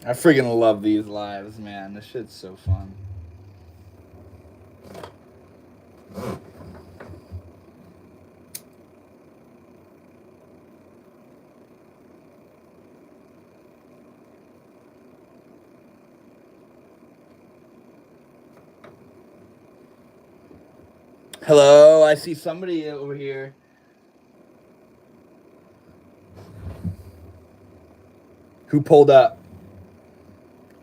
I freaking love these lives, man. This shit's so fun. Hello, I see somebody over here. Who pulled up?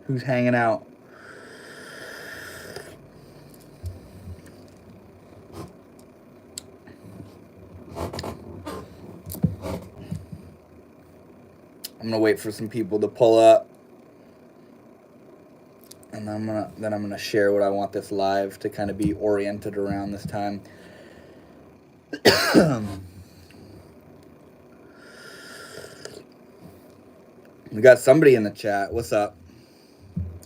Who's hanging out? I'm gonna wait for some people to pull up, and I'm gonna share what I want this live to kind of be oriented around this time. We got somebody in the chat. What's up?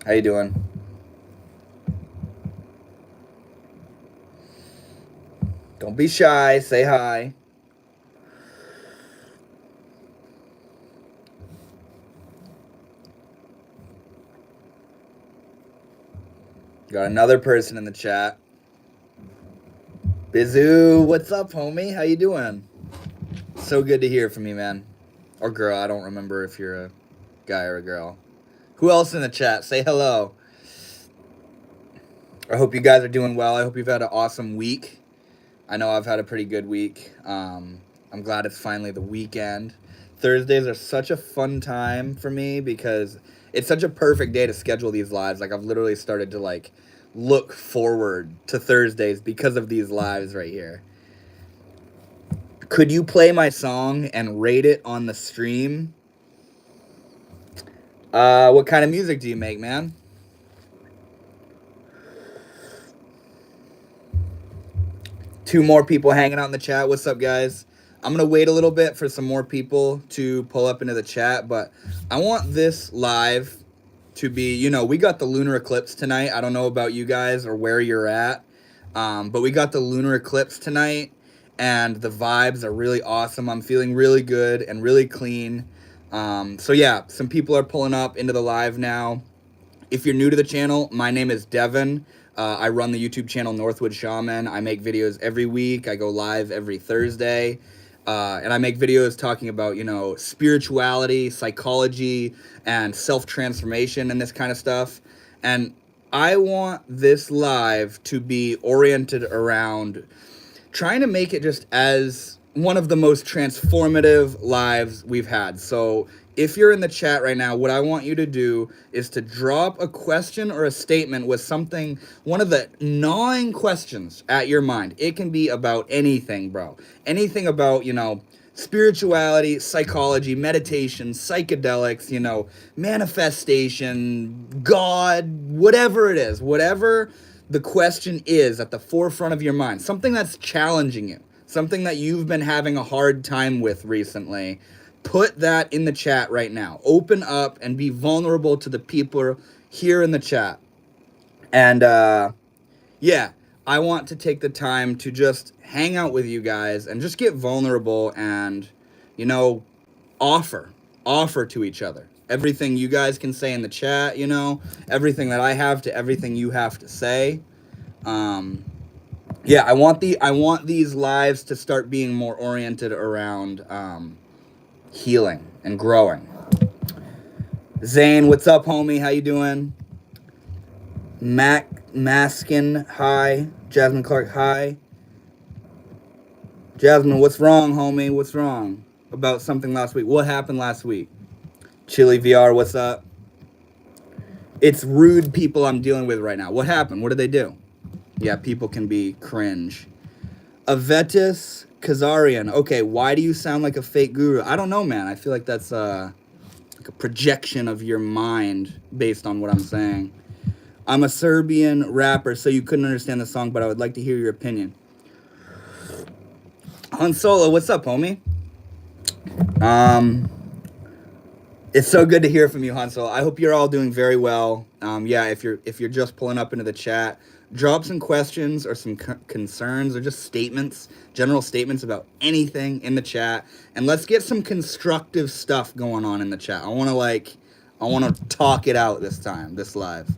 How you doing? Don't be shy. Say hi. Got another person in the chat. Bizu, what's up, homie? How you doing? So good to hear from you, man. Or girl, I don't remember if you're a guy or a girl. Who else in the chat? Say hello. I hope you guys are doing well. I hope you've had an awesome week. I know I've had a pretty good week. I'm glad it's finally the weekend. Thursdays are such a fun time for me because it's such a perfect day to schedule these lives. Like, I've literally started to like look forward to Thursdays because of these lives right here. Could you play my song and rate it on the stream? What kind of music do you make, man? Two more people hanging out in the chat. What's up, guys? I'm going to wait a little bit for some more people to pull up into the chat, but I want this live to be, you know, we got the lunar eclipse tonight. I don't know about you guys or where you're at, but we got the lunar eclipse tonight, and the vibes are really awesome. I'm feeling really good and really clean. So yeah, some people are pulling up into the live now. If you're new to the channel, my name is Devin. I run the YouTube channel Northwood Shaman. I make videos every week. I go live every Thursday. And I make videos talking about, you know, spirituality, psychology, and self-transformation and this kind of stuff. And I want this live to be oriented around trying to make it just as one of the most transformative lives we've had. So if you're in the chat right now, what I want you to do is to drop a question or a statement with something, one of the gnawing questions at your mind. It can be about anything, bro. Anything about, you know, spirituality, psychology, meditation, psychedelics, you know, manifestation, God, whatever it is, whatever the question is at the forefront of your mind, something that's challenging you, something that you've been having a hard time with recently, put that in the chat right now. Open up and be vulnerable to the people here in the chat. And yeah, I want to take the time to just hang out with you guys and just get vulnerable and, you know, offer to each other. Everything you guys can say in the chat, you know, everything that I have to everything you have to say. Yeah, I want these lives to start being more oriented around healing and growing. Zane, what's up, homie? How you doing? Maskin, hi. Jasmine Clark, hi. Jasmine, what's wrong, homie? What's wrong? About something last week. What happened last week? Chili VR, what's up? It's rude people I'm dealing with right now. What happened? What did they do? Yeah, people can be cringe. Avetis Kazarian. Okay, why do you sound like a fake guru? I don't know, man. I feel like that's like a projection of your mind based on what I'm saying. I'm a Serbian rapper, so you couldn't understand the song, but I would like to hear your opinion. Han Solo, what's up, homie? It's so good to hear from you, Han Solo. I hope you're all doing very well. Yeah, if you're just pulling up into the chat, drop some questions or some concerns or just statements, general statements about anything in the chat, and let's get some constructive stuff going on in the chat. I want I want to talk it out this time, this live.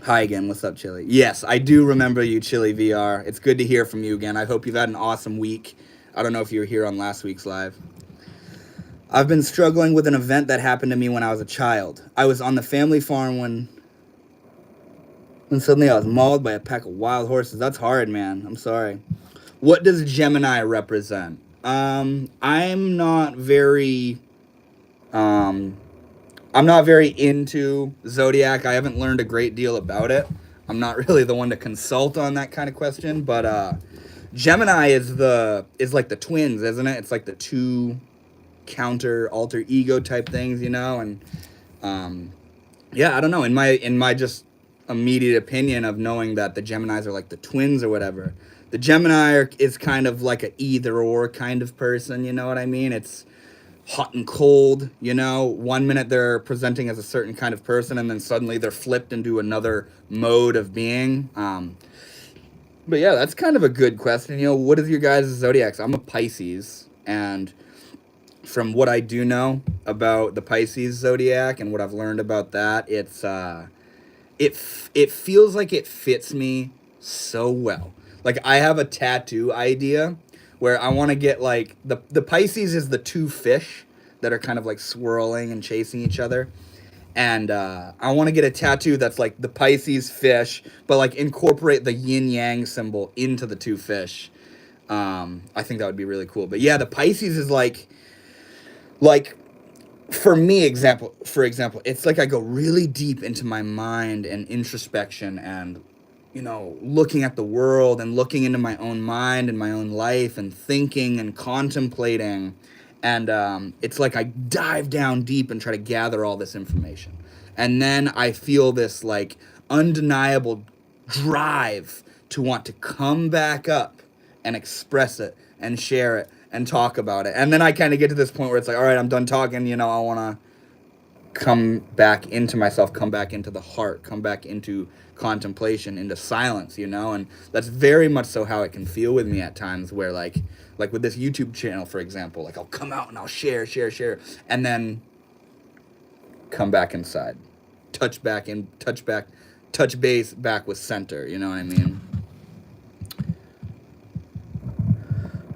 Hi again. What's up, Chili? Yes, I do remember you, Chili VR. It's good to hear from you again. I hope you've had an awesome week. I don't know if you were here on last week's live. I've been struggling with an event that happened to me when I was a child. I was on the family farm when suddenly I was mauled by a pack of wild horses. That's hard, man. I'm sorry. What does Gemini represent? I'm not very into Zodiac. I haven't learned a great deal about it. I'm not really the one to consult on that kind of question, but Gemini is like the twins, isn't it? It's like the two counter alter ego type things, you know, and yeah, I don't know. In my just immediate opinion of knowing that the Geminis are like the twins or whatever, the Gemini is kind of like a either or kind of person, you know what I mean? It's hot and cold, you know. One minute they're presenting as a certain kind of person, and then suddenly they're flipped into another mode of being. But yeah, that's kind of a good question. You know, what is your guys' zodiacs? I'm a Pisces, and from what I do know about the Pisces zodiac and what I've learned about that, it feels like it fits me so well. Like, I have a tattoo idea where I want to get like the Pisces is the two fish that are kind of like swirling and chasing each other. And I want to get a tattoo that's like the Pisces fish, but like incorporate the yin yang symbol into the two fish. I think that would be really cool. But yeah, the Pisces is like for example, it's like I go really deep into my mind and introspection and, you know, looking at the world and looking into my own mind and my own life and thinking and contemplating. And it's like I dive down deep and try to gather all this information. And then I feel this like undeniable drive to want to come back up and express it and share it and talk about it. And then I kind of get to this point where it's like, all right, I'm done talking, you know, I want to come back into myself, come back into the heart, come back into contemplation, into silence, you know. And that's very much so how it can feel with me at times, where like with this YouTube channel, for example, like I'll come out and I'll share, and then come back inside, touch base back with center, you know what I mean?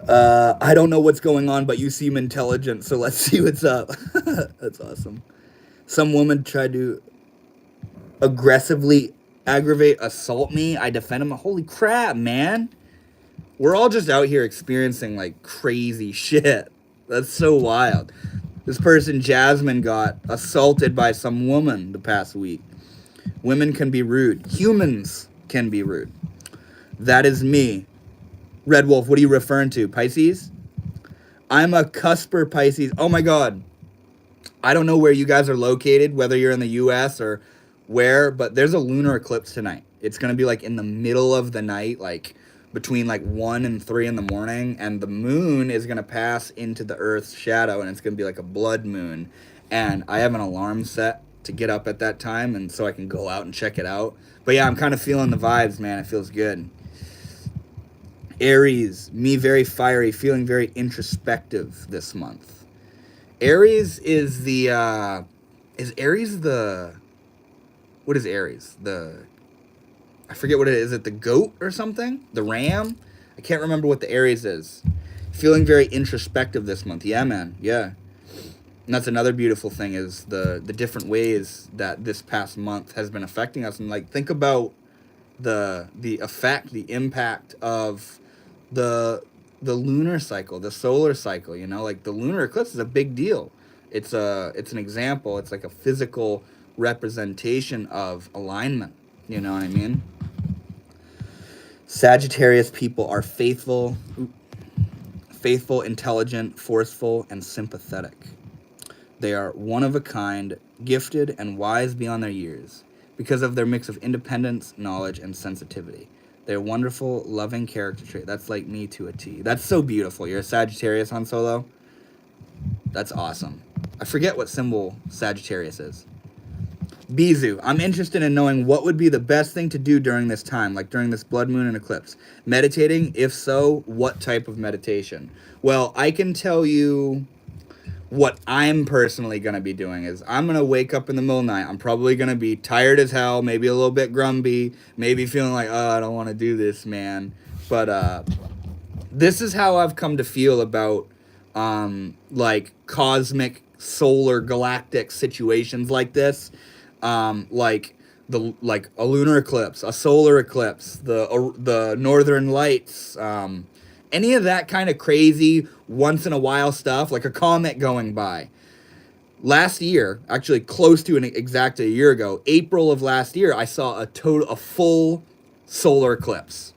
I don't know what's going on, but you seem intelligent, so let's see what's up. That's awesome. Some woman tried to aggressively assault me. I defend him. Holy crap, man. We're all just out here experiencing like crazy shit. That's so wild. This person, Jasmine, got assaulted by some woman the past week. Women can be rude. Humans can be rude. That is me. Red Wolf, what are you referring to? Pisces? I'm a cusper Pisces. Oh my God. I don't know where you guys are located, whether you're in the US or where, but there's a lunar eclipse tonight. It's going to be like in the middle of the night, like between like 1 and 3 in the morning, and the moon is going to pass into the Earth's shadow, and it's going to be like a blood moon. And I have an alarm set to get up at that time, and so I can go out and check it out. But yeah, I'm kind of feeling the vibes, man. It feels good. Aries, me very fiery, feeling very introspective this month. Aries is what is Aries? I forget what it is. Is it the goat or something? The ram? I can't remember what the Aries is. Feeling very introspective this month. Yeah, man. Yeah. And that's another beautiful thing, is the different ways that this past month has been affecting us. And like, think about the effect, the impact of the lunar cycle, the solar cycle, you know. Like, the lunar eclipse is a big deal. It's an example. It's like a physical representation of alignment, you know what I mean? Sagittarius people are faithful, intelligent, forceful, and sympathetic. They are one of a kind, gifted, and wise beyond their years because of their mix of independence, knowledge, and sensitivity. They're wonderful, loving character trait. That's like me to a T. That's so beautiful. You're a Sagittarius, Han Solo? That's awesome. I forget what symbol Sagittarius is. Bizu, I'm interested in knowing what would be the best thing to do during this time, like during this blood moon and eclipse. Meditating? If so, what type of meditation? Well, I can tell you what I'm personally going to be doing is I'm going to wake up in the middle of the night. I'm probably going to be tired as hell, maybe a little bit grumpy, maybe feeling like, oh, I don't want to do this, man. But this is how I've come to feel about like cosmic, solar, galactic situations like this. Like a lunar eclipse, a solar eclipse, the northern lights, any of that kind of crazy once in a while stuff, like a comet going by. Last year, actually close to exactly a year ago, April of last year, I saw a full solar eclipse.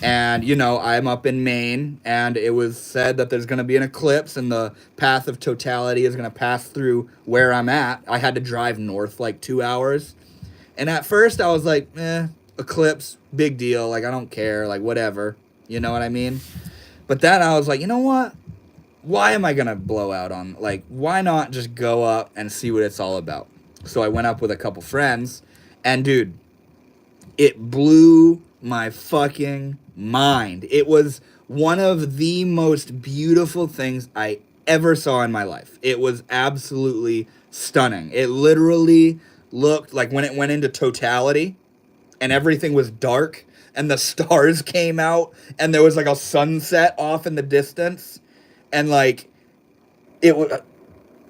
And, you know, I'm up in Maine, and it was said that there's going to be an eclipse, and the path of totality is going to pass through where I'm at. I had to drive north like 2 hours. And at first, I was like, eclipse, big deal. Like, I don't care. Like, whatever. You know what I mean? But then I was like, you know what? Why am I going to blow out on, like, why not just go up and see what it's all about? So I went up with a couple friends, and dude, it blew my fucking mind. It was one of the most beautiful things I ever saw in my life. It was absolutely stunning. It literally looked like when it went into totality and everything was dark and the stars came out and there was like a sunset off in the distance, and like it was,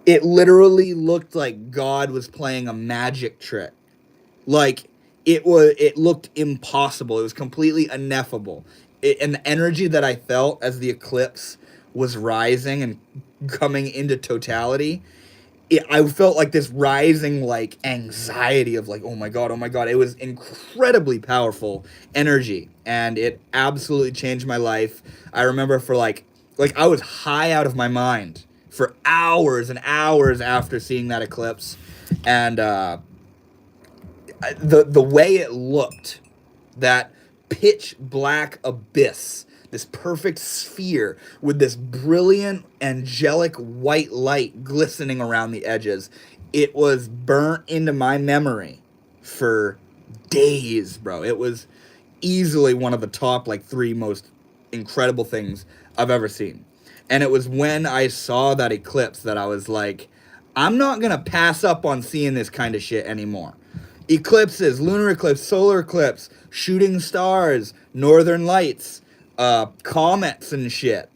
it literally looked like God was playing a magic trick. Like it looked impossible. It was completely ineffable. And the energy that I felt as the eclipse was rising and coming into totality, I felt like this rising like anxiety of like, oh my god, oh my god. It was incredibly powerful energy, and it absolutely changed my life. I remember for like I was high out of my mind for hours and hours after seeing that eclipse. And the way it looked, that pitch black abyss, this perfect sphere with this brilliant angelic white light glistening around the edges, it was burnt into my memory for days, bro. It was easily one of the top like 3 most incredible things I've ever seen. And it was when I saw that eclipse that I was like, I'm not gonna pass up on seeing this kind of shit anymore. Eclipses, lunar eclipse, solar eclipse, shooting stars, northern lights, comets and shit.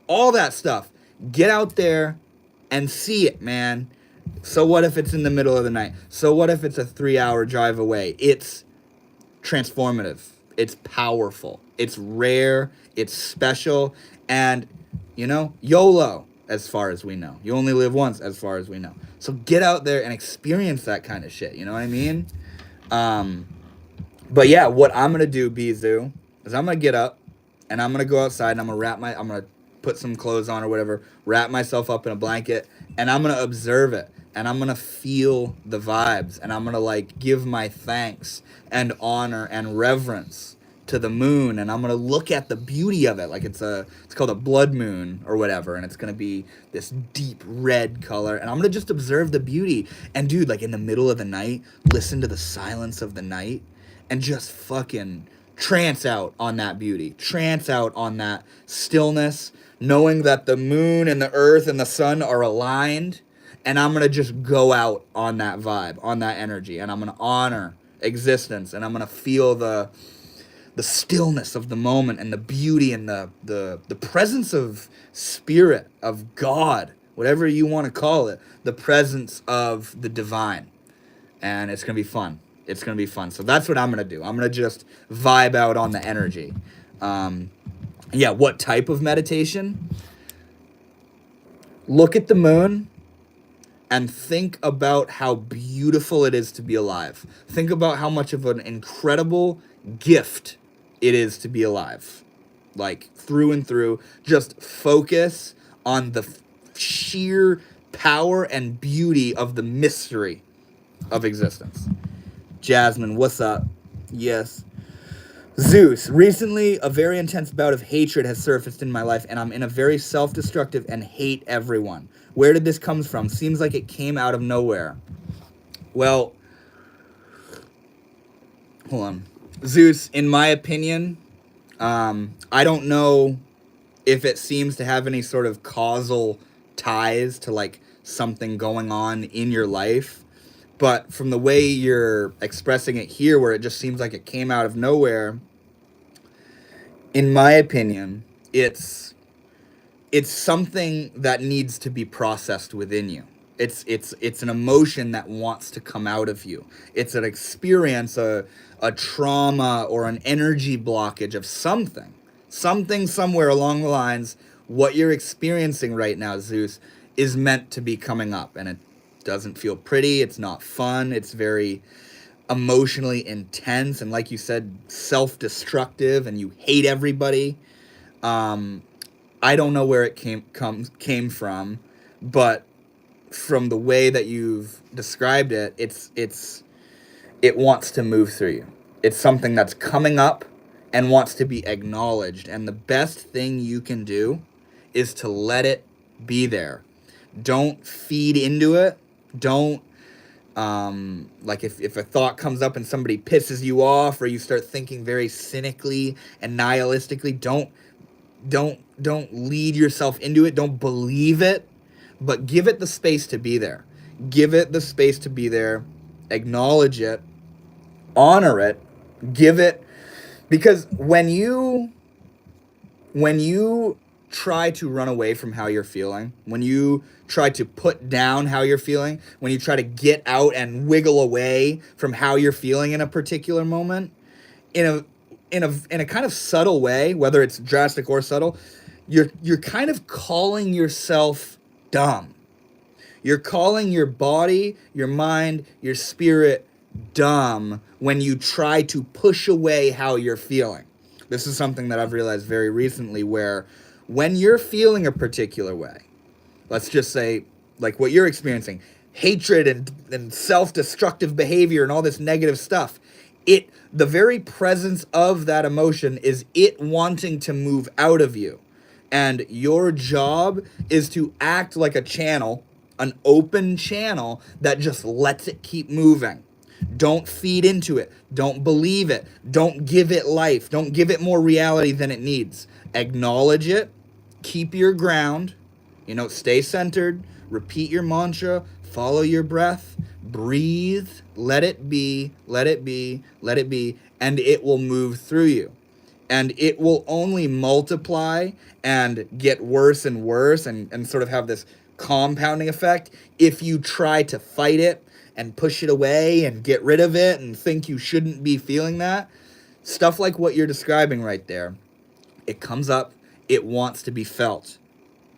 All that stuff. Get out there and see it, man. So what if it's in the middle of the night? So what if it's a 3-hour drive away? It's transformative. It's powerful. It's rare. It's special. And, you know, YOLO, as far as we know. You only live once, as far as we know. So get out there and experience that kind of shit. You know what I mean? But yeah, what I'm gonna do, Bizu, is I'm gonna get up and I'm gonna go outside and I'm gonna put some clothes on or whatever, wrap myself up in a blanket, and I'm gonna observe it, and I'm gonna feel the vibes, and I'm gonna like give my thanks and honor and reverence to the moon, and I'm gonna look at the beauty of it. Like it's called a blood moon or whatever, and it's gonna be this deep red color, and I'm gonna just observe the beauty. And dude, like in the middle of the night, listen to the silence of the night and just fucking trance out on that beauty, trance out on that stillness, knowing that the moon and the earth and the sun are aligned. And I'm gonna just go out on that vibe, on that energy, and I'm gonna honor existence, and I'm gonna feel the stillness of the moment and the beauty and the presence of spirit, of God, whatever you want to call it, the presence of the divine. And it's going to be fun. It's going to be fun. So that's what I'm going to do. I'm going to just vibe out on the energy. Yeah, what type of meditation? Look at the moon and think about how beautiful it is to be alive. Think about how much of an incredible gift it is to be alive. Like, through and through. Just focus on the sheer power and beauty of the mystery of existence. Jasmine, what's up? Yes. Zeus, recently a very intense bout of hatred has surfaced in my life, and I'm in a very self-destructive and hate everyone. Where did this come from? Seems like it came out of nowhere. Well, hold on. Zeus, in my opinion, I don't know if it seems to have any sort of causal ties to like something going on in your life. But from the way you're expressing it here, where it just seems like it came out of nowhere, in my opinion, it's something that needs to be processed within you. It's an emotion that wants to come out of you. It's an experience, a trauma or an energy blockage of something. Something somewhere along the lines, what you're experiencing right now, Zeus, is meant to be coming up, and it doesn't feel pretty, it's not fun, it's very emotionally intense, and like you said, self-destructive, and you hate everybody. um I don't know where it came from, but from the way that you've described it, it wants to move through you. It's something that's coming up and wants to be acknowledged, and the best thing you can do is to let it be there. Don't feed into it. Don't like if a thought comes up and somebody pisses you off, or you start thinking very cynically and nihilistically, don't lead yourself into it. Don't believe it, but give it the space to be there. Give it the space to be there. Acknowledge it. Honor it. Give it, because when you try to run away from how you're feeling, when you try to put down how you're feeling, when you try to get out and wiggle away from how you're feeling in a particular moment, in a kind of subtle way, whether it's drastic or subtle, you're kind of calling yourself dumb. You're calling your body, your mind, your spirit dumb when you try to push away how you're feeling. This is something that I've realized very recently, where when you're feeling a particular way, let's just say like what you're experiencing, hatred and self-destructive behavior and all this negative stuff, the very presence of that emotion is it wanting to move out of you. And your job is to act like a channel, an open channel that just lets it keep moving. Don't feed into it. Don't believe it. Don't give it life. Don't give it more reality than it needs. Acknowledge it. Keep your ground. Stay centered. Repeat your mantra. Follow your breath. Breathe. Let it be. Let it be. Let it be. And it will move through you. And it will only multiply and get worse and worse, and sort of have this compounding effect if you try to fight it and push it away and get rid of it and think you shouldn't be feeling that. Stuff like what you're describing right there, it comes up, it wants to be felt.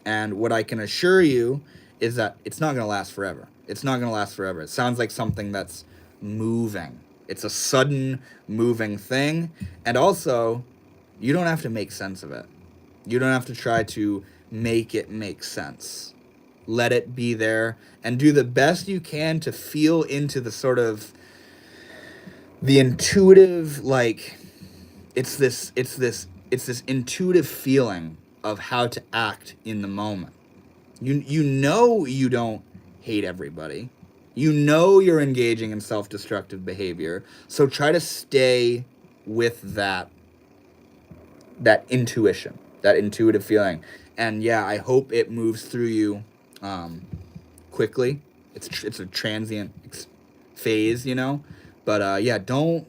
And what I can assure you is that it's not going to last forever. It's not going to last forever. It sounds like something that's moving. It's a sudden moving thing. And also, you don't have to make sense of it. You don't have to try to make it make sense. Let it be there and do the best you can to feel into the sort of the intuitive, like it's this intuitive feeling of how to act in the moment. You don't hate everybody. You're engaging in self-destructive behavior. So try to stay with that intuition, that intuitive feeling. And yeah, I hope it moves through you quickly. It's a transient phase, But yeah, don't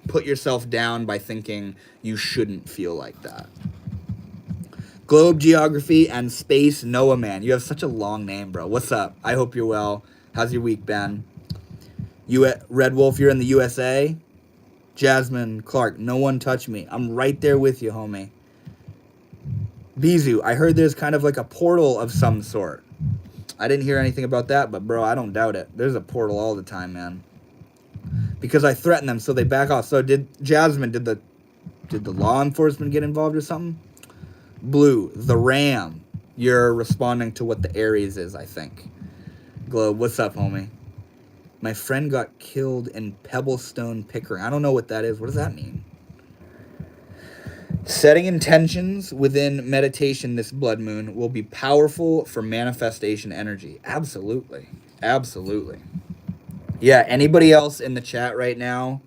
put yourself down by thinking you shouldn't feel like that. Globe Geography and Space Noah Man. You have such a long name, bro. What's up? I hope you're well. How's your week been? Red Wolf, you're in the USA. Jasmine Clark, no one touch me. I'm right there with you, homie. Bizu, I heard there's kind of like a portal of some sort. I didn't hear anything about that, but bro, I don't doubt it. There's a portal all the time, man. Because I threaten them, so they back off. So did the law enforcement get involved or something? Blue, the Ram. You're responding to what the Aries is, I think. Globe, what's up, homie? My friend got killed in Pebblestone Pickering. I don't know what that is. What does that mean? Setting intentions within meditation this blood moon will be powerful for manifestation energy. Absolutely. Absolutely. Yeah, anybody else in the chat right now,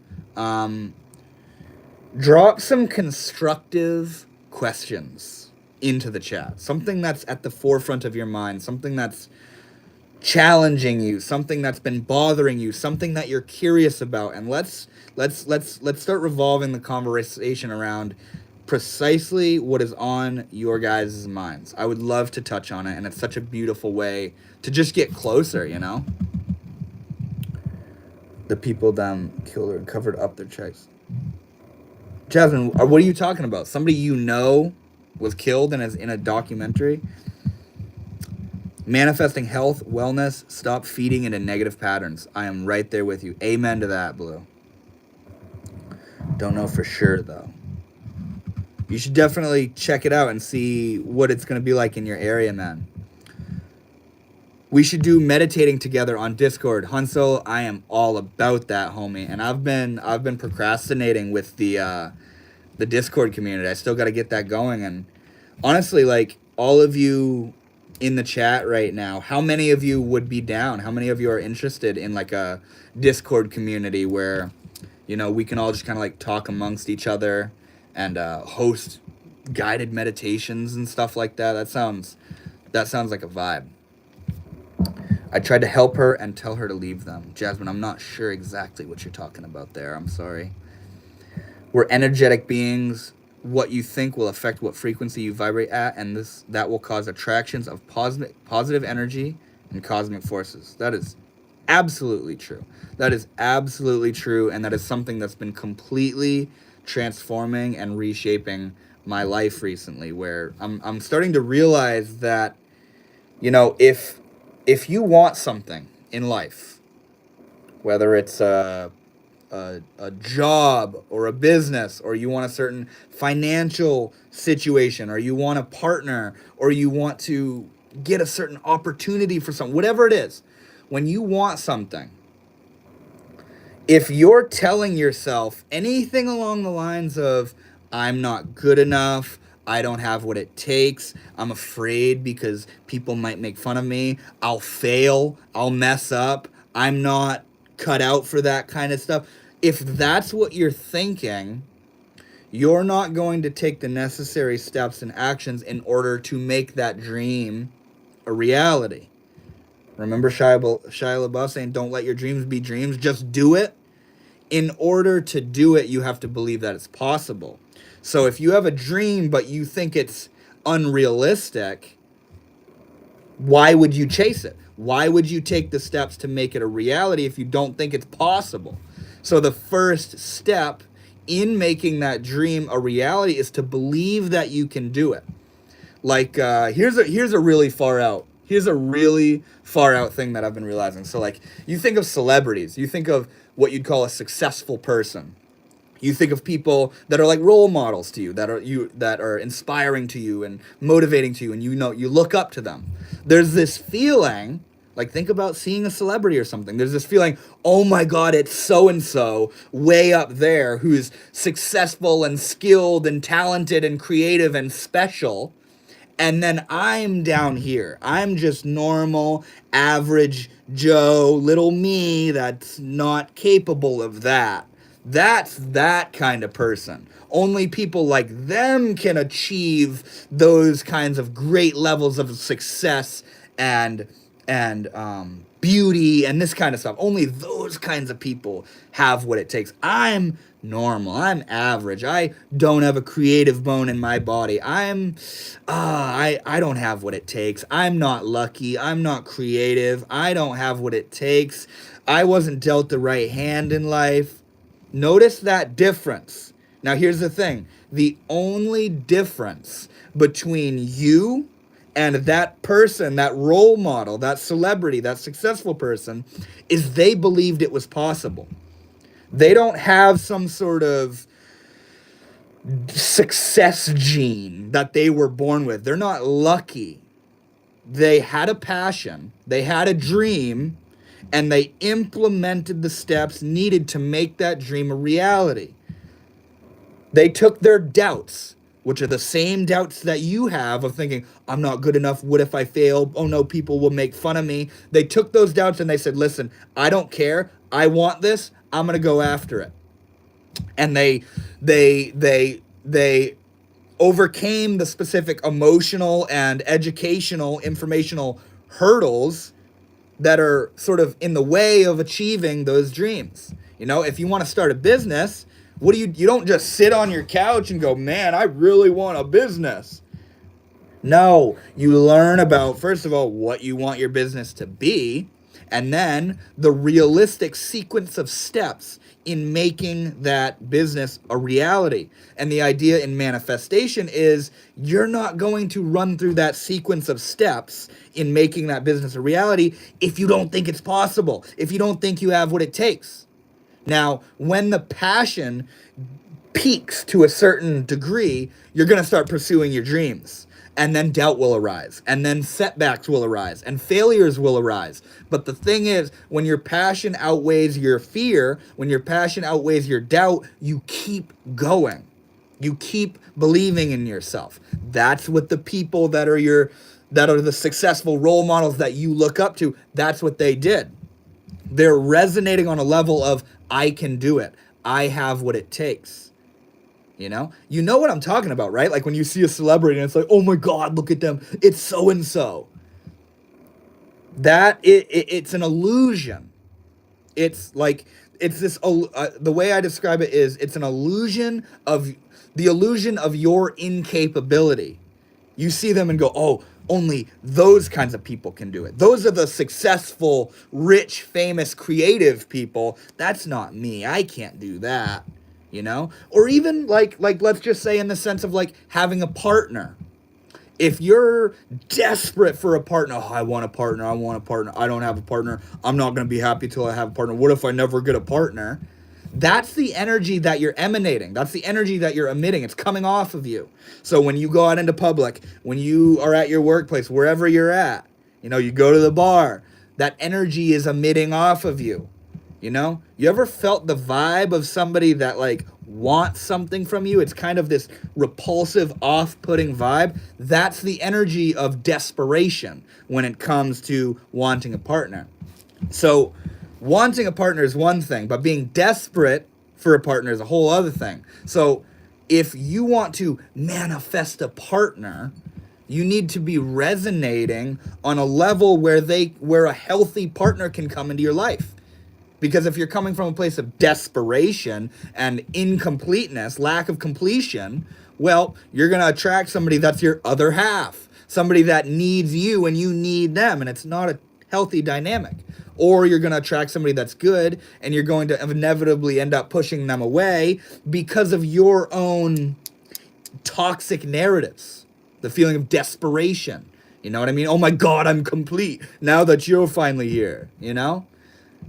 drop some constructive questions into the chat. Something that's at the forefront of your mind, something that's challenging you, something that's been bothering you, something that you're curious about, and let's start revolving the conversation around precisely what is on your guys' minds. I would love to touch on it, and it's such a beautiful way to just get closer, you know? The people down killed her and covered up their checks. Jasmine, what are you talking about? Somebody you know was killed and is in a documentary? Manifesting health, wellness, stop feeding into negative patterns. I am right there with you. Amen to that, Blue. Don't know for sure, though. You should definitely check it out and see what it's going to be like in your area, man. We should do meditating together on Discord. Hansel, I am all about that, homie. And I've been procrastinating with the Discord community. I still got to get that going. And honestly, like, all of you in the chat right now, how many of you would be down? How many of you are interested in like a Discord community where, you know, we can all just kind of like talk amongst each other and host guided meditations and stuff like that? That sounds like a vibe. I tried to help her and tell her to leave them. Jasmine, I'm not sure exactly what you're talking about there. I'm sorry. We're energetic beings. What you think will affect what frequency you vibrate at, and that will cause attractions of positive energy and cosmic forces. That is absolutely true. That is absolutely true, and that is something that's been completely transforming and reshaping my life recently, where I'm starting to realize that, you know, if you want something in life, whether it's a job or a business, or you want a certain financial situation, or you want a partner, or you want to get a certain opportunity for something, whatever it is, when you want something, if you're telling yourself anything along the lines of, I'm not good enough, I don't have what it takes, I'm afraid because people might make fun of me, I'll fail, I'll mess up, I'm not cut out for that kind of stuff. If that's what you're thinking, you're not going to take the necessary steps and actions in order to make that dream a reality. Remember Shia LaBeouf saying, don't let your dreams be dreams, just do it. In order to do it, you have to believe that it's possible. So if you have a dream, but you think it's unrealistic, why would you chase it? Why would you take the steps to make it a reality if you don't think it's possible? So the first step in making that dream a reality is to believe that you can do it. Like, here's a really far out thing that I've been realizing. So like, you think of celebrities, you think of what you'd call a successful person. You think of people that are like role models to you, that are inspiring to you and motivating to you, and you know, you look up to them. There's this feeling, like, think about seeing a celebrity or something. There's this feeling, oh my God, it's so-and-so way up there who's successful and skilled and talented and creative and special. And then I'm down here. I'm just normal, average Joe, little me that's not capable of that. That's that kind of person. Only people like them can achieve those kinds of great levels of success and beauty and this kind of stuff. Only those kinds of people have what it takes. I'm normal. I'm average. I don't have a creative bone in my body. I don't have what it takes. I'm not lucky. I'm not creative. I don't have what it takes. I wasn't dealt the right hand in life. Notice that difference. Now, here's the thing. The only difference between you and that person, that role model, that celebrity, that successful person, is they believed it was possible. They don't have some sort of success gene that they were born with. They're not lucky. They had a passion, they had a dream, and they implemented the steps needed to make that dream a reality. They took their doubts, which are the same doubts that you have of thinking, I'm not good enough, what if I fail? Oh no, people will make fun of me. They took those doubts and they said, listen, I don't care, I want this, I'm gonna go after it. And they overcame the specific emotional and educational, informational hurdles that are sort of in the way of achieving those dreams. You know, if you want to start a business, you don't just sit on your couch and go, man, I really want a business. No, you learn about, first of all, what you want your business to be, and then the realistic sequence of steps in making that business a reality. And the idea in manifestation is you're not going to run through that sequence of steps in making that business a reality if you don't think it's possible, if you don't think you have what it takes. Now, when the passion peaks to a certain degree, you're going to start pursuing your dreams. And then doubt will arise. And then setbacks will arise. And failures will arise. But the thing is, when your passion outweighs your fear, when your passion outweighs your doubt, you keep going. You keep believing in yourself. That's what the people that are the successful role models that you look up to, that's what they did. They're resonating on a level of, I can do it. I have what it takes. You know what I'm talking about, right? Like when you see a celebrity and it's like, oh my God, look at them. It's so-and-so. It's an illusion. It's like, it's this, the way I describe it is it's an illusion of your incapability. You see them and go, oh, only those kinds of people can do it. Those are the successful, rich, famous, creative people. That's not me. I can't do that. Or even like let's just say in the sense of like having a partner. If you're desperate for a partner, oh, I want a partner, I don't have a partner, I'm not going to be happy till I have a partner, what if I never get a partner? That's the energy that you're emanating. That's the energy that you're emitting. It's coming off of you. So when you go out into public, when you are at your workplace, wherever you're at, you go to the bar, that energy is emitting off of you. You ever felt the vibe of somebody that like wants something from you? It's kind of this repulsive, off-putting vibe. That's the energy of desperation when it comes to wanting a partner. So wanting a partner is one thing, but being desperate for a partner is a whole other thing. So if you want to manifest a partner, you need to be resonating on a level where a healthy partner can come into your life. Because if you're coming from a place of desperation and incompleteness, lack of completion, well, you're going to attract somebody that's your other half, somebody that needs you and you need them, and it's not a healthy dynamic. Or you're going to attract somebody that's good and you're going to inevitably end up pushing them away because of your own toxic narratives, the feeling of desperation. You know what I mean? Oh my God, I'm complete now that you're finally here,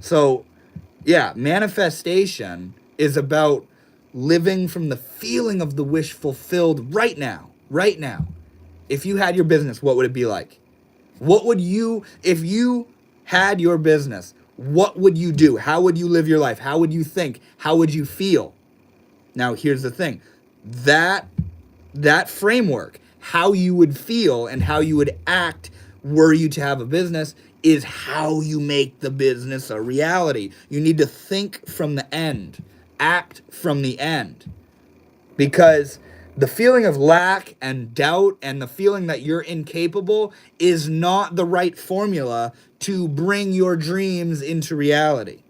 So yeah, manifestation is about living from the feeling of the wish fulfilled right now. Right now. If you had your business, what would it be like? If you had your business, what would you do? How would you live your life? How would you think? How would you feel? Now, here's the thing. That framework, how you would feel and how you would act were you to have a business, is how you make the business a reality. You need to think from the end, act from the end. Because the feeling of lack and doubt and the feeling that you're incapable is not the right formula to bring your dreams into reality.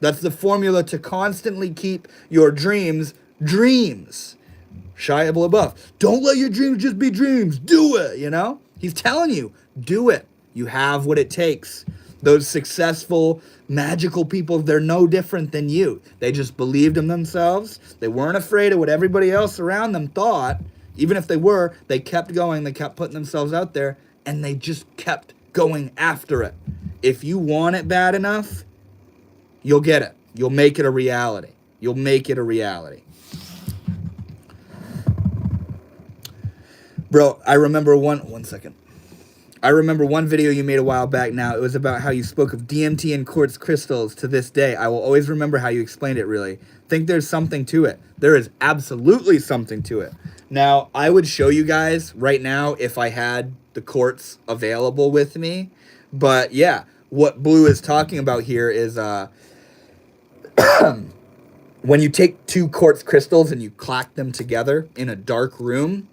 That's the formula to constantly keep your dreams. Shia LaBeouf. Don't let your dreams just be dreams. Do it, He's telling you, do it. You have what it takes. Those successful, magical people, they're no different than you. They just believed in themselves. They weren't afraid of what everybody else around them thought. Even if they were, they kept going. They kept putting themselves out there, and they just kept going after it. If you want it bad enough, you'll get it. You'll make it a reality. You'll make it a reality. Bro, I remember one second. I remember one video you made a while back now. It was about how you spoke of DMT and quartz crystals. To this day, I will always remember how you explained it, really. Think there's something to it. There is absolutely something to it. Now, I would show you guys right now if I had the quartz available with me. But yeah, what Blue is talking about here is when you take two quartz crystals and you clack them together in a dark room,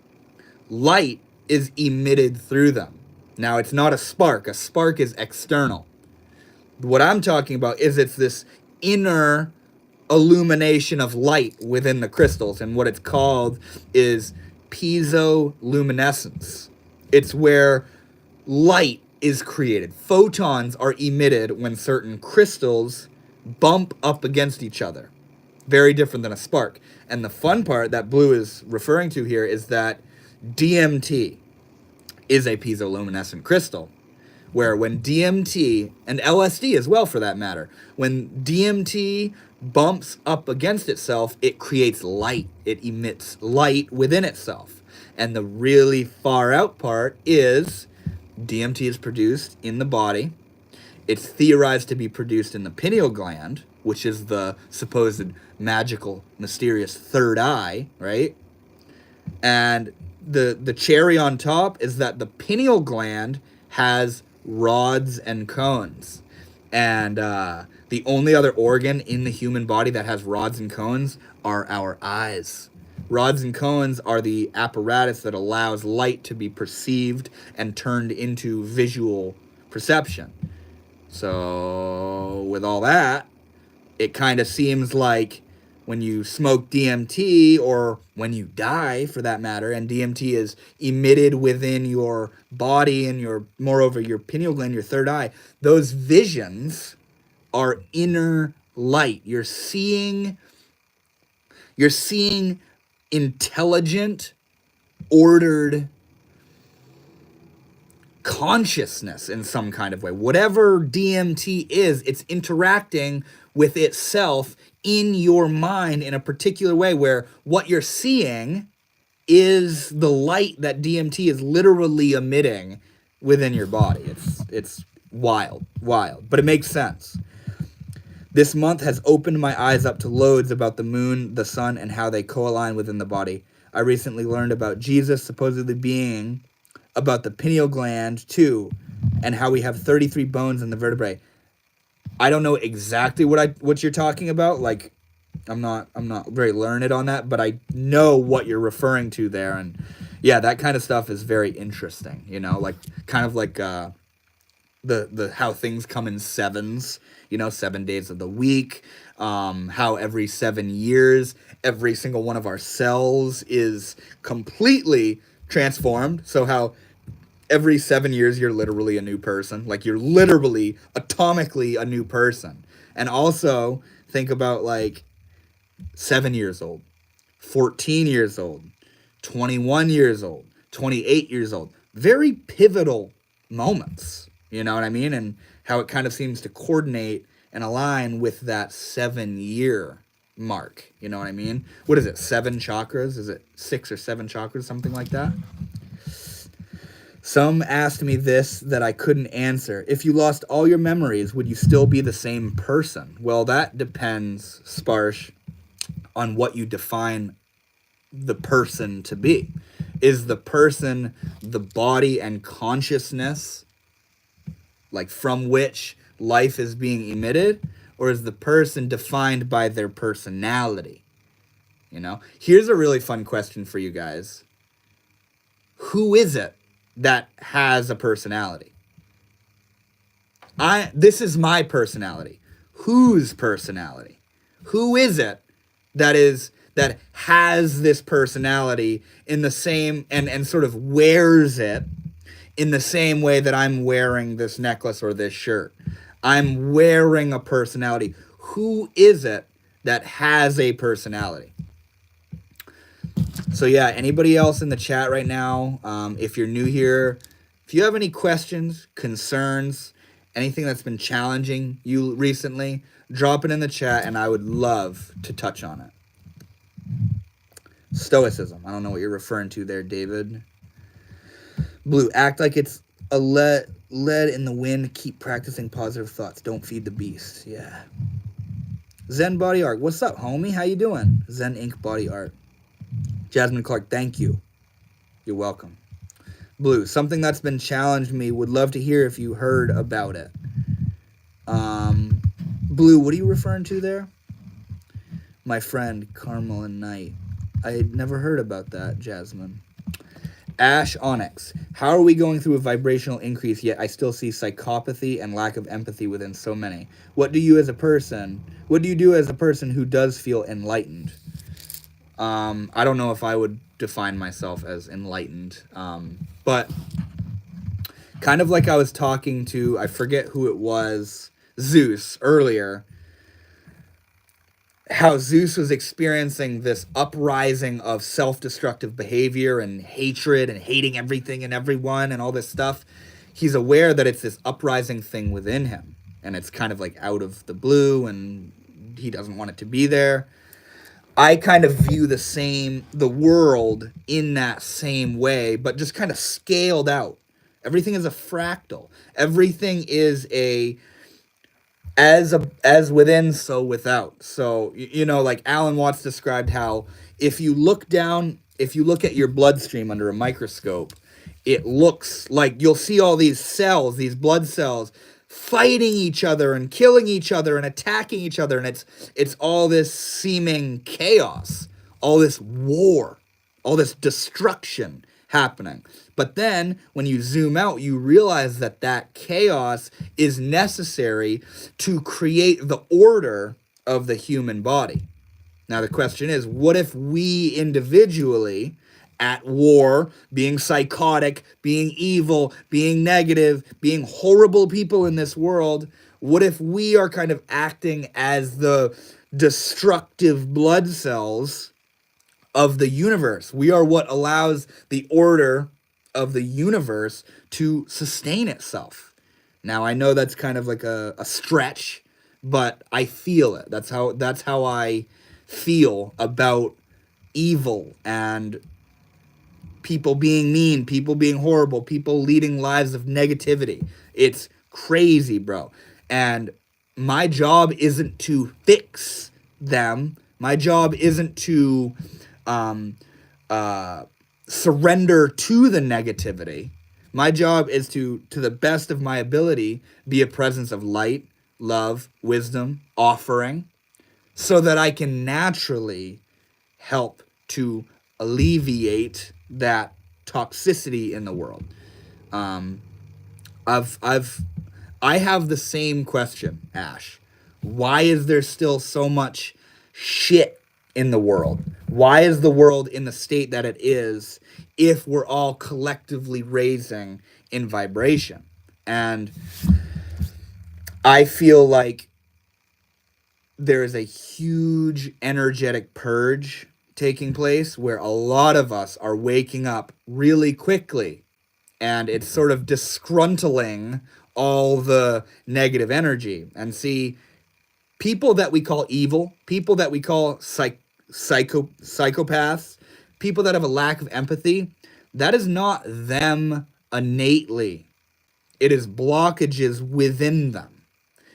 light is emitted through them. Now, it's not a spark. A spark is external. What I'm talking about is it's this inner illumination of light within the crystals, and what it's called is piezoluminescence. It's where light is created. Photons are emitted when certain crystals bump up against each other. Very different than a spark. And the fun part that Blue is referring to here is that DMT is a piezoluminescent crystal, where when DMT, and LSD as well for that matter, when DMT bumps up against itself, it creates light. It emits light within itself. And the really far out part is DMT is produced in the body. It's theorized to be produced in the pineal gland, which is the supposed magical, mysterious third eye, right? And the cherry on top is that the pineal gland has rods and cones. And the only other organ in the human body that has rods and cones are our eyes. Rods and cones are the apparatus that allows light to be perceived and turned into visual perception. So with all that, it kind of seems like when you smoke DMT, or when you die for that matter, and DMT is emitted within your body and your, moreover, your pineal gland, your third eye, those visions are inner light. You're seeing intelligent, ordered consciousness in some kind of way. Whatever DMT is, it's interacting with itself in your mind in a particular way, where what you're seeing is the light that DMT is literally emitting within your body. It's wild, but it makes sense. This month has opened my eyes up to loads about the moon, the sun, and how they co-align within the body. I recently learned about Jesus supposedly being about the pineal gland too, and how we have 33 bones in the vertebrae. I don't know exactly what you're talking about. Like, I'm not very learned on that, but I know what you're referring to there. And yeah, that kind of stuff is very interesting, you know, like kind of like the how things come in sevens, you know, 7 days of the week, how every 7 years, every single one of our cells is completely transformed. So how every 7 years you're literally a new person, like you're literally atomically a new person. And also think about like 7 years old, 14 years old, 21 years old, 28 years old, very pivotal moments, you know what I mean? And how it kind of seems to coordinate and align with that 7 year mark, you know what I mean? What is it, 7 chakras? Is it 6 or 7 chakras, something like that? Some asked me this that I couldn't answer. If you lost all your memories, would you still be the same person? Well, that depends, Sparsh, on what you define the person to be. Is the person the body and consciousness, like from which life is being emitted? Or is the person defined by their personality? You know? Here's a really fun question for you guys. Who is it that has a personality? This is my personality. Whose personality? Who is it that has this personality in the same and sort of wears it in the same way that I'm wearing this necklace or this shirt? I'm wearing a personality. Who is it that has a personality? So yeah, anybody else in the chat right now, if you're new here, if you have any questions, concerns, anything that's been challenging you recently, drop it in the chat and I would love to touch on it. Stoicism. I don't know what you're referring to there, David. Blue, act like it's a lead in the wind. Keep practicing positive thoughts. Don't feed the beast. Yeah. Zen Body Art. What's up, homie? How you doing? Zen Ink Body Art. Jasmine Clark, thank you. You're welcome. Blue, something that's been challenged me. Would love to hear if you heard about it. Blue, what are you referring to there? My friend, Carmel and Knight. I had never heard about that, Jasmine. Ash Onyx. How are we going through a vibrational increase, yet I still see psychopathy and lack of empathy within so many? What do you as a person, what do you do as a person who does feel enlightened? I don't know if I would define myself as enlightened, but kind of like I was talking to, I forget who it was, Zeus earlier, how Zeus was experiencing this uprising of self-destructive behavior and hatred and hating everything and everyone and all this stuff. He's aware that it's this uprising thing within him, and it's kind of like out of the blue, and he doesn't want it to be there. I kind of view the world in that same way, but just kind of scaled out. Everything is a fractal. Everything is as within, so without. So like Alan Watts described how if you look at your bloodstream under a microscope, it looks like you'll see all these cells, these blood cells, fighting each other and killing each other and attacking each other, and it's all this seeming chaos, all this war, all this destruction happening. But then when you zoom out, you realize that chaos is necessary to create the order of the human body. Now the question is, what if we individually, at war, being psychotic, being evil, being negative, being horrible people in this world, what if we are kind of acting as the destructive blood cells of the universe? We are what allows the order of the universe to sustain itself. Now I know that's kind of like a stretch, but I feel it. That's how I feel about evil and people being mean, people being horrible, people leading lives of negativity. It's crazy, bro. And my job isn't to fix them. My job isn't to surrender to the negativity. My job is to the best of my ability, be a presence of light, love, wisdom, offering, so that I can naturally help to alleviate that toxicity in the world. I have the same question, Ash. Why is there still so much shit in the world? Why is the world in the state that it is if we're all collectively raising in vibration? And I feel like there is a huge energetic purge taking place where a lot of us are waking up really quickly, and it's sort of disgruntling all the negative energy. And see, people that we call evil, people that we call psychopaths, people that have a lack of empathy, that is not them innately. It is blockages within them.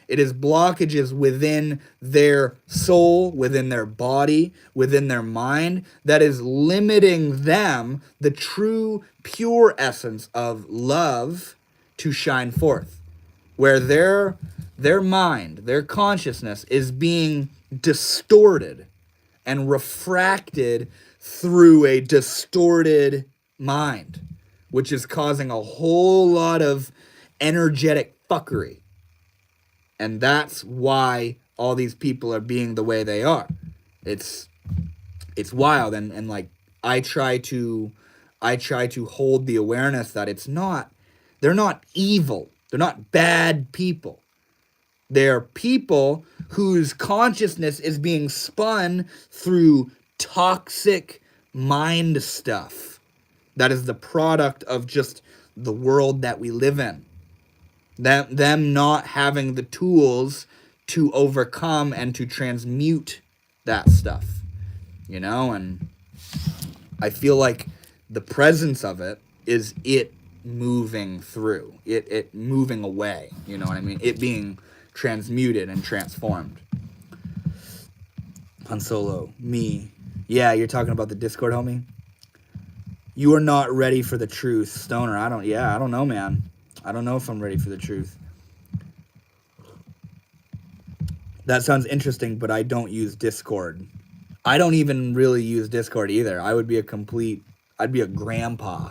It is blockages within their soul, within their body, within their mind, that is limiting them, the true, pure essence of love, to shine forth. Where their mind, their consciousness is being distorted and refracted through a distorted mind, which is causing a whole lot of energetic fuckery. And that's why all these people are being the way they are. It's wild, and like I try to hold the awareness that they're not evil. They're not bad people. They're people whose consciousness is being spun through toxic mind stuff. That is the product of just the world that we live in. Them not having the tools to overcome and to transmute that stuff, and I feel like the presence of it is it moving through, it moving away, you know what I mean? It being transmuted and transformed. Han Solo, me. Yeah, you're talking about the Discord, homie? You are not ready for the truth, Stoner. I don't know, man. I don't know if I'm ready for the truth. That sounds interesting, but I don't use Discord. I don't even really use Discord either. I'd be a grandpa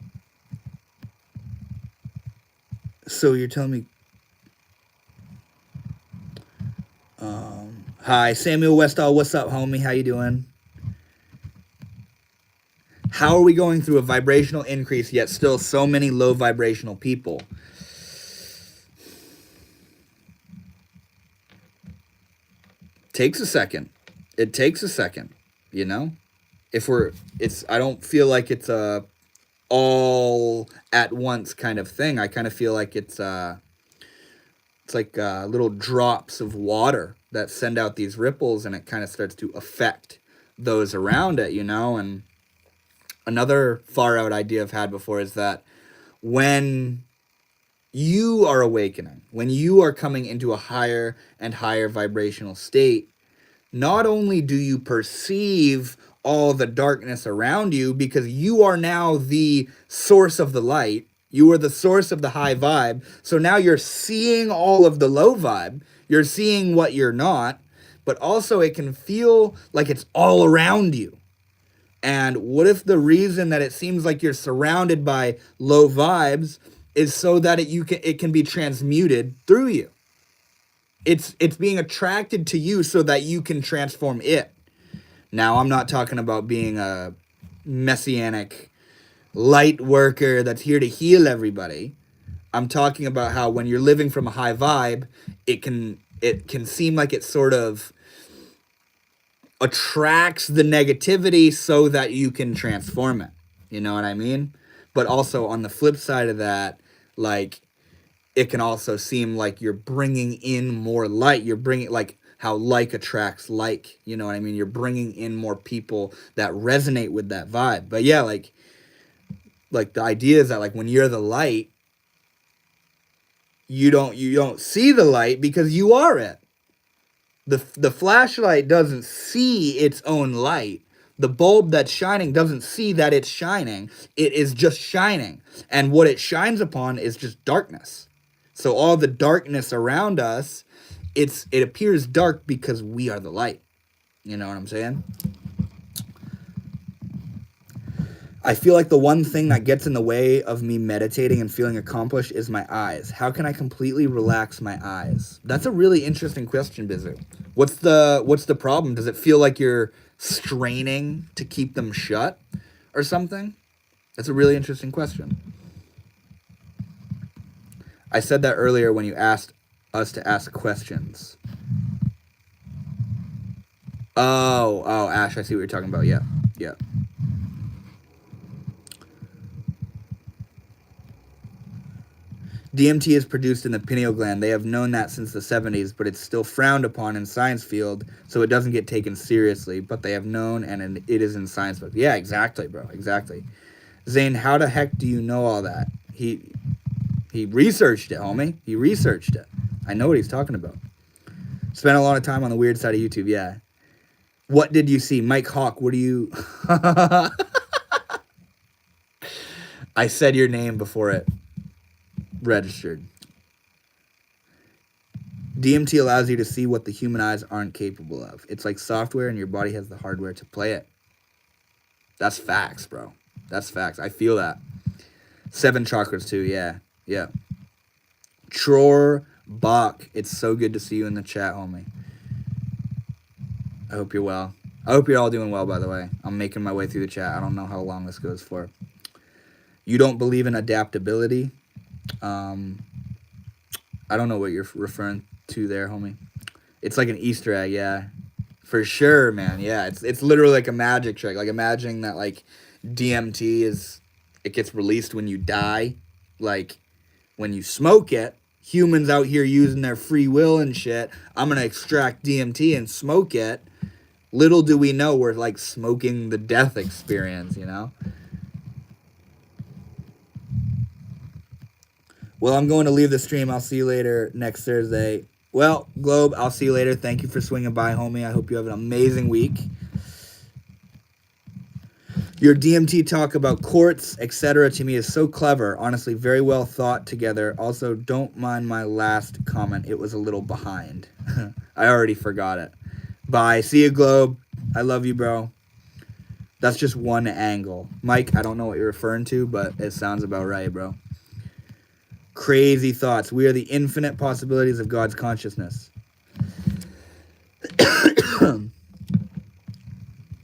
So you're telling me, hi, Samuel Westall, what's up, homie? How you doing? How are we going through a vibrational increase yet still so many low vibrational people? Takes a second. It takes a second, you know? I don't feel like it's a all at once kind of thing. I kind of feel like it's like little drops of water that send out these ripples, and it kind of starts to affect those around it, you know? And another far out idea I've had before is that when you are awakening, when you are coming into a higher and higher vibrational state, not only do you perceive all the darkness around you because you are now the source of the light, you are the source of the high vibe. So now you're seeing all of the low vibe, you're seeing what you're not, but also it can feel like it's all around you. And what if the reason that it seems like you're surrounded by low vibes is so that it can be transmuted through you? It's being attracted to you so that you can transform it. Now, I'm not talking about being a messianic light worker that's here to heal everybody. I'm talking about how when you're living from a high vibe, it can seem like it sort of attracts the negativity so that you can transform it. You know what I mean? But also on the flip side of that, like, it can also seem like you're bringing in more light. You're bringing, like, how like attracts like, you know what I mean? You're bringing in more people that resonate with that vibe. But yeah, like the idea is that, like, when you're the light, you don't see the light because you are it. The flashlight doesn't see its own light. The bulb that's shining doesn't see that it's shining. It is just shining. And what it shines upon is just darkness. So all the darkness around us, it appears dark because we are the light. You know what I'm saying? I feel like the one thing that gets in the way of me meditating and feeling accomplished is my eyes. How can I completely relax my eyes? That's a really interesting question, Bizu. What's the problem? Does it feel like you're straining to keep them shut or something? That's a really interesting question. I said that earlier when you asked us to ask questions. Oh, Ash, I see what you're talking about. Yeah. DMT is produced in the pineal gland. They have known that since the 70s, but it's still frowned upon in science field, so it doesn't get taken seriously. But they have known, and it is in science book. Yeah, exactly, bro. Exactly. Zane, how the heck do you know all that? He researched it, homie. He researched it. I know what he's talking about. Spent a lot of time on the weird side of YouTube, yeah. What did you see? Mike Hawk, what do you... I said your name before it registered. DMT allows you to see what the human eyes aren't capable of. It's like software and your body has the hardware to play it. That's facts, bro. That's facts. I feel that. 7 chakras too, yeah. Yeah. Tror Bach, it's so good to see you in the chat, homie. I hope you're well. I hope you're all doing well, by the way. I'm making my way through the chat. I don't know how long this goes for. You don't believe in adaptability? I don't know what you're referring to there, homie. It's like an Easter egg, yeah. For sure, man. Yeah, it's literally like a magic trick. Like, imagining that, like, DMT it gets released when you die. Like, when you smoke it, humans out here using their free will and shit, I'm gonna extract DMT and smoke it. Little do we know we're, like, smoking the death experience, you know? Well, I'm going to leave the stream. I'll see you later next Thursday. Well, Globe, I'll see you later. Thank you for swinging by, homie. I hope you have an amazing week. Your DMT talk about quartz, etc. to me is so clever. Honestly, very well thought together. Also, don't mind my last comment. It was a little behind. I already forgot it. Bye. See you, Globe. I love you, bro. That's just one angle. Mike, I don't know what you're referring to, but it sounds about right, bro. Crazy thoughts. We are the infinite possibilities of God's consciousness.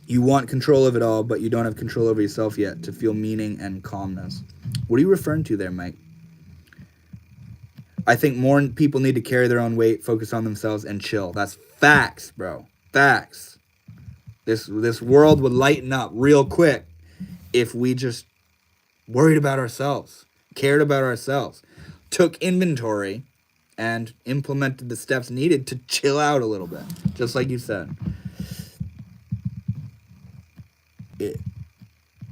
You want control of it all, but you don't have control over yourself yet to feel meaning and calmness. What are you referring to there, Mike? I think more people need to carry their own weight, focus on themselves, and chill. That's facts, bro. Facts. This world would lighten up real quick if we just worried about ourselves, cared about ourselves, took inventory, and implemented the steps needed to chill out a little bit, just like you said.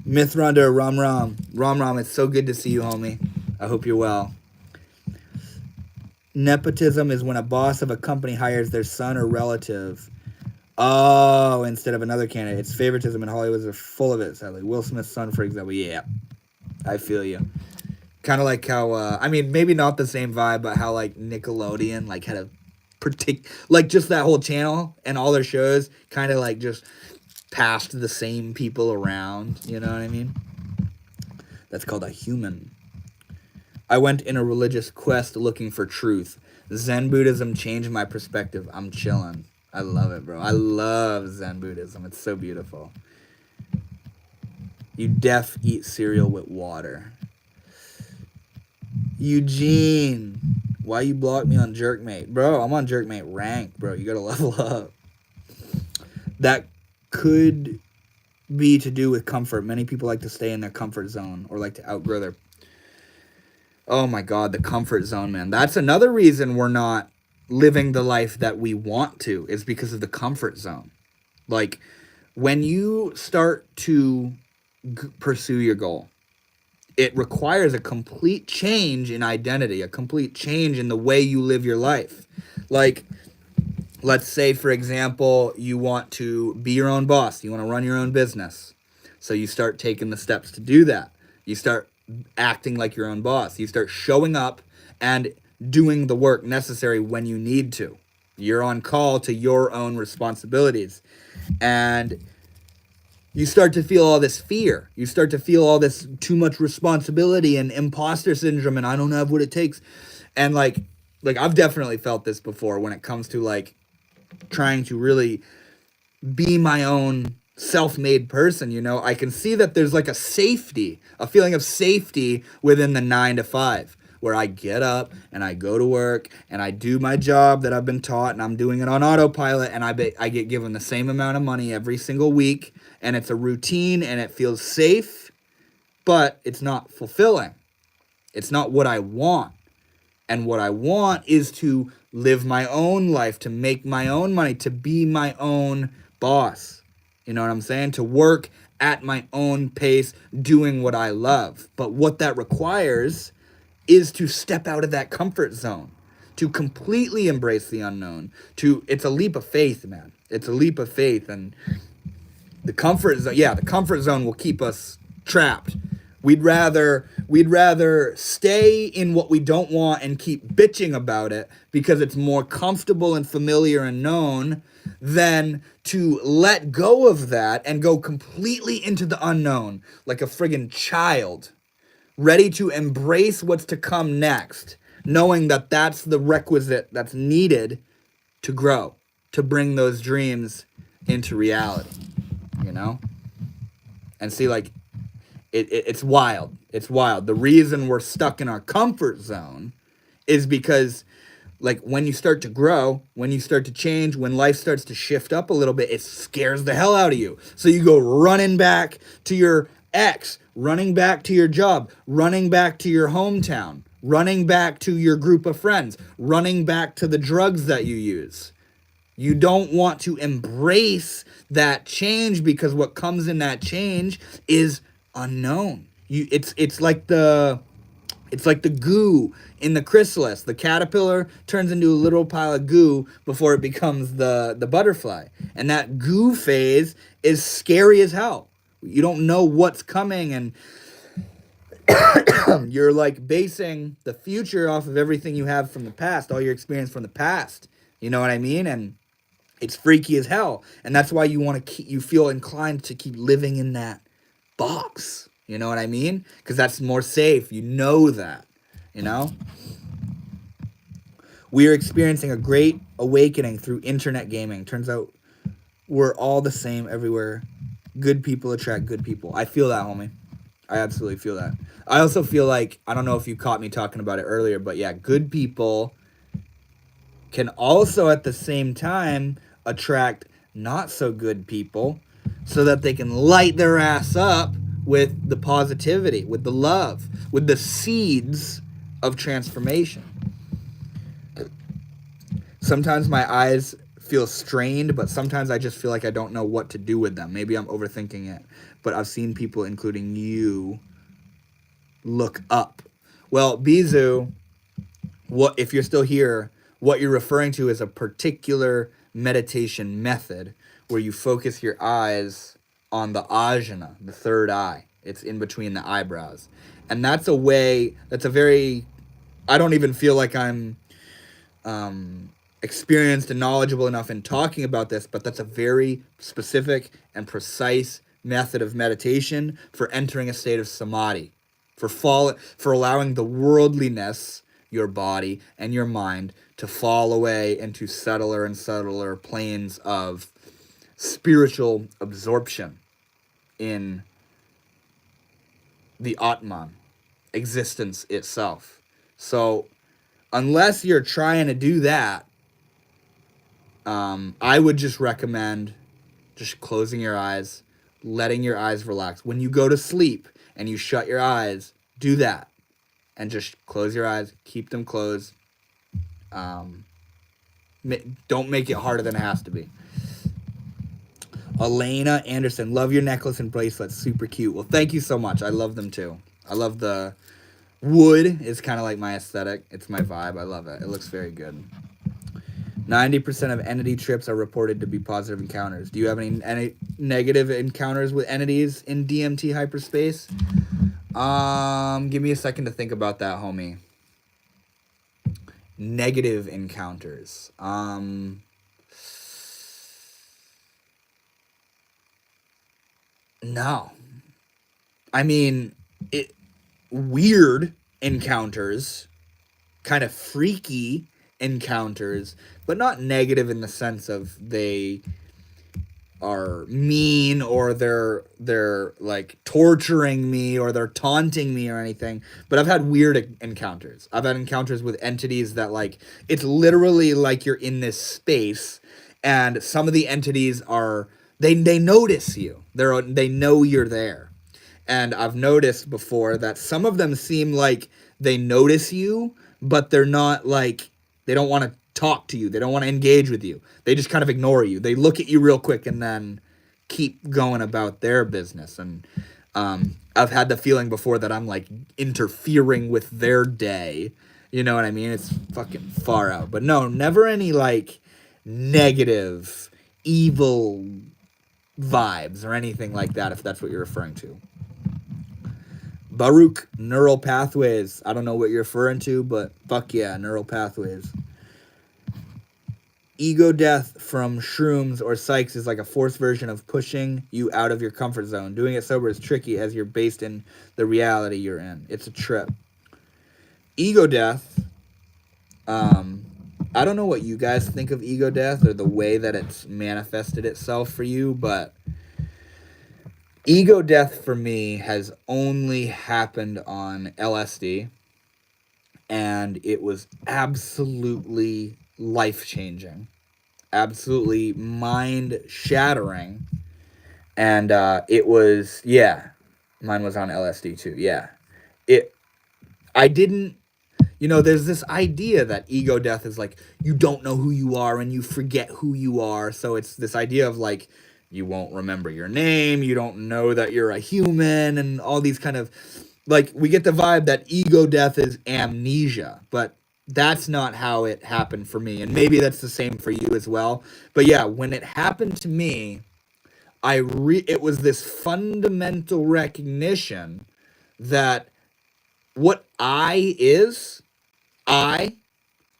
Myth Runner, Ram Ram. Ram Ram, it's so good to see you, homie. I hope you're well. Nepotism is when a boss of a company hires their son or relative. Oh, instead of another candidate. It's favoritism, and Hollywood is full of it, sadly. Will Smith's son, for example. Yeah, I feel you. Kind of like how, I mean, maybe not the same vibe, but how, like, Nickelodeon, like, had a like, just that whole channel and all their shows kind of, like, just passed the same people around. You know what I mean? That's called a human. I went in a religious quest looking for truth. Zen Buddhism changed my perspective. I'm chilling. I love it, bro. I love Zen Buddhism. It's so beautiful. You deaf eat cereal with water. Eugene, why you block me on Jerkmate? Bro, I'm on Jerkmate rank, bro. You gotta level up. That could be to do with comfort. Many people like to stay in their comfort zone or like to outgrow their... Oh my God, the comfort zone, man. That's another reason we're not living the life that we want to, is because of the comfort zone. Like, when you start to pursue your goal, it requires a complete change in identity, a complete change in the way you live your life. Like, let's say, for example, you want to be your own boss. You want to run your own business. So you start taking the steps to do that. You start acting like your own boss. You start showing up and doing the work necessary when you need to. You're on call to your own responsibilities. And you start to feel all this fear. You start to feel all this too much responsibility and imposter syndrome, and I don't have what it takes. And like I've definitely felt this before when it comes to like trying to really be my own self-made person, you know. I can see that there's like a feeling of safety within the 9 to 5, where I get up and I go to work and I do my job that I've been taught, and I'm doing it on autopilot, and I get given the same amount of money every single week, and it's a routine and it feels safe, but it's not fulfilling. It's not what I want. And what I want is to live my own life, to make my own money, to be my own boss. You know what I'm saying? To work at my own pace, doing what I love. But what that requires is to step out of that comfort zone, to completely embrace the unknown. It's a leap of faith, man. It's a leap of faith. And the comfort zone will keep us trapped. We'd rather stay in what we don't want and keep bitching about it because it's more comfortable and familiar and known, than to let go of that and go completely into the unknown like a friggin' child, ready to embrace what's to come next, knowing that that's the requisite that's needed to grow, to bring those dreams into reality, you know? And see, like, it's wild. It's wild. The reason we're stuck in our comfort zone is because, like, when you start to grow, when you start to change, when life starts to shift up a little bit, it scares the hell out of you. So you go running back to your ex, running back to your job, running back to your hometown, running back to your group of friends, running back to the drugs that you use. You don't want to embrace that change because what comes in that change is unknown. It's like the goo in the chrysalis. The caterpillar turns into a little pile of goo before it becomes the butterfly. And that goo phase is scary as hell. You don't know what's coming, and you're like basing the future off of everything you have from the past, all your experience from the past. You know what I mean? And it's freaky as hell. And that's why you feel inclined to keep living in that box. You know what I mean? Because that's more safe. You know that. you know? We are experiencing a great awakening through internet gaming. Turns out we're all the same everywhere. Good people attract good people. I feel that, homie. I absolutely feel that. I also feel like, I don't know if you caught me talking about it earlier, but yeah, good people can also at the same time attract not so good people so that they can light their ass up with the positivity, with the love, with the seeds of transformation. Sometimes my eyes feel strained, but sometimes I just feel like I don't know what to do with them. Maybe I'm overthinking it, but I've seen people, including you, look up. Well, Bizu, what if you're still here? What you're referring to is a particular meditation method where you focus your eyes on the ajna, the third eye. It's in between the eyebrows, and that's a way. That's a very. I don't even feel like I'm experienced and knowledgeable enough in talking about this, but that's a very specific and precise method of meditation for entering a state of samadhi, for allowing the worldliness, your body and your mind, to fall away into subtler and subtler planes of spiritual absorption in the Atman, existence itself. So unless you're trying to do that, I would just recommend just closing your eyes, letting your eyes relax. When you go to sleep and you shut your eyes, do that. And just close your eyes, keep them closed. Don't make it harder than it has to be. Elena Anderson, love your necklace and bracelets, super cute. Well, thank you so much. I love them too. I love the wood. It's kind of like my aesthetic. It's my vibe. I love it. It looks very good. 90% of entity trips are reported to be positive encounters. Do you have any negative encounters with entities in DMT hyperspace? Give me a second to think about that, homie. Negative encounters. No. I mean, weird encounters, kind of freaky encounters, but not negative in the sense of they are mean or they're like torturing me or they're taunting me or anything. But I've had weird encounters. I've had encounters with entities that, like, it's literally like you're in this space and some of the entities are they notice you. They know you're there. And I've noticed before that some of them seem like they notice you, but they're not like, they don't want to talk to you. They don't want to engage with you. They just kind of ignore you. They look at you real quick and then keep going about their business. And I've had the feeling before that I'm like interfering with their day. You know what I mean? It's fucking far out. But no, never any like negative, evil vibes or anything like that, if that's what you're referring to. Baruch, neural pathways. I don't know what you're referring to, but fuck yeah, neural pathways. Ego death from shrooms or psychs is like a forced version of pushing you out of your comfort zone. Doing it sober is tricky as you're based in the reality you're in. It's a trip. Ego death. I don't know what you guys think of ego death or the way that it's manifested itself for you, but ego death for me has only happened on LSD, and it was absolutely life-changing, absolutely mind-shattering, and it was, yeah, mine was on LSD too, yeah. I didn't, there's this idea that ego death is like, you don't know who you are and you forget who you are, so it's this idea of like, you won't remember your name, you don't know that you're a human, and all these kind of, like, we get the vibe that ego death is amnesia, but that's not how it happened for me, and maybe that's the same for you as well. But yeah, when it happened to me, it was this fundamental recognition that what I,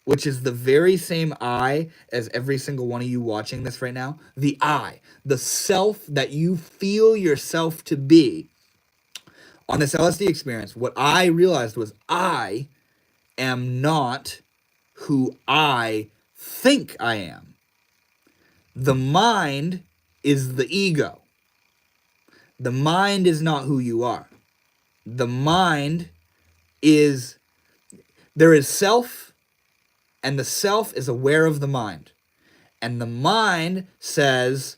which is the very same I as every single one of you watching this right now, the I, the self that you feel yourself to be. On this LSD experience, what I realized was I am not who I think I am. The mind is the ego. The mind is not who you are. The mind is, there is self, and the self is aware of the mind. And the mind says,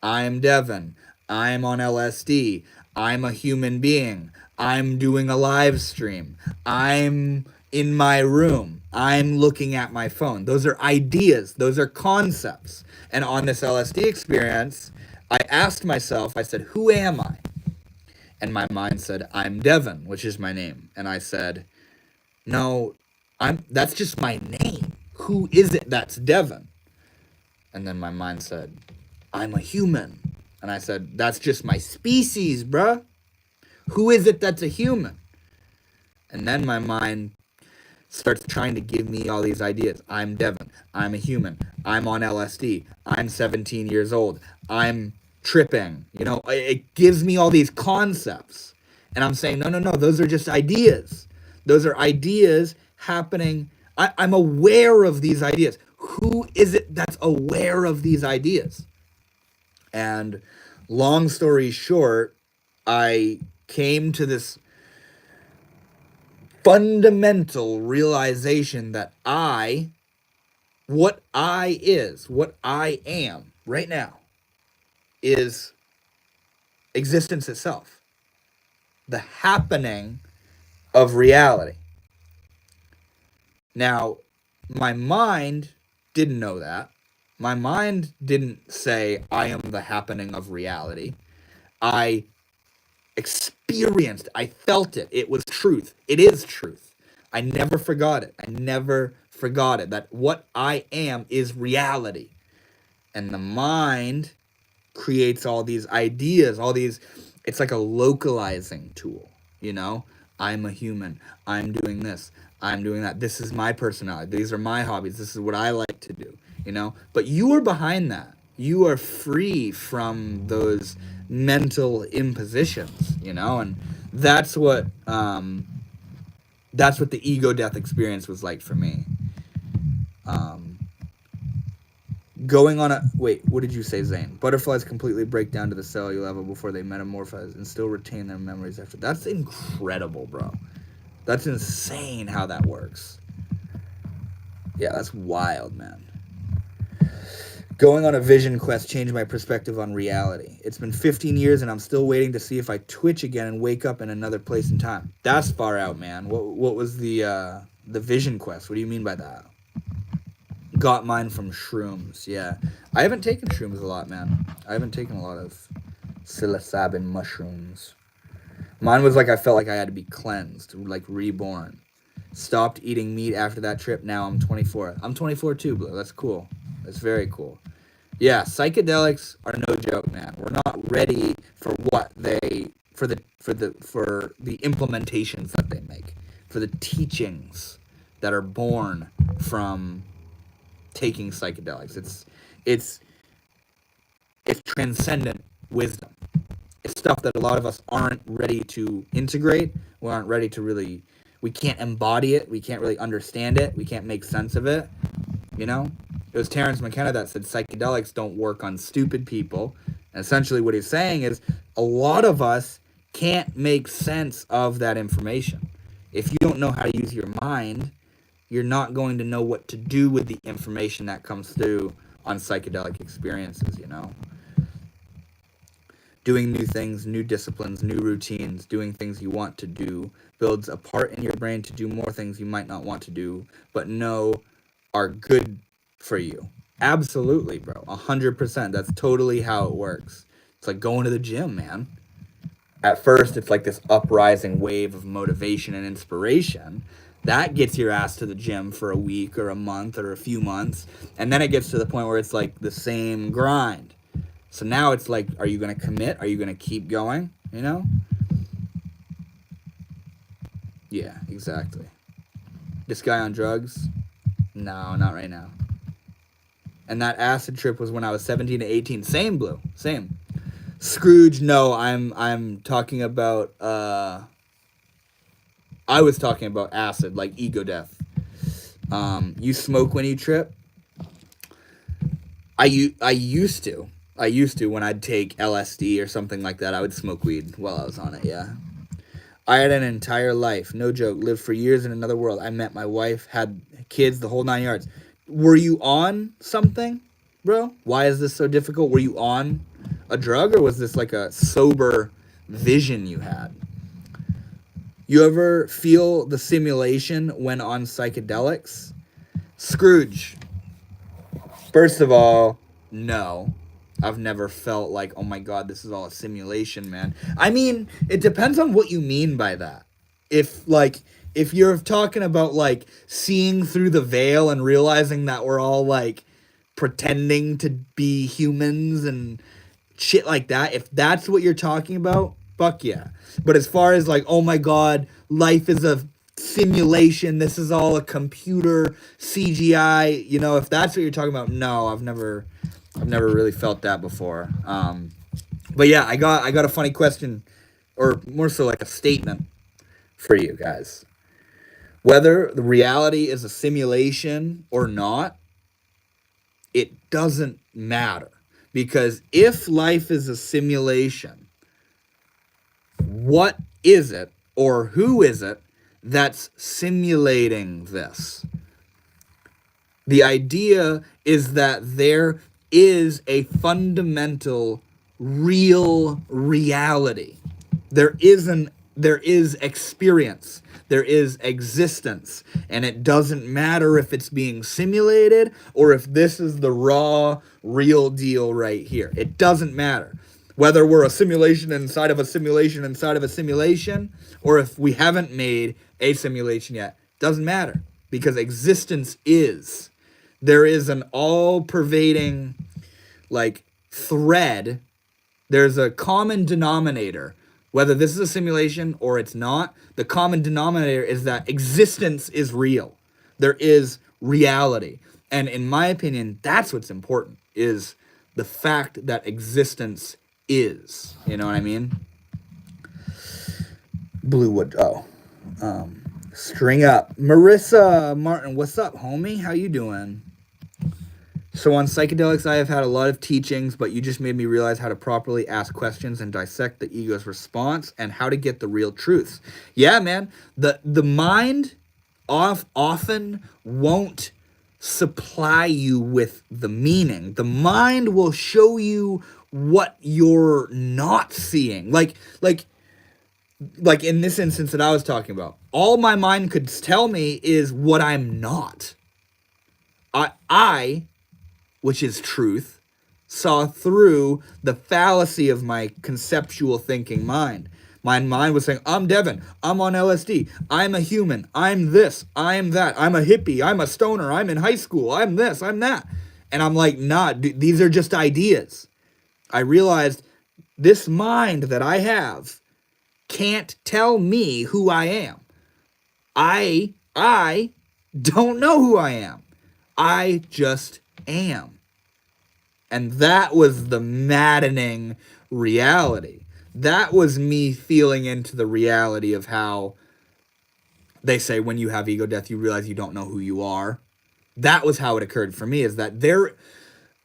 I'm Devin. I'm on LSD. I'm a human being. I'm doing a live stream. I'm in my room. I'm looking at my phone. Those are ideas. Those are concepts. And on this LSD experience, I asked myself, I said, who am I? And my mind said, I'm Devin, which is my name. And I said, no, that's just my name. Who is it that's Devin? And then my mind said, I'm a human. And I said, that's just my species, bruh. Who is it that's a human? And then my mind starts trying to give me all these ideas. I'm Devin. I'm a human. I'm on LSD. I'm 17 years old. I'm tripping. You know, it gives me all these concepts. And I'm saying, no, those are just ideas. Those are ideas happening. I'm aware of these ideas. Who is it that's aware of these ideas? And long story short, I came to this fundamental realization that what I am right now is existence itself, the happening of reality. Now, my mind didn't know that. My mind didn't say, I am the happening of reality. I experienced, I felt it. It was truth. It is truth. I never forgot it. I never forgot it. That what I am is reality. And the mind creates all these ideas, all these, it's like a localizing tool, you know? I'm a human. I'm doing this. I'm doing that. This is my personality. These are my hobbies. This is what I like to do, you know? But you are behind that. You are free from those mental impositions, you know? And that's what the ego death experience was like for me. Going on a, wait, what did you say, Zane? Butterflies completely break down to the cellular level before they metamorphose and still retain their memories after. That's incredible, bro. That's insane how that works. Yeah, that's wild, man. Going on a vision quest changed my perspective on reality. It's been 15 years and I'm still waiting to see if I twitch again and wake up in another place and time. That's far out, man. What was the vision quest? What do you mean by that? Got mine from shrooms, yeah. I haven't taken shrooms a lot, man. I haven't taken a lot of psilocybin mushrooms. Mine was like I felt like I had to be cleansed, like reborn. Stopped eating meat after that trip. Now I'm 24. I'm 24 too, Blue. That's cool. That's very cool. Yeah, psychedelics are no joke, man. We're not ready for what for the implementations that they make, for the teachings that are born from taking psychedelics. It's transcendent wisdom. It's stuff that a lot of us aren't ready to integrate. We aren't ready to really, we can't embody it. We can't really understand it. We can't make sense of it. You know? It was Terence McKenna that said psychedelics don't work on stupid people. And essentially what he's saying is a lot of us can't make sense of that information. If you don't know how to use your mind, you're not going to know what to do with the information that comes through on psychedelic experiences, you know? Doing new things, new disciplines, new routines, doing things you want to do builds a part in your brain to do more things you might not want to do, but know are good for you. Absolutely, bro. 100%. That's totally how it works. It's like going to the gym, man. At first, it's like this uprising wave of motivation and inspiration. That gets your ass to the gym for a week or a month or a few months. And then it gets to the point where it's like the same grind. So now it's like, are you going to commit? Are you going to keep going? You know? Yeah, exactly. This guy on drugs? No, not right now. And that acid trip was when I was 17 to 18. Same, Blue. Same. Scrooge, no, I'm talking about, I was talking about acid, like ego death. You smoke when you trip? I used to. I used to when I'd take LSD or something like that. I would smoke weed while I was on it, yeah. I had an entire life, no joke, lived for years in another world. I met my wife, had kids, the whole 9 yards. Were you on something, bro? Why is this so difficult? Were you on a drug, or was this like a sober vision you had? You ever feel the simulation when on psychedelics? Scrooge. First of all, no. I've never felt like, oh my God, this is all a simulation, man. I mean, it depends on what you mean by that. If you're talking about like seeing through the veil and realizing that we're all like pretending to be humans and shit like that, if that's what you're talking about, fuck yeah. But as far as like, oh my God, life is a simulation, this is all a computer CGI, if that's what you're talking about, no, I've never really felt that before. But yeah, I got a funny question, or more so like a statement for you guys. Whether the reality is a simulation or not, it doesn't matter. Because if life is a simulation, what is it, or who is it that's simulating this? The idea is that there is a fundamental real reality. There is experience. There is existence. And it doesn't matter if it's being simulated or if this is the raw, real deal right here. It doesn't matter. Whether we're a simulation inside of a simulation inside of a simulation, or if we haven't made a simulation yet, doesn't matter. Because existence is. There is an all-pervading, like, thread. There's a common denominator. Whether this is a simulation or it's not, the common denominator is that existence is real. There is reality. And in my opinion, that's what's important, is the fact that existence is. You know what I mean? Bluewood. String up. Marissa Martin, what's up, homie? How you doing? So on Psychedelics, I have had a lot of teachings, but you just made me realize how to properly ask questions and dissect the ego's response and how to get the real truths. Yeah, man. The mind often won't supply you with the meaning. The mind will show you what you're not seeing. Like in this instance that I was talking about, all my mind could tell me is what I'm not. I, which is truth, saw through the fallacy of my conceptual thinking mind. My mind was saying, I'm Devin, I'm on LSD, I'm a human, I'm this, I'm that, I'm a hippie, I'm a stoner, I'm in high school, I'm this, I'm that. And I'm like, nah, these are just ideas. I realized this mind that I have can't tell me who I am. I don't know who I am. I just am. And that was the maddening reality. That was me feeling into the reality of how they say when you have ego death, you realize you don't know who you are. That was how it occurred for me, is that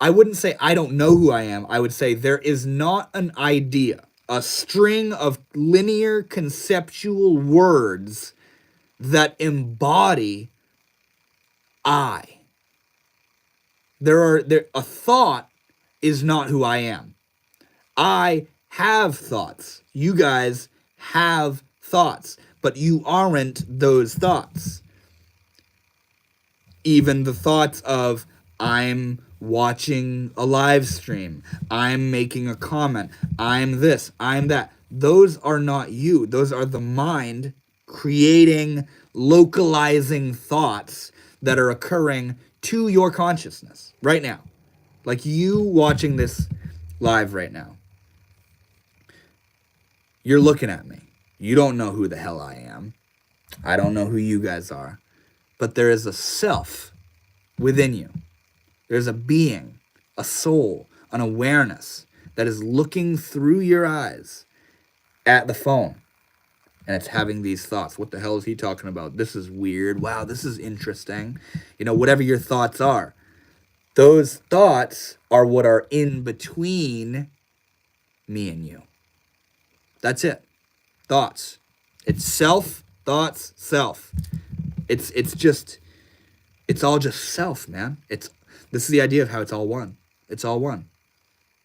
I wouldn't say I don't know who I am. I would say there is not an idea, a string of linear conceptual words that embody I. A thought is not who I am. I have thoughts. You guys have thoughts, but you aren't those thoughts. Even the thoughts of I'm watching a live stream, I'm making a comment, I'm this, I'm that. Those are not you. Those are the mind creating, localizing thoughts that are occurring to your consciousness right now. Like you watching this live right now. You're looking at me. You don't know who the hell I am. I don't know who you guys are. But there is a self within you. There's a being, a soul, an awareness that is looking through your eyes at the phone. and it's having these thoughts. What the hell is he talking about? This is weird. Wow, this is interesting. Whatever your thoughts are. Those thoughts are what are in between me and you. That's it. Thoughts. It's self, thoughts, self. It's all just self, man. This is the idea of how it's all one. It's all one.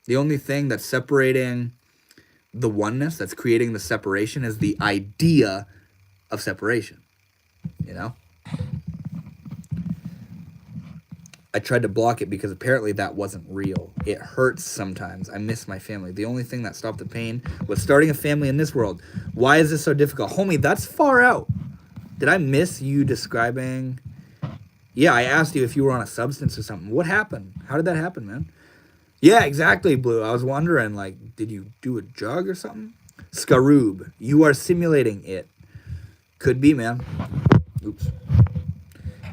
The only thing that's separating the oneness, that's creating the separation, is the idea of separation. I tried to block it because apparently that wasn't real. It hurts sometimes. I miss my family. The only thing that stopped the pain was starting a family in this world. Why is this so difficult? Homie, that's far out. Did I miss you describing? Yeah, I asked you if you were on a substance or something. What happened? How did that happen, man? Yeah, exactly, Blue. I was wondering, did you do a drug or something? Scaroob, you are simulating it. Could be, man. Oops.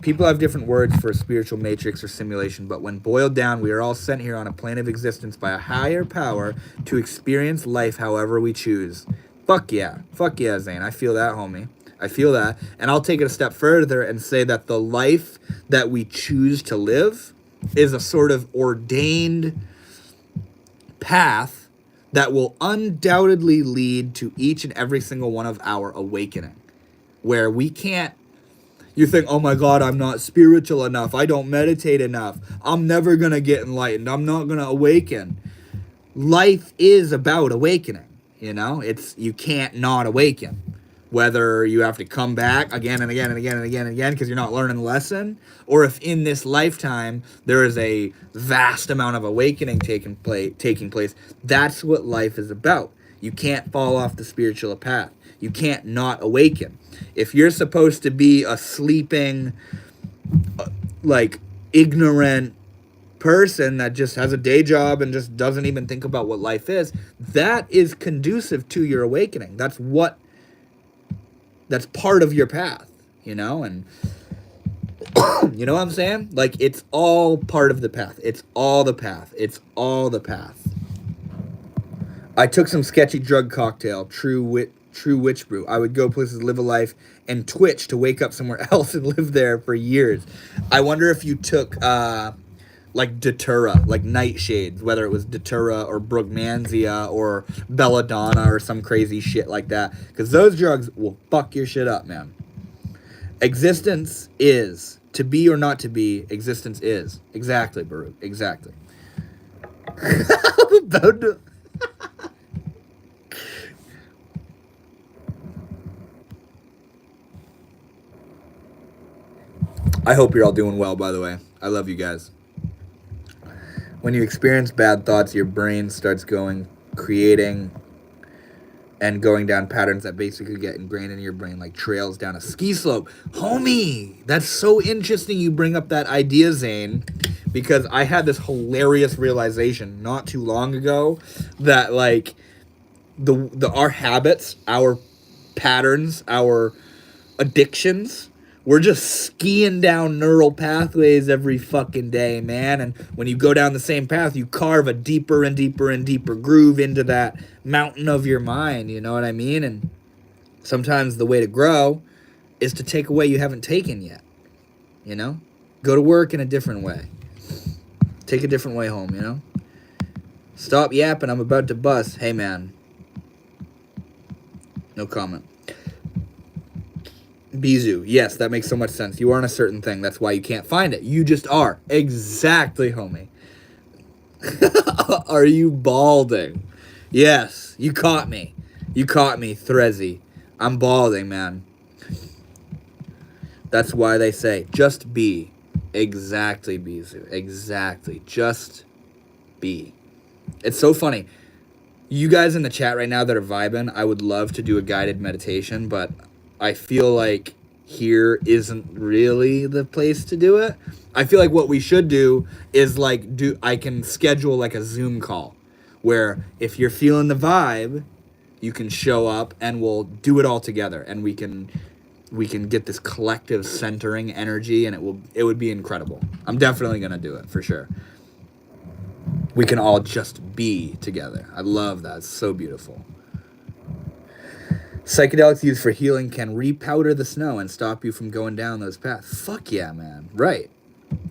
People have different words for a spiritual matrix or simulation, but when boiled down, we are all sent here on a plane of existence by a higher power to experience life however we choose. Fuck yeah. Fuck yeah, Zane. I feel that, homie. I feel that. And I'll take it a step further and say that the life that we choose to live is a sort of ordained path that will undoubtedly lead to each and every single one of our awakening. Where we can't, you think, oh my God, I'm not spiritual enough. I don't meditate enough. I'm never going to get enlightened. I'm not going to awaken. Life is about awakening. You can't not awaken. Whether you have to come back again and again and again and again and again because you're not learning the lesson, or if in this lifetime there is a vast amount of awakening taking place, that's what life is about. You can't fall off the spiritual path. You can't not awaken. If you're supposed to be a sleeping, ignorant person that just has a day job and just doesn't even think about what life is, that is conducive to your awakening. That's part of your path, and you know what I'm saying? It's all part of the path. It's all the path. It's all the path. I took some sketchy drug cocktail, true witch brew. I would go places, live a life, and twitch to wake up somewhere else and live there for years. I wonder if you took, Datura, nightshades, whether it was Datura or Brugmansia or Belladonna or some crazy shit like that. Because those drugs will fuck your shit up, man. Existence is. To be or not to be, existence is. Exactly, Baruch. Exactly. I'm about to... I hope you're all doing well, by the way. I love you guys. When you experience bad thoughts, your brain starts creating and going down patterns that basically get ingrained in your brain like trails down a ski slope. Homie, that's so interesting you bring up that idea, Zane, because I had this hilarious realization not too long ago that our habits, our patterns, our addictions, we're just skiing down neural pathways every fucking day, man. And when you go down the same path, you carve a deeper and deeper and deeper groove into that mountain of your mind. You know what I mean? And sometimes the way to grow is to take away you haven't taken yet. Go to work in a different way. Take a different way home, Stop yapping, I'm about to bust. Hey, man. No comment. Bizu, yes, that makes so much sense. You are on a certain thing. That's why you can't find it. You just are. Exactly, homie. Are you balding? Yes, you caught me. You caught me, Threzzy. I'm balding, man. That's why they say, just be. Exactly, Bizu. Exactly. Just be. It's so funny. You guys in the chat right now that are vibing, I would love to do a guided meditation, but I feel like here isn't really the place to do it. I feel like what we should do is I can schedule a Zoom call where if you're feeling the vibe, you can show up and we'll do it all together and we can get this collective centering energy and it would be incredible. I'm definitely going to do it for sure. We can all just be together. I love that. It's so beautiful. Psychedelics used for healing can repowder the snow and stop you from going down those paths. Fuck yeah, man. Right.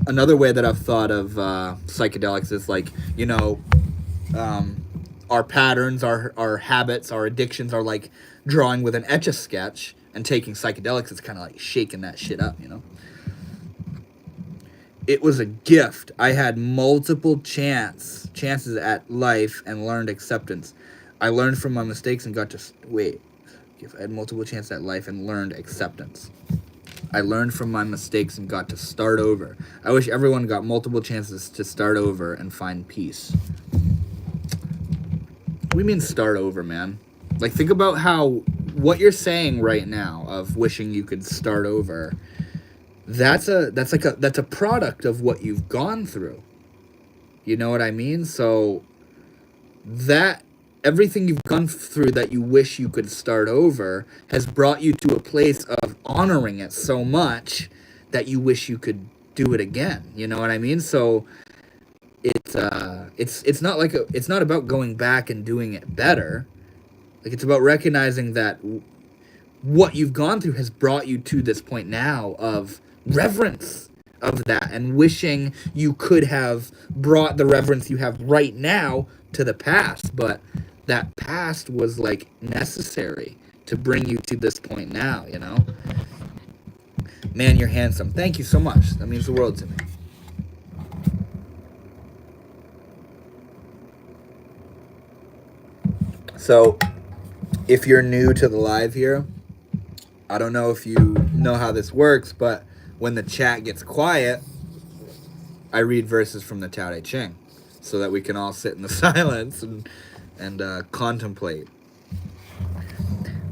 Another way that I've thought of psychedelics is like, our patterns, our habits, our addictions are like drawing with an Etch-a-Sketch, and taking psychedelics is kind of like shaking that shit up, It was a gift. I had multiple chances at life and learned acceptance. I learned from my mistakes and got to wait. I had multiple chances at life and learned acceptance. I learned from my mistakes and got to start over. I wish everyone got multiple chances to start over and find peace. What do you mean start over, man? Like, think about what you're saying right now of wishing you could start over. That's a product of what you've gone through. You know what I mean? So that everything you've gone through that you wish you could start over has brought you to a place of honoring it so much that you wish you could do it again. You know what I mean? So it's not about going back and doing it better. Like, it's about recognizing that what you've gone through has brought you to this point now of reverence of that, and wishing you could have brought the reverence you have right now to the past, but that past was like necessary to bring you to this point now, Man, you're handsome. Thank you so much. That means the world to me. So, if you're new to the live here, I don't know if you know how this works, but when the chat gets quiet, I read verses from the Tao Te Ching so that we can all sit in the silence and contemplate.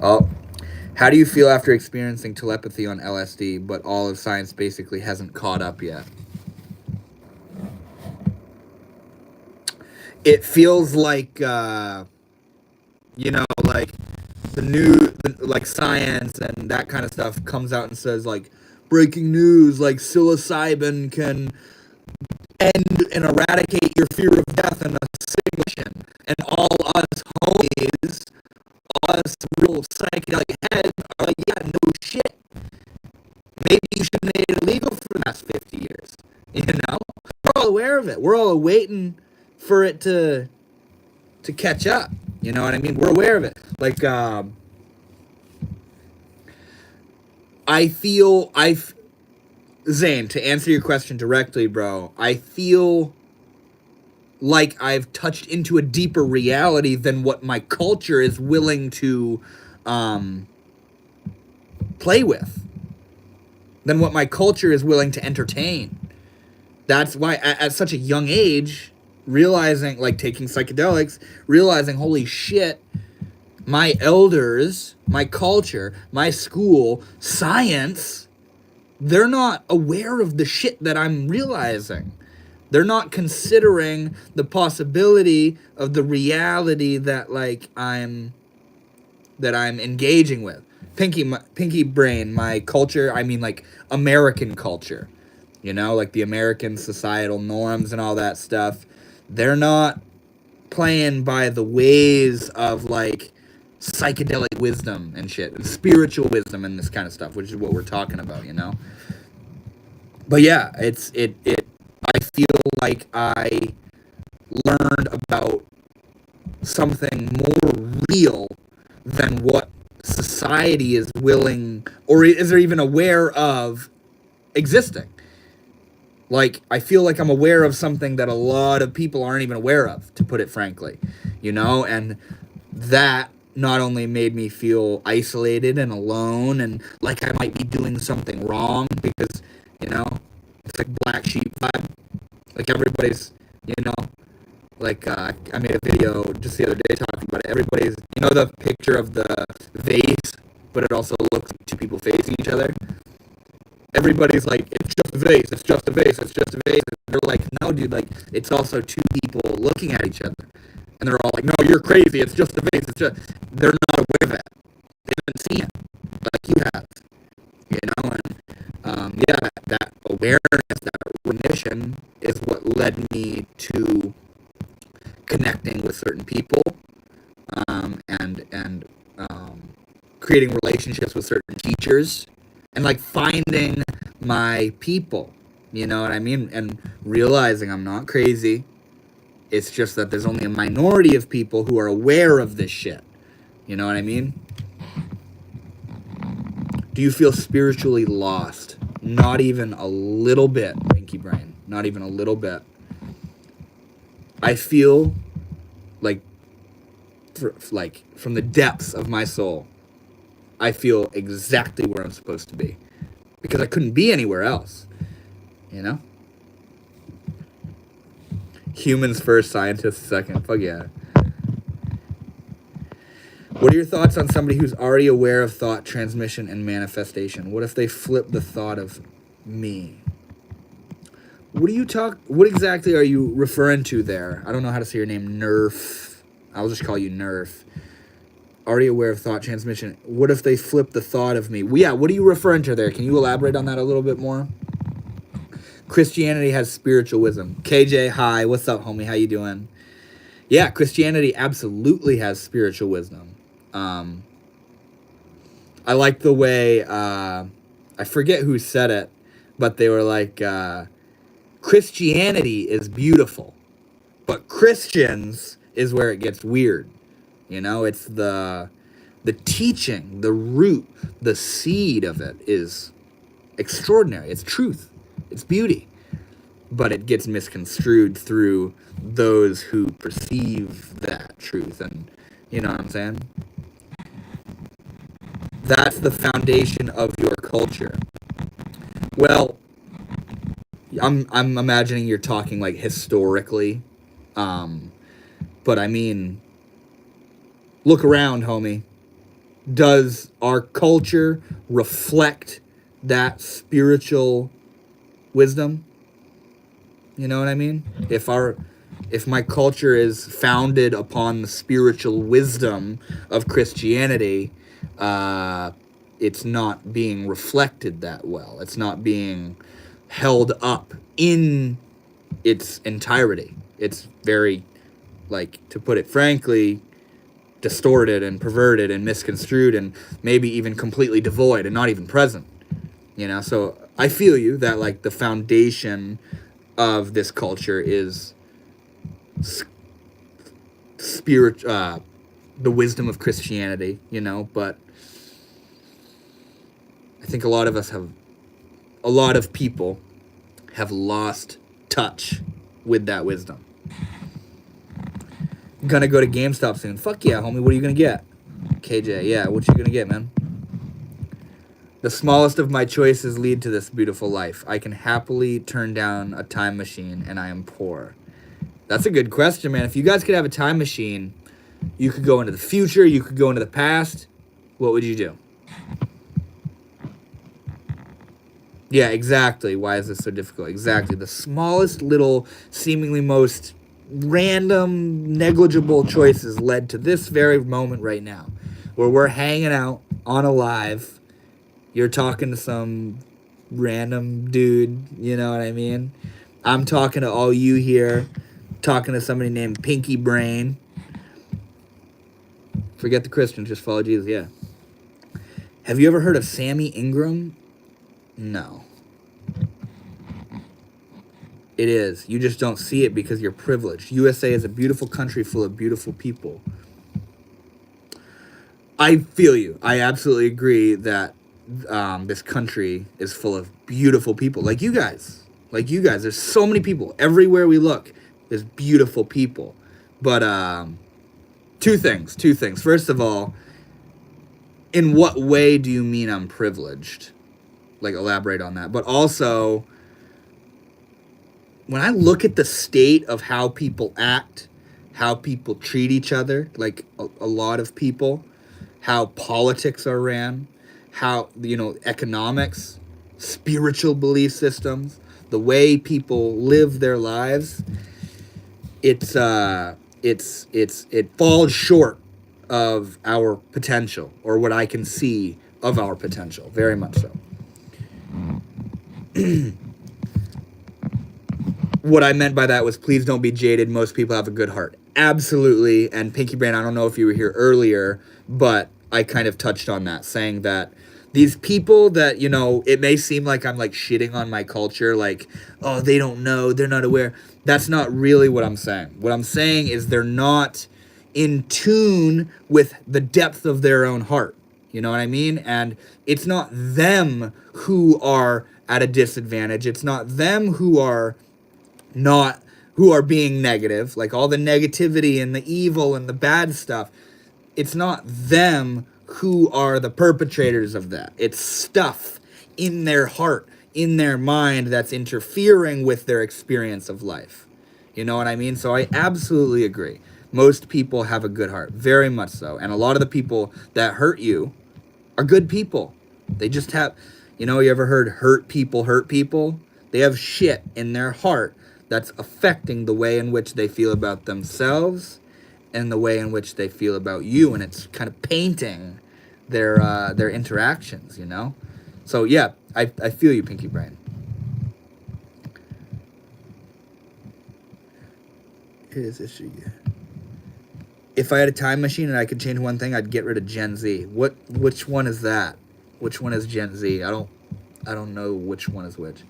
Oh, how do you feel after experiencing telepathy on LSD, but all of science basically hasn't caught up yet? It feels like, like like science and that kind of stuff comes out and says, like, breaking news, like psilocybin can end and eradicate your fear of death in a single mission. And all us homies, all us real psychedelic heads are like, yeah, no shit. Maybe you should have made it illegal for the last 50 years. We're all aware of it. We're all waiting for it to catch up. You know what I mean? We're aware of it. Like, Zane, to answer your question directly, bro, I feel like I've touched into a deeper reality than what my culture is willing to play with, than what my culture is willing to entertain. That's why at such a young age, realizing, like, taking psychedelics, realizing, holy shit, my elders, my culture, my school, science, they're not aware of the shit that I'm realizing. They're not considering the possibility of the reality that, like, I'm engaging with. Pinky brain, my culture, I mean, like, American culture. Like the American societal norms and all that stuff. They're not playing by the ways of, like, psychedelic wisdom and shit, and spiritual wisdom and this kind of stuff, which is what we're talking about, But yeah, I feel like I learned about something more real than what society is willing, or is there even aware of, existing. Like, I feel like I'm aware of something that a lot of people aren't even aware of, to put it frankly, and that not only made me feel isolated and alone and like I might be doing something wrong, because, it's like black sheep vibe. Like, everybody's, like, I made a video just the other day talking about it. Everybody's, the picture of the vase, but it also looks like two people facing each other. Everybody's like, it's just a vase, it's just a vase, it's just a vase. And they're like, no, dude, like, it's also two people looking at each other. And they're all like, no, you're crazy, it's just a vase, they're not aware of it. They haven't seen it, like you have. And, that awareness, that recognition is what led me to connecting with certain people, and creating relationships with certain teachers, and like finding my people, you know what I mean? And realizing I'm not crazy. It's just that there's only a minority of people who are aware of this shit. You know what I mean? Do you feel spiritually lost? Not even a little bit, Pinky Brain. Not even a little bit. I feel like, from the depths of my soul, I feel exactly where I'm supposed to be. Because I couldn't be anywhere else. You know? Humans first, scientists second. Fuck yeah. What are your thoughts on somebody who's already aware of thought transmission and manifestation? What if they flip the thought of me? What exactly are you referring to there? I don't know how to say your name. Nerf. I'll just call you Nerf. Already aware of thought transmission. What if they flip the thought of me? Well, yeah, what are you referring to there? Can you elaborate on that a little bit more? Christianity has spiritual wisdom. KJ, hi. What's up, homie? How you doing? Yeah, Christianity absolutely has spiritual wisdom. I like the way, I forget who said it, but they were like, Christianity is beautiful, but Christians is where it gets weird. You know, it's the teaching, the root, the seed of it is extraordinary. It's truth. It's beauty. But it gets misconstrued through those who perceive that truth. And you know what I'm saying? That's the foundation of your culture. Well, I'm imagining you're talking like historically. But I mean, look around, homie. Does our culture reflect that spiritual wisdom? You know what I mean? If my culture is founded upon the spiritual wisdom of Christianity, it's not being reflected that well. It's not being held up in its entirety. It's very, like, to put it frankly, distorted and perverted and misconstrued and maybe even completely devoid and not even present. You know, so I feel you that, like, the foundation of this culture is spirit, the wisdom of Christianity, you know, but I think a lot of people have lost touch with that wisdom. Gonna go to GameStop soon. Fuck yeah, homie. What are you gonna get? KJ, yeah, what you gonna get, man? The smallest of my choices lead to this beautiful life. I can happily turn down a time machine and I am poor. That's a good question, man. If you guys could have a time machine, you could go into the future, you could go into the past. What would you do? Yeah, exactly. Why is this so difficult? Exactly. The smallest little, seemingly most random, negligible choices led to this very moment right now, where we're hanging out on a live. You're talking to some random dude, you know what I mean? I'm talking to all you here, talking to somebody named Pinky Brain. Forget the Christians, just follow Jesus, yeah. Have you ever heard of Sammy Ingram? No. It is. You just don't see it because you're privileged. USA is a beautiful country full of beautiful people. I feel you. I absolutely agree that this country is full of beautiful people. Like you guys. There's so many people. Everywhere we look, there's beautiful people. But two things. First of all, in what way do you mean I'm privileged? Like, elaborate on that. But also, when I look at the state of how people act, how people treat each other, like a lot of people, how politics are ran, how, you know, economics, spiritual belief systems, the way people live their lives, it falls short of our potential, or what I can see of our potential, very much so. What I meant by that was, please don't be jaded. Most people have a good heart. Absolutely. And Pinky Brain, I don't know if you were here earlier, but I kind of touched on that, saying that these people that, you know, it may seem like I'm like shitting on my culture, like, oh, they don't know, they're not aware. That's not really what I'm saying. What I'm saying is they're not in tune with the depth of their own heart. You know what I mean? And it's not them who are at a disadvantage. It's not them who are not who are being negative, like all the negativity and the evil and the bad stuff. It's not them who are the perpetrators of that. It's stuff in their heart, in their mind, that's interfering with their experience of life. You know what I mean? So I absolutely agree. Most people have a good heart, very much so. And a lot of the people that hurt you are good people. They just have, you know, you ever heard hurt people hurt people? They have shit in their heart that's affecting the way in which they feel about themselves and the way in which they feel about you, and it's kind of painting their interactions, you know? So yeah, I feel you, Pinky Brain. Here's issue. If I had a time machine and I could change one thing, I'd get rid of Gen Z. Which one is that? Which one is Gen Z? I don't know which one is which.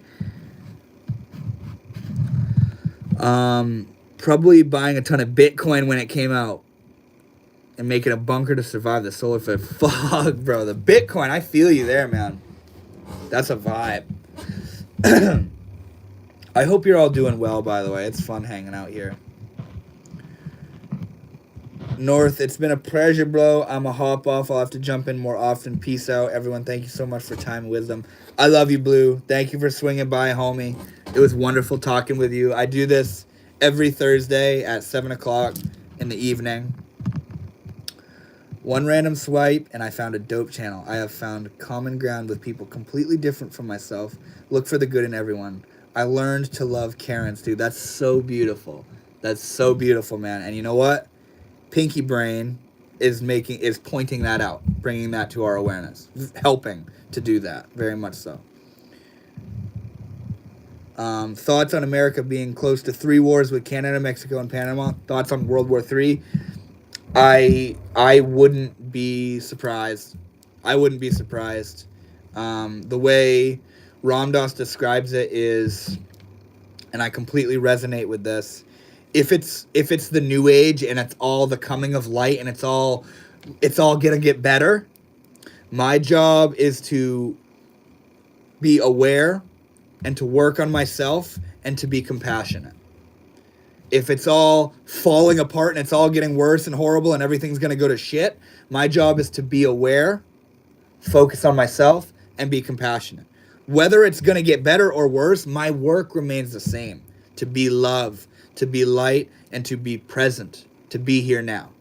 Probably buying a ton of Bitcoin when it came out and making a bunker to survive the solar flare. Fuck, bro. The Bitcoin, I feel you there, man. That's a vibe. I hope you're all doing well, by the way. It's fun hanging out here. North, it's been a pleasure, bro. I'm a hop off. I'll have to jump in more often. Peace out, everyone. Thank you so much for time and wisdom. I love you, Blue. Thank you for swinging by, homie. It was wonderful talking with you. I do this every Thursday at 7 o'clock in the evening. One random swipe, and I found a dope channel. I have found common ground with people completely different from myself. Look for the good in everyone. I learned to love Karens, dude. That's so beautiful. That's so beautiful, man. And you know what? Pinky Brain is pointing that out, bringing that to our awareness, helping to do that, very much so. Thoughts on America being close to 3 wars with Canada, Mexico, and Panama? Thoughts on World War III? I wouldn't be surprised. I wouldn't be surprised. The way Ramdas describes it is, and I completely resonate with this, if it's the new age and it's all the coming of light and it's all gonna get better, my job is to be aware and to work on myself and to be compassionate. If it's all falling apart and it's all getting worse and horrible and everything's gonna go to shit, my job is to be aware, focus on myself, and be compassionate. Whether it's gonna get better or worse, my work remains the same. To be love, to be light, and to be present, to be here now.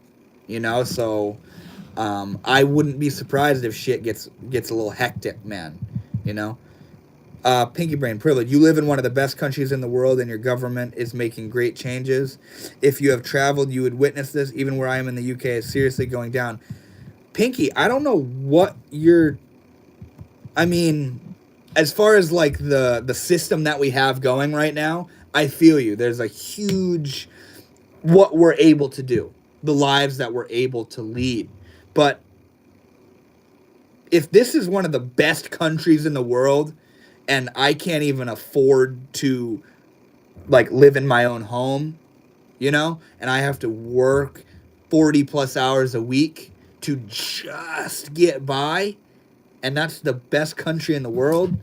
You know, so I wouldn't be surprised if shit gets a little hectic, man. You know? Pinky Brain Privilege. You live in one of the best countries in the world and your government is making great changes. If you have traveled, you would witness this. Even where I am in the UK, it's seriously going down. Pinky, I don't know what you're... I mean, as far as like the system that we have going right now, I feel you. There's a huge... what we're able to do. The lives that we're able to lead. But if this is one of the best countries in the world... and I can't even afford to, like, live in my own home, you know? And I have to work 40 plus hours a week to just get by. And that's the best country in the world,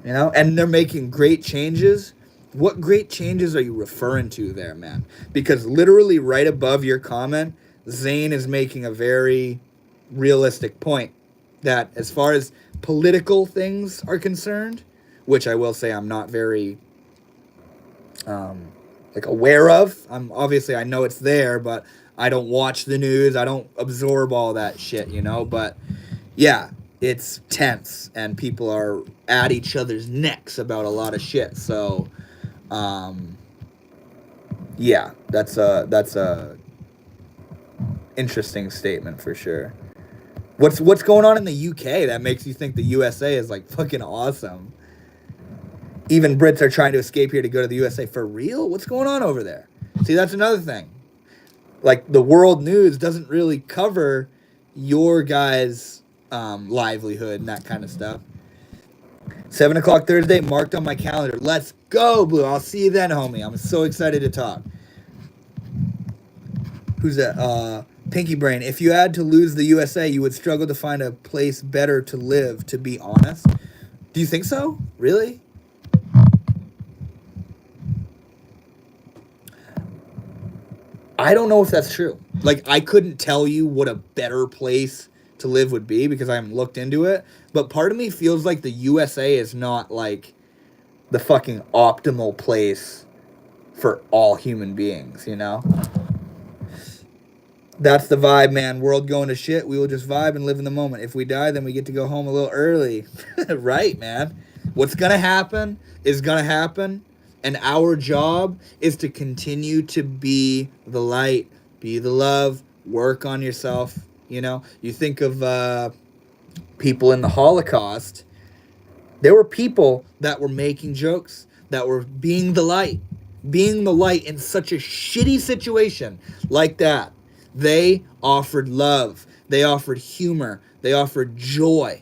you know? And they're making great changes. What great changes are you referring to there, man? Because literally right above your comment, Zane is making a very realistic point. That as far as political things are concerned, which I will say I'm not very like aware of. I know it's there, but I don't watch the news. I don't absorb all that shit, you know. But yeah, it's tense, and people are at each other's necks about a lot of shit. So, yeah, that's a interesting statement for sure. What's going on in the UK that makes you think the USA is like fucking awesome? Even Brits are trying to escape here to go to the USA. For real? What's going on over there? See, that's another thing. Like, the world news doesn't really cover your guys' livelihood and that kind of stuff. 7 o'clock Thursday, marked on my calendar. Let's go, Blue. I'll see you then, homie. I'm so excited to talk. Who's that? Pinky Brain. If you had to lose the USA, you would struggle to find a place better to live, to be honest. Do you think so? Really? I don't know if that's true. Like, I couldn't tell you what a better place to live would be because I haven't looked into it. But part of me feels like the USA is not, like, the fucking optimal place for all human beings, you know? That's the vibe, man. World going to shit. We will just vibe and live in the moment. If we die, then we get to go home a little early. Right, man. What's going to happen is going to happen. And our job is to continue to be the light, be the love, work on yourself. You know, you think of people in the Holocaust. There were people that were making jokes, that were being the light in such a shitty situation like that. They offered love. They offered humor. They offered joy,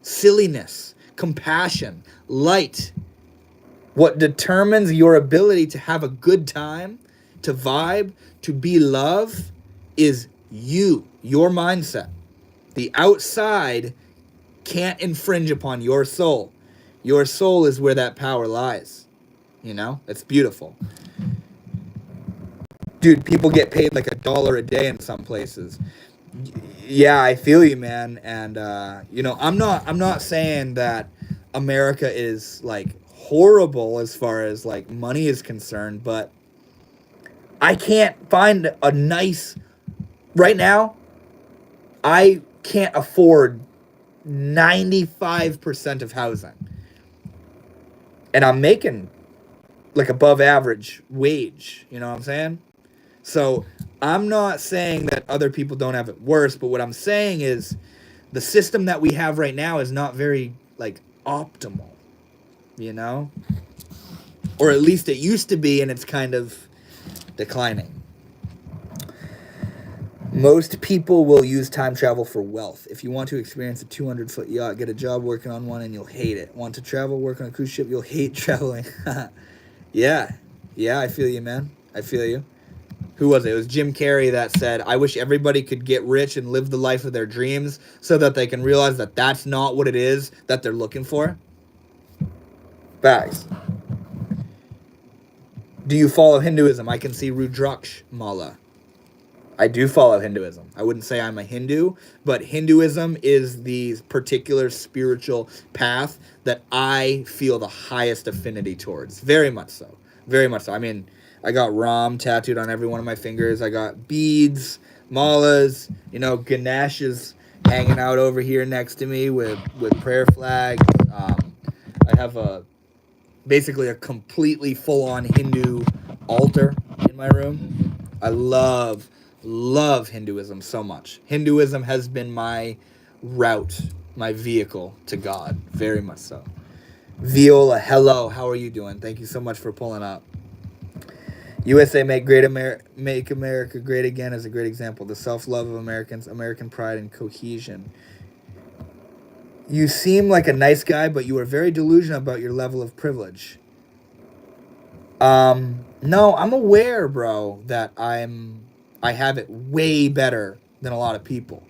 silliness, compassion, light. What determines your ability to have a good time, to vibe, to be love, is you, your mindset. The outside can't infringe upon your soul. Your soul is where that power lies. You know? It's beautiful. Dude, people get paid like $1 a day in some places. Yeah, I feel you, man. And you know, I'm not saying that America is like horrible as far as like money is concerned, but I can't find a nice right now. I can't afford 95% of housing. And I'm making like above average wage, you know what I'm saying? So I'm not saying that other people don't have it worse, but what I'm saying is the system that we have right now is not very like optimal, you know? Or at least it used to be, and it's kind of declining. Most people will use time travel for wealth. If you want to experience a 200-foot yacht, get a job working on one and you'll hate it. Want to travel, work on a cruise ship, you'll hate traveling. Yeah, I feel you, man. I feel you. Who was it? It was Jim Carrey that said, I wish everybody could get rich and live the life of their dreams so that they can realize that that's not what it is that they're looking for. Facts. Do you follow Hinduism? I can see Rudraksh Mala. I do follow Hinduism. I wouldn't say I'm a Hindu, but Hinduism is the particular spiritual path that I feel the highest affinity towards. Very much so. Very much so. I mean, I got Ram tattooed on every one of my fingers. I got beads, malas, you know, Ganesh is hanging out over here next to me with prayer flags. I have basically a completely full-on Hindu altar in my room. I love Hinduism so much. Hinduism has been my route, my vehicle to God, very much so. Viola, hello, how are you doing? Thank you so much for pulling up. USA make America great again is a great example. The self-love of Americans, American pride and cohesion. You seem like a nice guy, but you are very delusional about your level of privilege. No, I'm aware, bro, that I have it way better than a lot of people.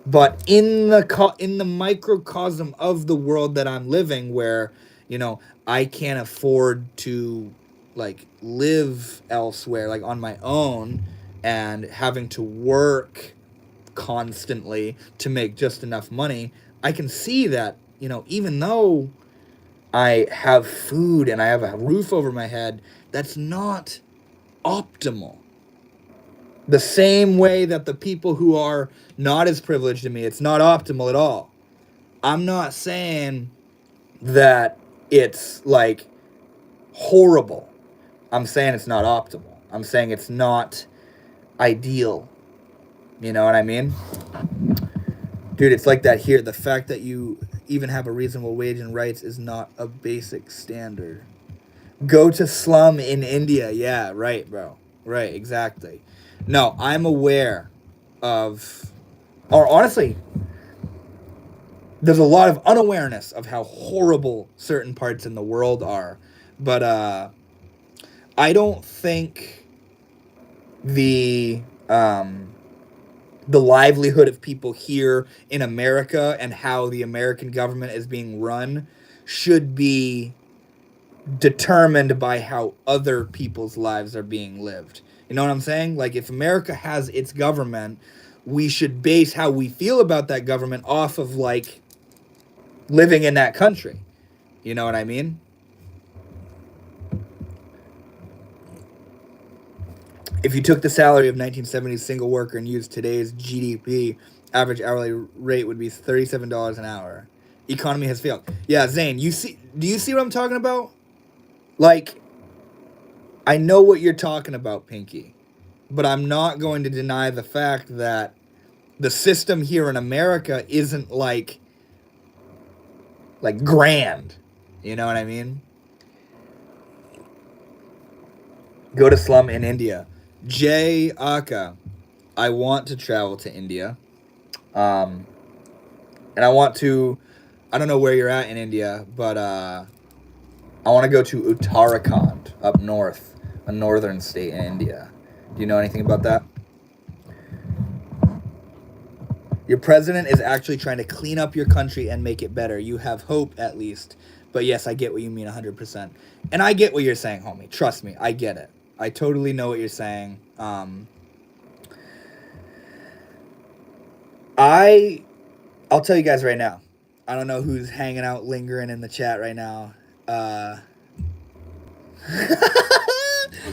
But in the microcosm of the world that I'm living, where, you know, I can't afford to like live elsewhere, like on my own, and having to work constantly to make just enough money, I can see that, you know, even though I have food and I have a roof over my head, that's not optimal. The same way that the people who are not as privileged to me, it's not optimal at all. I'm not saying that it's like horrible. I'm saying it's not optimal. I'm saying it's not ideal. You know what I mean? Dude, it's like that here. The fact that you even have a reasonable wage and rights is not a basic standard. Go to slum in India. Yeah, right, bro. Right, exactly. No, I'm aware of or honestly, there's a lot of unawareness of how horrible certain parts in the world are. But I don't think the um, the livelihood of people here in America and how the American government is being run should be determined by how other people's lives are being lived. You know what I'm saying? Like, if America has its government, we should base how we feel about that government off of, like, living in that country. You know what I mean? If you took the salary of 1970s single worker and used today's GDP, average hourly rate would be $37 an hour. Economy has failed. Yeah, Zane, you see? Do you see what I'm talking about? Like, I know what you're talking about, Pinky, but I'm not going to deny the fact that the system here in America isn't like grand. You know what I mean? Go to slum in India. Jay Aka, I want to travel to India. Um, and I want to, I don't know where you're at in India, but I want to go to Uttarakhand up north, a northern state in India. Do you know anything about that? Your president is actually trying to clean up your country and make it better. You have hope, at least. But yes, I get what you mean 100%. And I get what you're saying, homie. Trust me, I get it. I totally know what you're saying. I'll tell you guys right now. I don't know who's hanging out, lingering in the chat right now.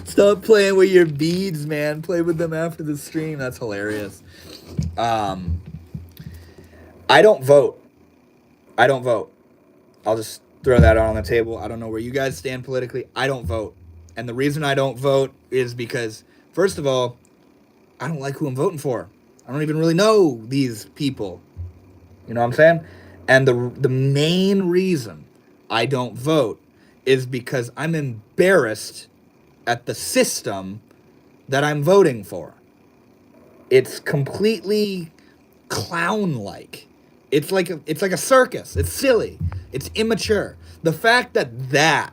Stop playing with your beads, man. Play with them after the stream. That's hilarious. I don't vote. I don't vote. I'll just throw that out on the table. I don't know where you guys stand politically. I don't vote. And the reason I don't vote is because, first of all, I don't like who I'm voting for. I don't even really know these people. You know what I'm saying? And the main reason I don't vote is because I'm embarrassed at the system that I'm voting for. It's completely clown-like. It's like a circus. It's silly. It's immature. The fact that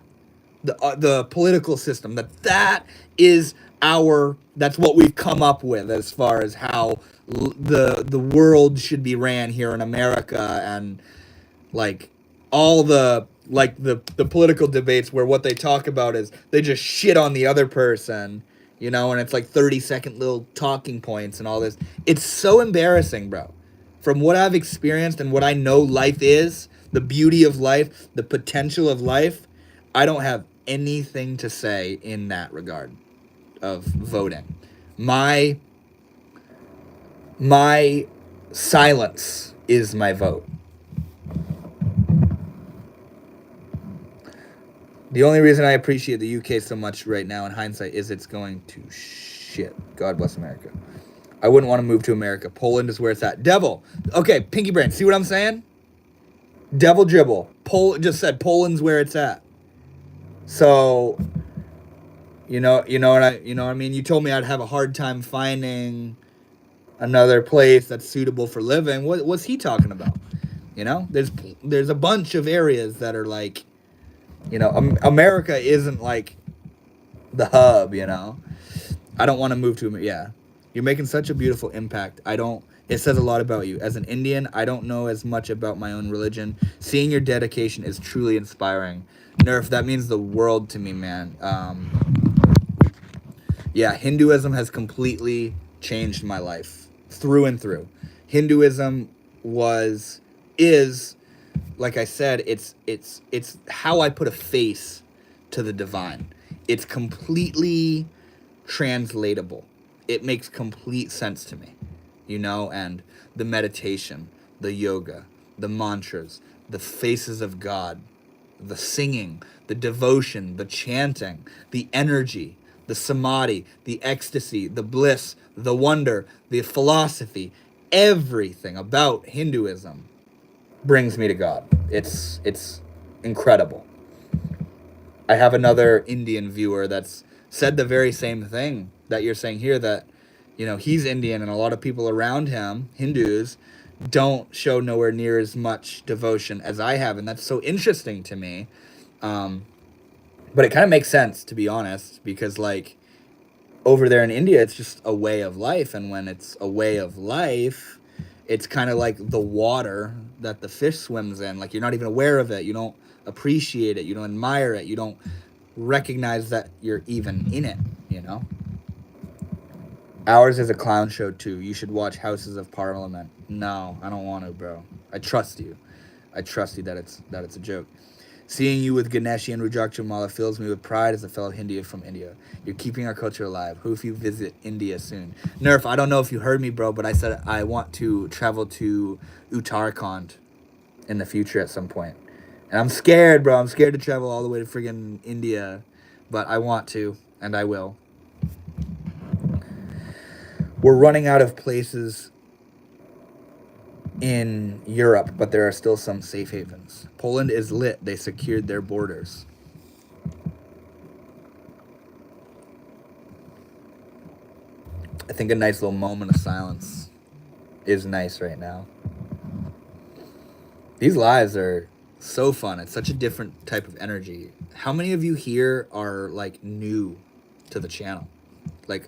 the political system that is that's what we've come up with as far as how the world should be ran here in America, and like all the political debates where what they talk about is they just shit on the other person, you know, and it's like 30-second little talking points and all this. It's so embarrassing, bro. From what I've experienced and what I know life is, the beauty of life, the potential of life, I don't have anything to say in that regard of voting. My silence is my vote. The only reason I appreciate the UK so much right now in hindsight is it's going to shit. God bless America. I wouldn't want to move to America. Poland is where it's at. Devil. Okay, Pinky Brain. See what I'm saying? Devil dribble. Just said Poland's where it's at. So, you know what I mean? You told me I'd have a hard time finding another place that's suitable for living. What's he talking about? You know, there's a bunch of areas that are like, you know, America isn't like the hub, you know. I don't want to move to, yeah. You're making such a beautiful impact. It says a lot about you. As an Indian, I don't know as much about my own religion. Seeing your dedication is truly inspiring. Nerf, that means the world to me, man. Yeah, Hinduism has completely changed my life through and through. Hinduism is, like I said, it's how I put a face to the divine. It's completely translatable. It makes complete sense to me, you know, and the meditation, the yoga, the mantras, the faces of God, the singing, the devotion, the chanting, the energy, the samadhi, the ecstasy, the bliss, the wonder, the philosophy, everything about Hinduism brings me to God. It's incredible. I have another Indian viewer that's said the very same thing that you're saying here, that, You know, he's Indian, and a lot of people around him, Hindus, don't show nowhere near as much devotion as I have, and that's so interesting to me. Um, but it kind of makes sense, to be honest, because like over there in India, it's just a way of life, and when it's a way of life, it's kind of like the water that the fish swims in. Like you're not even aware of it, you don't appreciate it, you don't admire it, you don't recognize that you're even in it. You know. Ours is a clown show too. You should watch Houses of Parliament. No, I don't want to, bro. I trust you. I trust you that it's a joke. Seeing you with Ganeshi and Rujakchamala fills me with pride as a fellow Hindu from India. You're keeping our culture alive. Who if you visit India soon? Nerf, I don't know if you heard me, bro, but I said I want to travel to Uttarakhand in the future at some point. And I'm scared, bro. I'm scared to travel all the way to friggin' India. But I want to, and I will. We're running out of places in Europe, but there are still some safe havens. Poland is lit. They secured their borders. I think a nice little moment of silence is nice right now. These lives are so fun. It's such a different type of energy. How many of you here are like new to the channel? Like,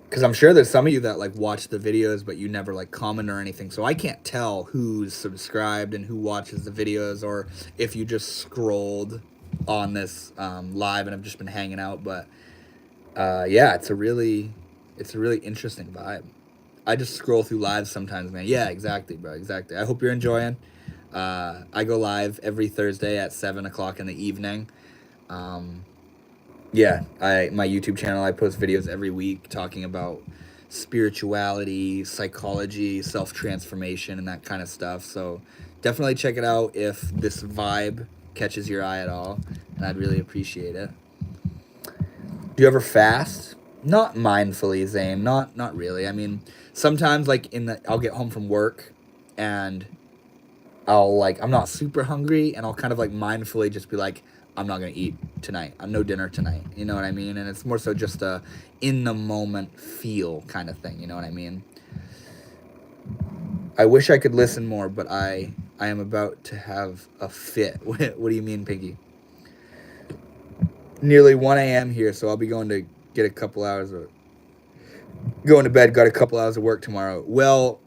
because I'm sure there's some of you that like watch the videos, but you never like comment or anything. So I can't tell who's subscribed and who watches the videos, or if you just scrolled on this live and have just been hanging out. But yeah, it's a really interesting vibe. I just scroll through lives sometimes, man. Yeah, exactly, bro. Exactly. I hope you're enjoying. I go live every Thursday at 7 o'clock in the evening. Yeah, my YouTube channel, I post videos every week talking about spirituality, psychology, self-transformation, and that kind of stuff. So definitely check it out if this vibe catches your eye at all, and I'd really appreciate it. Do you ever fast? Not mindfully, Zane. Not really. I mean, sometimes like I'll get home from work and I'm not super hungry, and I'll kind of like mindfully just be like, I'm not going to eat tonight. No dinner tonight. You know what I mean? And it's more so just a in the moment feel kind of thing. You know what I mean? I wish I could listen more, but I am about to have a fit. What do you mean, Pinky? Nearly 1 a.m. here, so I'll be going to get a couple hours of going to bed. Got a couple hours of work tomorrow. Well,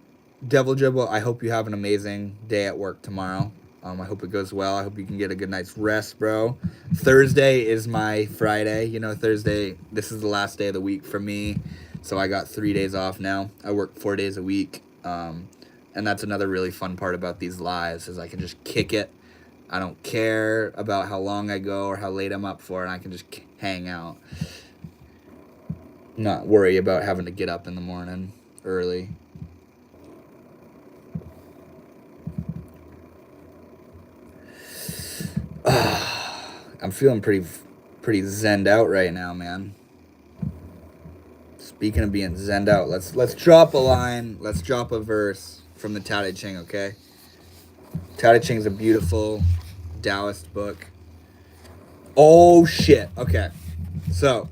Devil Dribble, I hope you have an amazing day at work tomorrow. I hope it goes well. I hope you can get a good night's rest, bro. Thursday is my Friday. You know, Thursday, this is the last day of the week for me. So I got 3 days off now. I work 4 days a week. And that's another really fun part about these lives is I can just kick it. I don't care about how long I go or how late I'm up for, and I can just hang out. Not worry about having to get up in the morning early. I'm feeling pretty zenned out right now, man. Speaking of being zenned out, let's drop a line. Let's drop a verse from the Tao Te Ching, okay? Tao Te Ching is a beautiful Taoist book. Oh shit. Okay. So,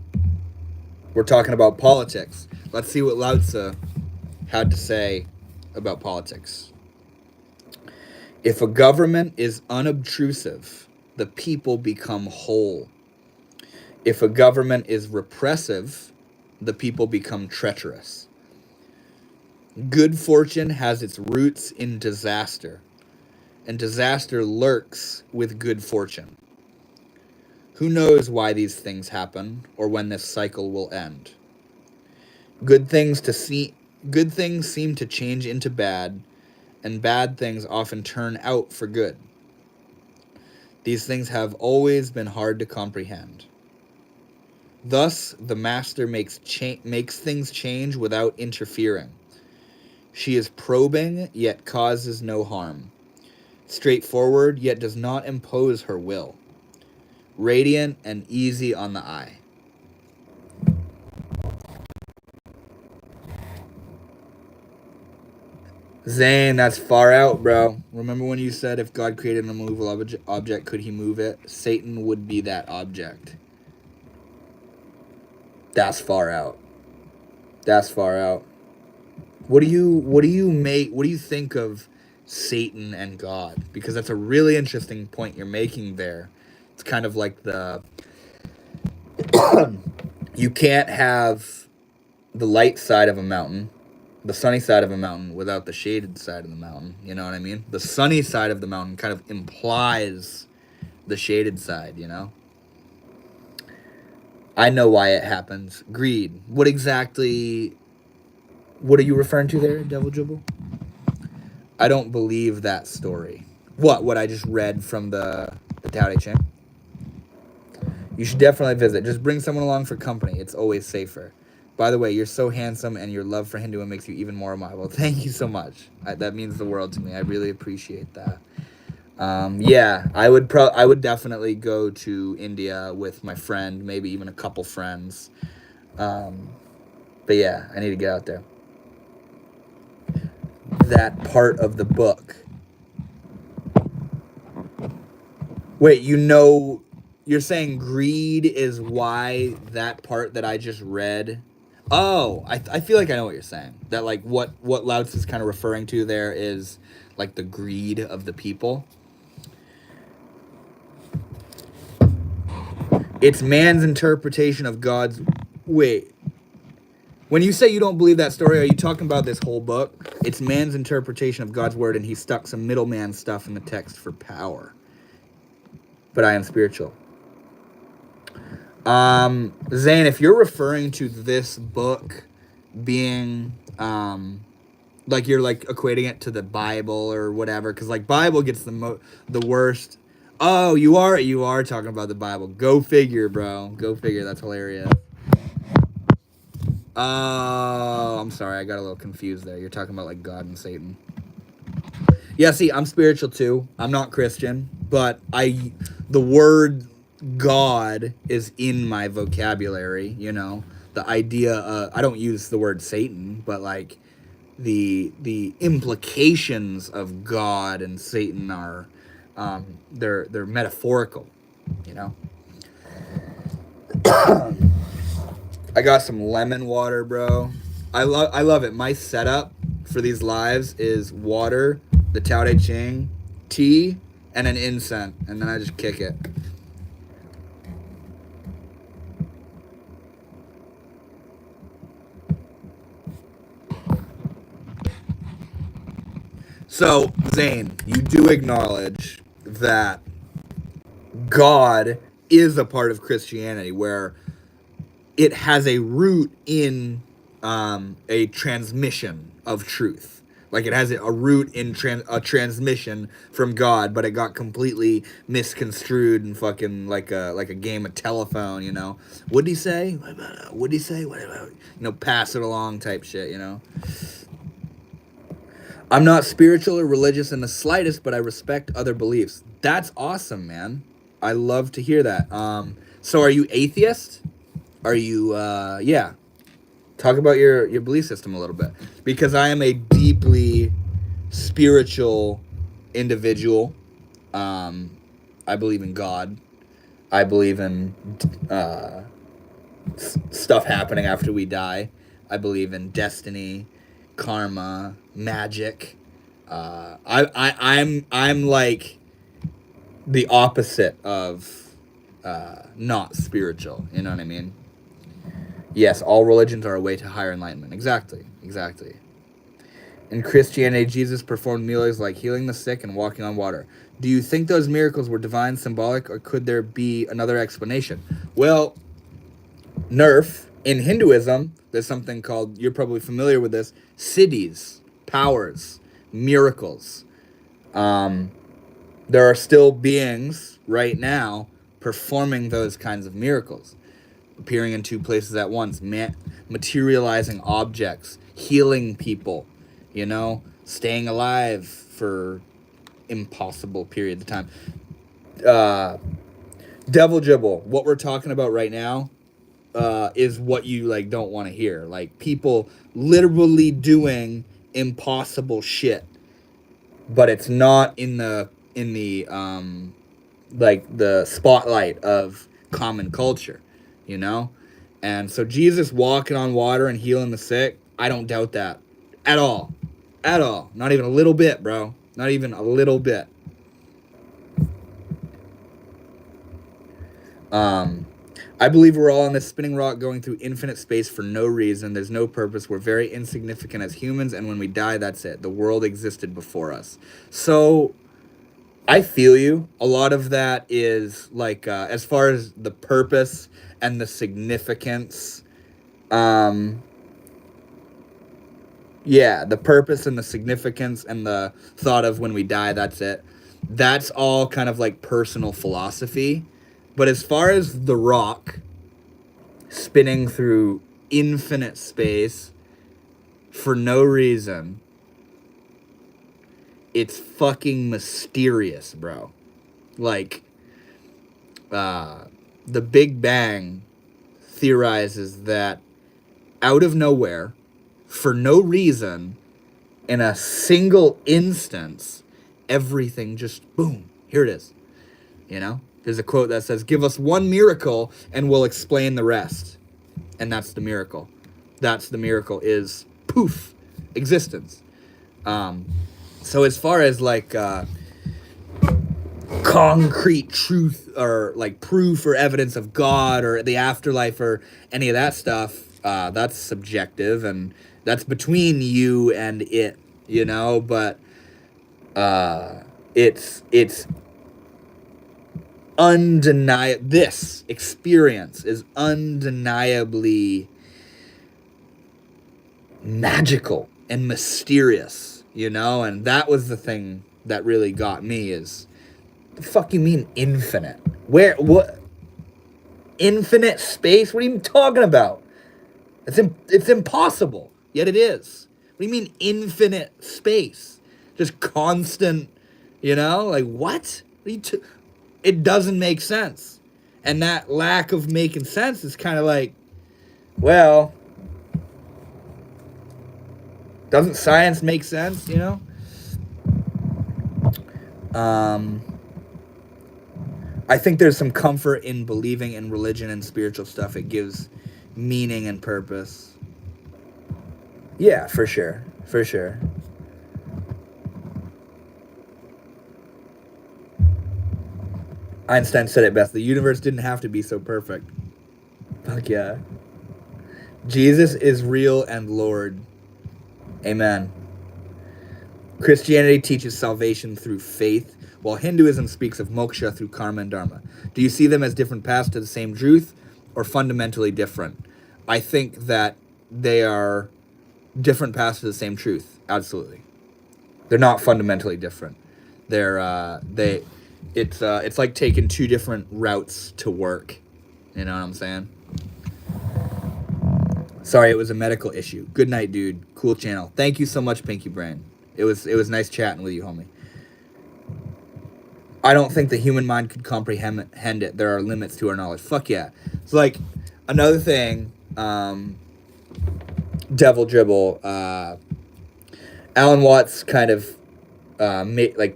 we're talking about politics. Let's see what Lao Tzu had to say about politics. If a government is unobtrusive, the people become whole. If a government is repressive, the people become treacherous. Good fortune has its roots in disaster, and disaster lurks with good fortune. Who knows why these things happen or when this cycle will end? Good things seem to change into bad, and bad things often turn out for good. These things have always been hard to comprehend. Thus, the master makes things change without interfering. She is probing, yet causes no harm. Straightforward, yet does not impose her will. Radiant and easy on the eye. Zane, that's far out, bro. Remember when you said if God created an immovable object, could he move it? Satan would be that object. That's far out. That's far out. What do you think of Satan and God? Because that's a really interesting point you're making there. It's kind of like the you can't have the light side of a mountain, the sunny side of a mountain without the shaded side of the mountain. You know what I mean? The sunny side of the mountain kind of implies the shaded side, you know? I know why it happens. Greed. What are you referring to there, Devil Jibble? I don't believe that story. What I just read from the Tao Te Ching? You should definitely visit. Just bring someone along for company. It's always safer. By the way, you're so handsome, and your love for Hinduism makes you even more admirable. Thank you so much. That means the world to me. I really appreciate that. Yeah, I would definitely go to India with my friend, maybe even a couple friends. But yeah, I need to get out there. That part of the book. Wait, you're saying greed is why that part that I just read. Oh, I feel like I know what you're saying. That like what Lao Tzu is kind of referring to there is like the greed of the people. It's man's interpretation of God's. Wait. When you say you don't believe that story, are you talking about this whole book? It's man's interpretation of God's word, and he stuck some middleman stuff in the text for power. But I am spiritual. Zane, if you're referring to this book being, like you're like equating it to the Bible or whatever, because like Bible gets the worst. Oh, you are talking about the Bible. Go figure, bro. Go figure. That's hilarious. Oh, I'm sorry. I got a little confused there. You're talking about like God and Satan. Yeah, see, I'm spiritual too. I'm not Christian, but the word God is in my vocabulary, you know. The idea I don't use the word Satan, but like the implications of God and Satan are they're metaphorical, you know. I got some lemon water, bro. I love it. My setup for these lives is water, the Tao Te Ching, tea, and an incense, and then I just kick it. So, Zane, you do acknowledge that God is a part of Christianity where it has a root in a transmission of truth. Like it has a root in a transmission from God, but it got completely misconstrued and fucking like a game of telephone, you know. What'd he say? What'd he say? You know, pass it along type shit, you know. I'm not spiritual or religious in the slightest, but I respect other beliefs. That's awesome, man. I love to hear that. So are you atheist? Are you yeah. Talk about your belief system a little bit. Because I am a deeply spiritual individual. I believe in God. I believe in stuff happening after we die. I believe in destiny, karma, magic. I'm like the opposite of not spiritual. You know what I mean? Yes, all religions are a way to higher enlightenment. Exactly. In Christianity, Jesus performed miracles like healing the sick and walking on water. Do you think those miracles were divine, symbolic, or could there be another explanation? Well, Nerf, in Hinduism, there's something called, you're probably familiar with this, siddhis, powers, miracles. There are still beings right now performing those kinds of miracles. Appearing in two places at once, materializing objects, healing people, you know, staying alive for impossible periods of time. Devil Jibble, what we're talking about right now is what you like don't want to hear. Like people literally doing impossible shit, but it's not in the like the spotlight of common culture, you know. And so Jesus walking on water and healing the sick, I don't doubt that at all. At all. Not even a little bit, bro. Not even a little bit. I believe we're all on this spinning rock going through infinite space for no reason. There's no purpose. We're very insignificant as humans, and when we die, that's it. The world existed before us. So I feel you. A lot of that is like, as far as the purpose and the significance, yeah, the purpose and the significance and the thought of when we die, that's it. That's all kind of like personal philosophy. But as far as the rock spinning through infinite space for no reason, it's fucking mysterious, bro. Like, the Big Bang theorizes that out of nowhere, for no reason, in a single instance, everything just, boom, here it is. You know? There's a quote that says, give us one miracle and we'll explain the rest. And that's the miracle. That's the miracle is, poof, existence. So as far as like concrete truth or like proof or evidence of God or the afterlife or any of that stuff, that's subjective and that's between you and it, you know, but it's undeniable. This experience is undeniably magical and mysterious, you know, and that was the thing that really got me is, the fuck you mean infinite? Where, what? Infinite space? What are you even talking about? It's impossible, yet it is. What do you mean infinite space? Just constant, you know, like what? It doesn't make sense. And that lack of making sense is kind of like, well, doesn't science make sense, you know? I think there's some comfort in believing in religion and spiritual stuff. It gives meaning and purpose. Yeah, for sure. For sure. Einstein said it best. The universe didn't have to be so perfect. Fuck yeah. Jesus is real and Lord. Amen. Christianity teaches salvation through faith, while Hinduism speaks of moksha through karma and dharma. Do you see them as different paths to the same truth or fundamentally different? I think that they are different paths to the same truth. Absolutely. They're not fundamentally different. It's like taking two different routes to work. You know what I'm saying? Sorry, it was a medical issue. Good night, dude. Cool channel. Thank you so much, Pinky Brain. It was nice chatting with you, homie. I don't think the human mind could comprehend it. There are limits to our knowledge. Fuck yeah. It's like another thing, Devil Dribble, Alan Watts kind of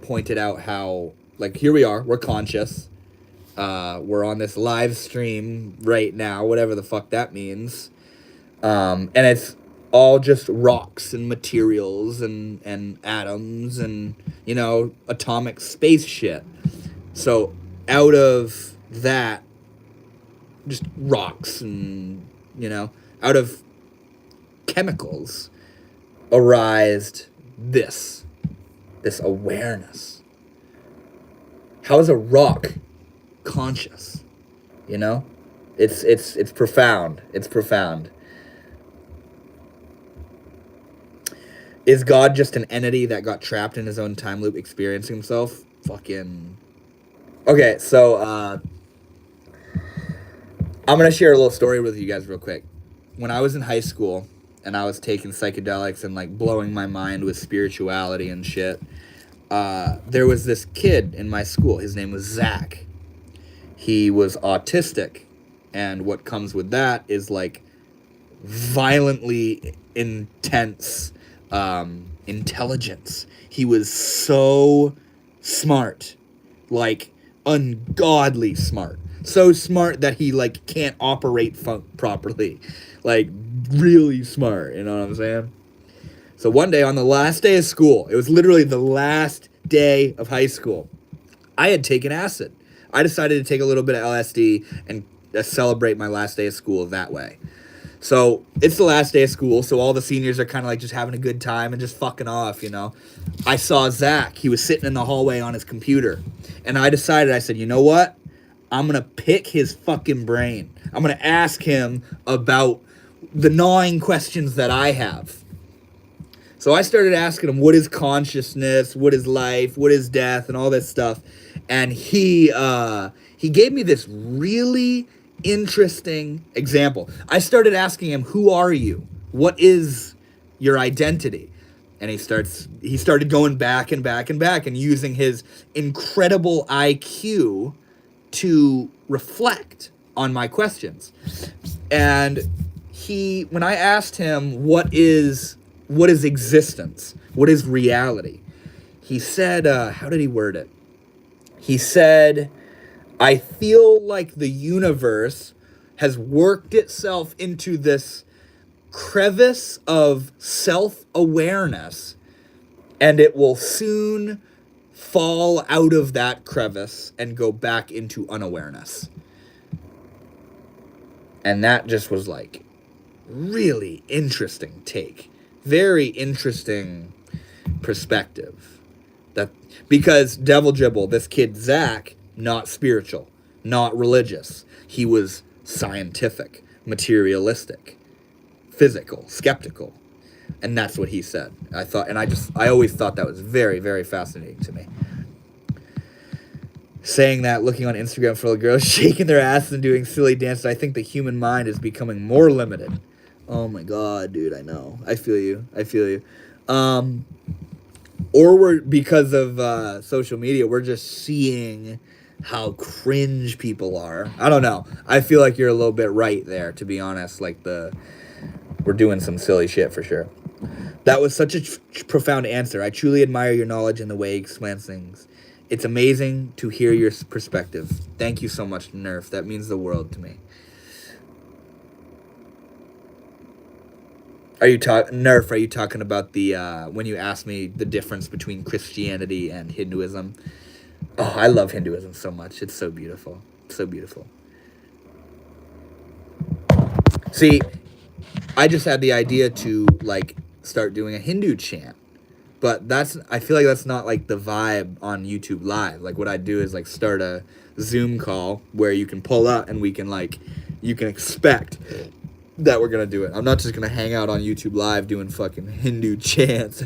pointed out how, like, here we are, we're conscious. We're on this live stream right now, whatever the fuck that means. And it's all just rocks and materials and atoms and, you know, atomic space shit. So out of that, just rocks and, you know, out of chemicals arised this awareness. How is a rock conscious? You know? It's profound. It's profound. Is God just an entity that got trapped in his own time loop experiencing himself? Fucking... Okay, so, I'm going to share a little story with you guys real quick. When I was in high school, and I was taking psychedelics and, like, blowing my mind with spirituality and shit, there was this kid in my school. His name was Zach. He was autistic, and what comes with that is, like, violently intense intelligence. He was so smart, like ungodly smart. So smart that he like can't operate properly. Like really smart, you know what I'm saying? So one day on the last day of school, it was literally the last day of high school, I had taken acid. I decided to take a little bit of LSD and celebrate my last day of school that way. So it's the last day of school, so all the seniors are kind of like just having a good time and just fucking off, you know. I saw Zach. He was sitting in the hallway on his computer. And I decided, I said, you know what? I'm going to pick his fucking brain. I'm going to ask him about the gnawing questions that I have. So I started asking him, what is consciousness? What is life? What is death? And all this stuff. And he gave me this really interesting example. I started asking him, who are you? What is your identity? And he started going back and back and back and using his incredible IQ to reflect on my questions. And when I asked him, what is existence? What is reality? He said, how did he word it? He said, I feel like the universe has worked itself into this crevice of self-awareness, and it will soon fall out of that crevice and go back into unawareness. And that just was like really interesting take. Very interesting perspective. Because Devil Jibble, this kid Zach, not spiritual, not religious. He was scientific, materialistic, physical, skeptical. And that's what he said. I always thought that was very, very fascinating to me. Saying that, looking on Instagram for little girls shaking their asses and doing silly dances, I think the human mind is becoming more limited. Oh my God, dude, I know. I feel you. Or we're, because of social media, we're just seeing how cringe people are. I don't know. I feel like you're a little bit right there, to be honest. Like we're doing some silly shit for sure. That was such a profound answer. I truly admire your knowledge and the way you explain things. It's amazing to hear your perspective. Thank you so much, Nerf. That means the world to me. Nerf, are you talking about the when you asked me the difference between Christianity and Hinduism? Oh, I love Hinduism so much. It's so beautiful. So beautiful. See, I just had the idea to like start doing a Hindu chant. But I feel like that's not like the vibe on YouTube Live. Like what I'd do is like start a Zoom call where you can pull up and you can expect that we're going to do it. I'm not just going to hang out on YouTube Live doing fucking Hindu chants.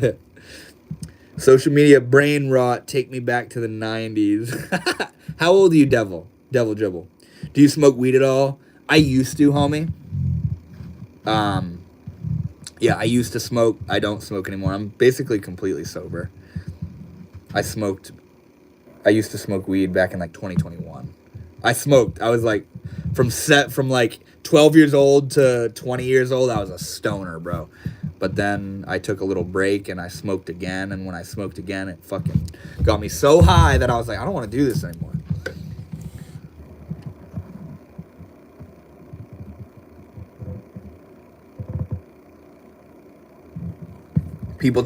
Social media brain rot, take me back to the 90s. How old are you, Devil Dribble? Do you smoke weed at all? I used to, homie. Yeah, I used to smoke. I don't smoke anymore. I'm basically completely sober. I used to smoke weed back in like 2021. I was like, from like 12 years old to 20 years old, I was a stoner, bro. But then I took a little break and I smoked again. And when I smoked again, it fucking got me so high that I was like, I don't want to do this anymore. People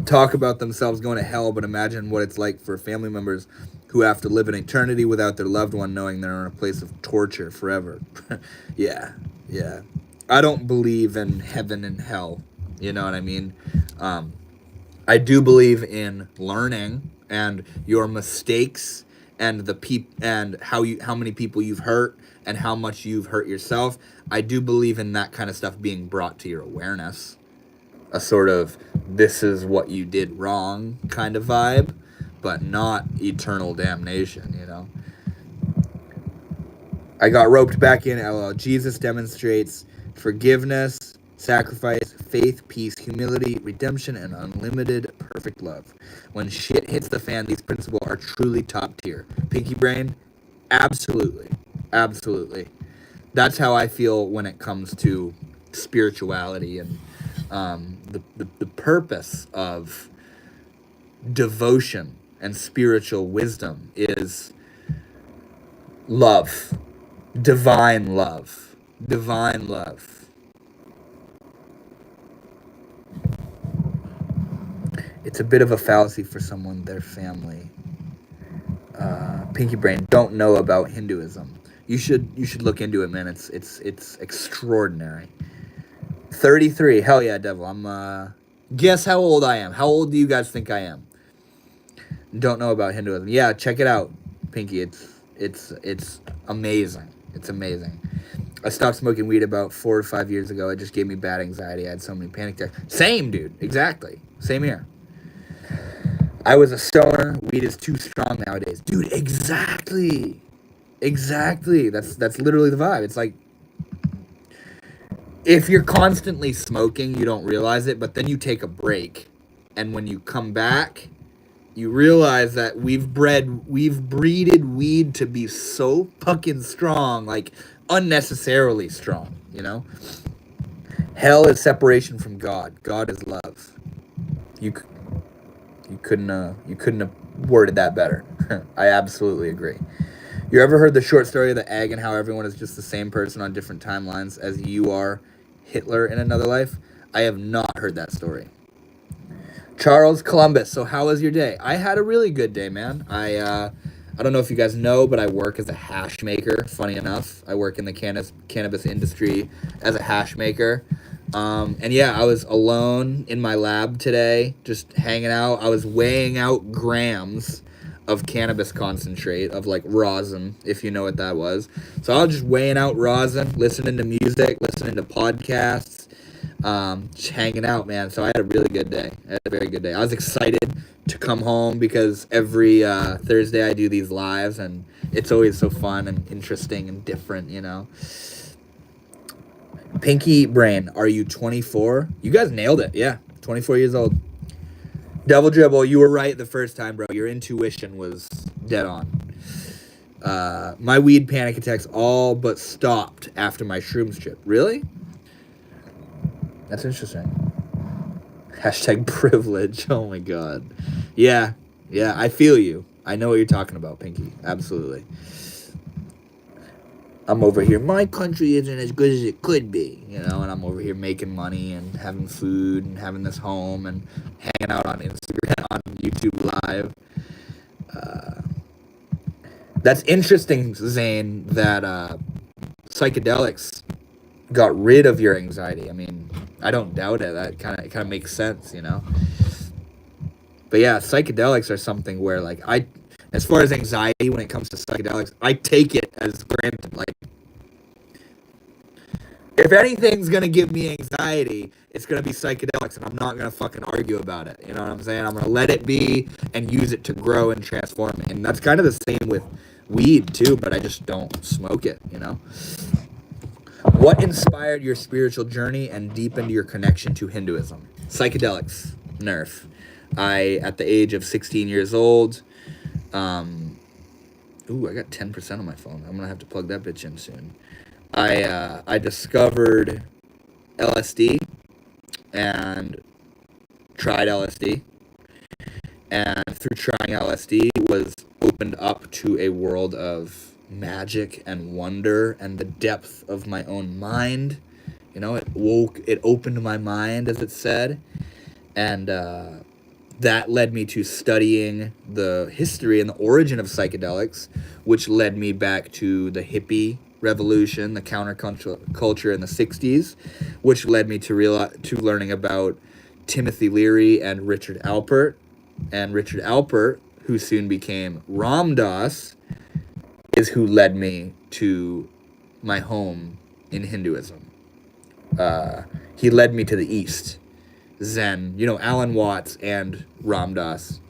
talk about themselves going to hell, but imagine what it's like for family members who have to live an eternity without their loved one, knowing they're in a place of torture forever. Yeah. I don't believe in heaven and hell. You know what I mean? I do believe in learning and your mistakes and and how many people you've hurt and how much you've hurt yourself. I do believe in that kind of stuff being brought to your awareness. A sort of, this is what you did wrong kind of vibe, but not eternal damnation, you know? I got roped back in, LOL. Jesus demonstrates forgiveness, sacrifice, faith, peace, humility, redemption, and unlimited perfect love. When shit hits the fan, these principles are truly top tier. Pinky brain? Absolutely. That's how I feel when it comes to spirituality and the purpose of devotion and spiritual wisdom is love, divine love, divine love. It's a bit of a fallacy for someone, their family. Pinky Brain don't know about Hinduism. You should look into it, man. It's extraordinary. 33. Hell yeah, Devil. I'm guess how old I am. How old do you guys think I am? Don't know about Hinduism. Yeah, check it out, Pinky. It's amazing. It's amazing. I stopped smoking weed about 4 or 5 years ago. It just gave me bad anxiety. I had so many panic attacks. Same, dude. Exactly. Same here. I was a stoner. Weed is too strong nowadays. Dude, exactly. Exactly. That's literally the vibe. It's like, if you're constantly smoking, you don't realize it, but then you take a break. And when you come back, you realize that we've breeded weed to be so fucking strong, like unnecessarily strong, you know? Hell is separation from God. God is love. You couldn't have worded that better. I absolutely agree. You ever heard the short story of the egg and how everyone is just the same person on different timelines as you are Hitler in another life? I have not heard that story. Charles Columbus. So how was your day? I had a really good day, man. I don't know if you guys know, but I work as a hash maker. Funny enough, I work in the cannabis industry as a hash maker. And yeah, I was alone in my lab today, just hanging out. I was weighing out grams of cannabis concentrate, of like rosin, if you know what that was. So I was just weighing out rosin, listening to music, listening to podcasts, just hanging out, man. So I had a really good day. I had a very good day. I was excited to come home because every Thursday I do these lives, and it's always so fun and interesting and different, you know. Pinky Brain, are you 24? You guys nailed it. Yeah, 24 years old. Devil Dribble, you were right the first time, bro. Your intuition was dead on. My weed panic attacks all but stopped after my shrooms trip. Really? That's interesting. Hashtag privilege. Oh my god. Yeah, I feel you. I know what you're talking about, Pinky. Absolutely. I'm over here, my country isn't as good as it could be, you know, and I'm over here making money and having food and having this home and hanging out on Instagram, on YouTube Live. That's interesting, Zane, that psychedelics got rid of your anxiety. I mean, I don't doubt it. That kind of makes sense, you know. But yeah, psychedelics are something where, like, as far as anxiety when it comes to psychedelics, I take it as granted. Like, if anything's gonna give me anxiety, it's gonna be psychedelics, and I'm not gonna fucking argue about it. You know what I'm saying? I'm gonna let it be and use it to grow and transform me. And that's kind of the same with weed too, but I just don't smoke it, you know? What inspired your spiritual journey and deepened your connection to Hinduism? Psychedelics. Nerf. At the age of 16 years old, I got 10% on my phone. I'm gonna have to plug that bitch in soon. I discovered LSD and tried LSD, and through trying LSD was opened up to a world of magic and wonder and the depth of my own mind. You know, it opened my mind, as it said, and that led me to studying the history and the origin of psychedelics, which led me back to the hippie revolution, the counterculture in the 60s, which led me to learning about Timothy Leary and Richard Alpert. And Richard Alpert, who soon became Ram Dass, is who led me to my home in Hinduism. He led me to the East. Zen, you know, Alan Watts and Ram Dass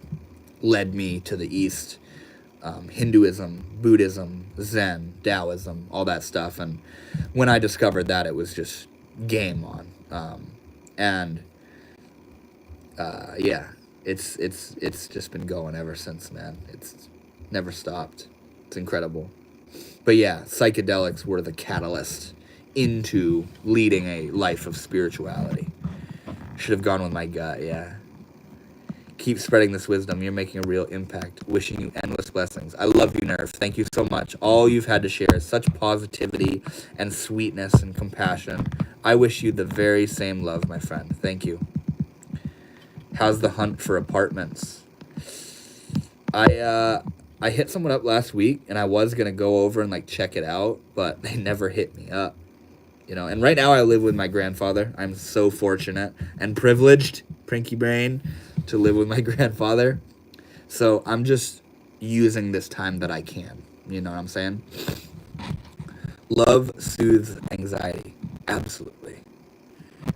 led me to the East. Hinduism, Buddhism, Zen, Taoism, all that stuff. And when I discovered that, it was just game on. Yeah, it's just been going ever since, man. It's never stopped. It's incredible. But yeah, psychedelics were the catalyst into leading a life of spirituality. Should have gone with my gut, yeah. Keep spreading this wisdom. You're making a real impact. Wishing you endless blessings. I love you, Nerf. Thank you so much. All you've had to share is such positivity and sweetness and compassion. I wish you the very same love, my friend. Thank you. How's the hunt for apartments? I hit someone up last week, and I was gonna go over and like check it out, but they never hit me up. You know, and right now I live with my grandfather. I'm so fortunate and privileged, Prinky Brain, to live with my grandfather. So I'm just using this time that I can. You know what I'm saying? Love soothes anxiety. Absolutely.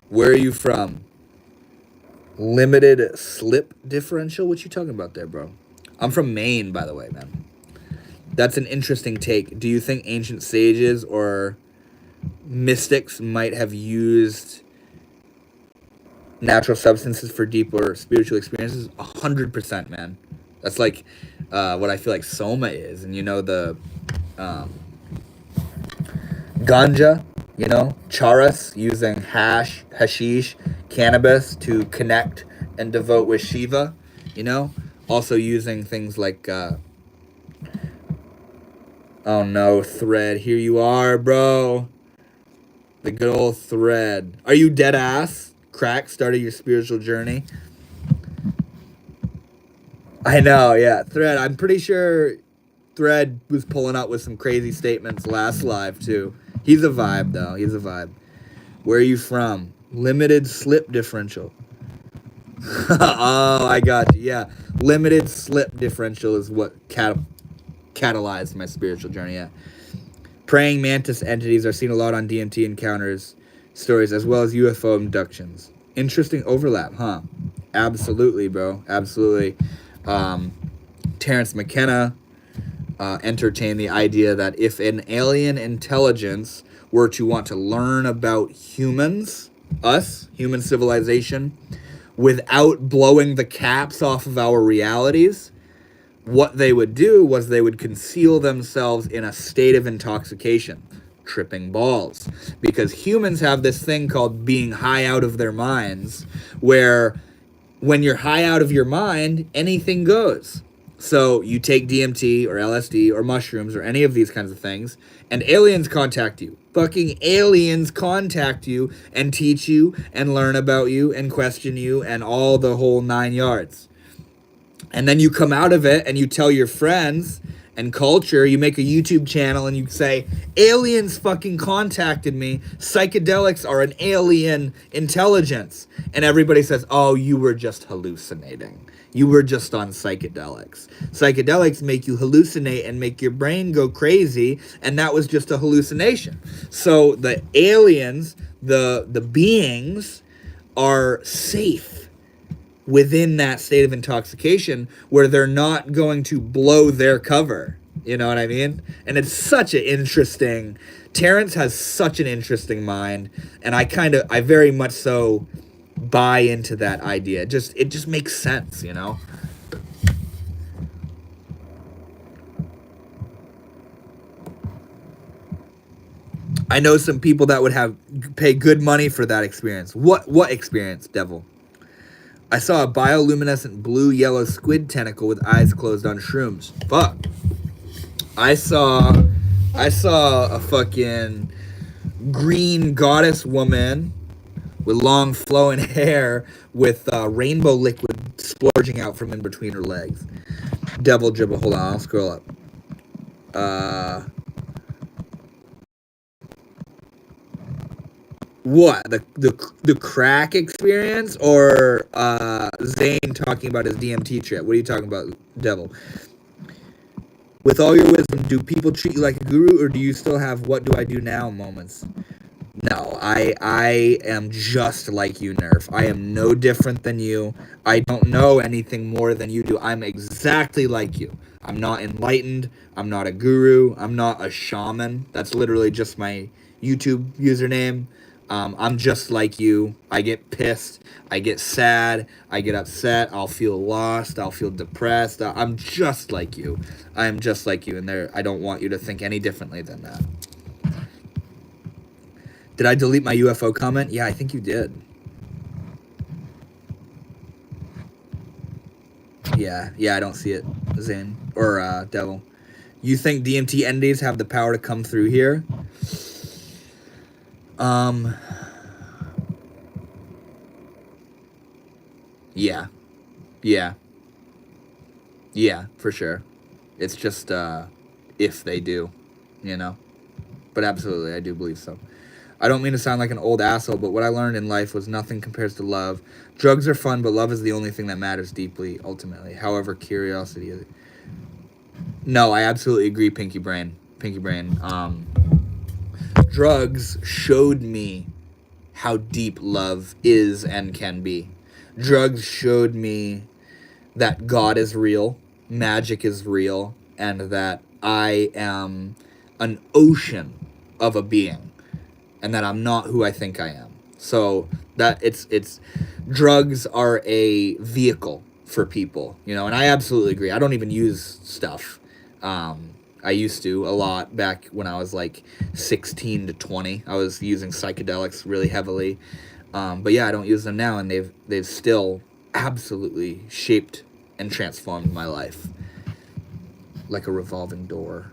Where are you from? Limited slip differential? What you talking about there, bro? I'm from Maine, by the way, man. That's an interesting take. Do you think ancient sages or mystics might have used natural substances for deeper spiritual experiences? 100%, man. That's like what I feel like soma is. And you know the ganja, you know, charas, using hashish, cannabis to connect and devote with Shiva, you know, also using things like oh no, thread, here you are, bro. The good old thread. Are you dead ass? Crack started your spiritual journey. I know, yeah. Thread, I'm pretty sure Thread was pulling up with some crazy statements last live too. He's a vibe though. He's a vibe. Where are you from? Limited slip differential. Oh, I got you. Yeah. Limited slip differential is what catalyzed my spiritual journey. Yeah. Praying mantis entities are seen a lot on DMT encounters stories, as well as UFO abductions. Interesting overlap, huh? Absolutely, bro. Absolutely. Terrence McKenna entertained the idea that if an alien intelligence were to want to learn about humans, us, human civilization, without blowing the caps off of our realities, what they would do was they would conceal themselves in a state of intoxication, tripping balls. Because humans have this thing called being high out of their minds, where when you're high out of your mind, anything goes. So you take DMT or LSD or mushrooms or any of these kinds of things, and aliens contact you. Fucking aliens contact you and teach you and learn about you and question you and all the whole 9 yards. And then you come out of it and you tell your friends and culture, you make a YouTube channel and you say, aliens fucking contacted me. Psychedelics are an alien intelligence. And everybody says, oh, you were just hallucinating. You were just on psychedelics. Psychedelics make you hallucinate and make your brain go crazy. And that was just a hallucination. So the aliens, the beings are safe within that state of intoxication where they're not going to blow their cover. You know what I mean? And it's such an interesting... Terrence has such an interesting mind, and I very much so buy into that idea. It just makes sense, you know? I know some people that would pay good money for that experience. What experience, Devil? I saw a bioluminescent blue-yellow squid tentacle with eyes closed on shrooms. Fuck. I saw a fucking green goddess woman with long flowing hair with rainbow liquid splurging out from in between her legs. Devil dribble. Hold on, I'll scroll up. What, the crack experience, or Zane talking about his DMT trip? What are you talking about, Devil? With all your wisdom, do people treat you like a guru, or do you still have what do I do now moments? No, I am just like you, Nerf. I am no different than you. I don't know anything more than you do. I'm exactly like you. I'm not enlightened. I'm not a guru. I'm not a shaman. That's literally just my YouTube username. I'm just like you. I get pissed. I get sad. I get upset. I'll feel lost. I'll feel depressed. I'm just like you. I am just like you. And I don't want you to think any differently than that. Did I delete my UFO comment? Yeah, I think you did. Yeah, I don't see it, Zane. Or, Devil. You think DMT entities have the power to come through here? Yeah. Yeah. Yeah, for sure. It's just, if they do, you know? But absolutely, I do believe so. I don't mean to sound like an old asshole, but what I learned in life was nothing compares to love. Drugs are fun, but love is the only thing that matters deeply, ultimately. However, curiosity is... No, I absolutely agree, Pinky Brain. Pinky Brain. Drugs showed me how deep love is and can be. Drugs showed me that God is real, magic is real, and that I am an ocean of a being, and that I'm not who I think I am. So that it's drugs are a vehicle for people, you know, and I absolutely agree. I don't even use stuff. I used to a lot back when I was like 16 to 20. I was using psychedelics really heavily. But yeah, I don't use them now, and they've still absolutely shaped and transformed my life like a revolving door.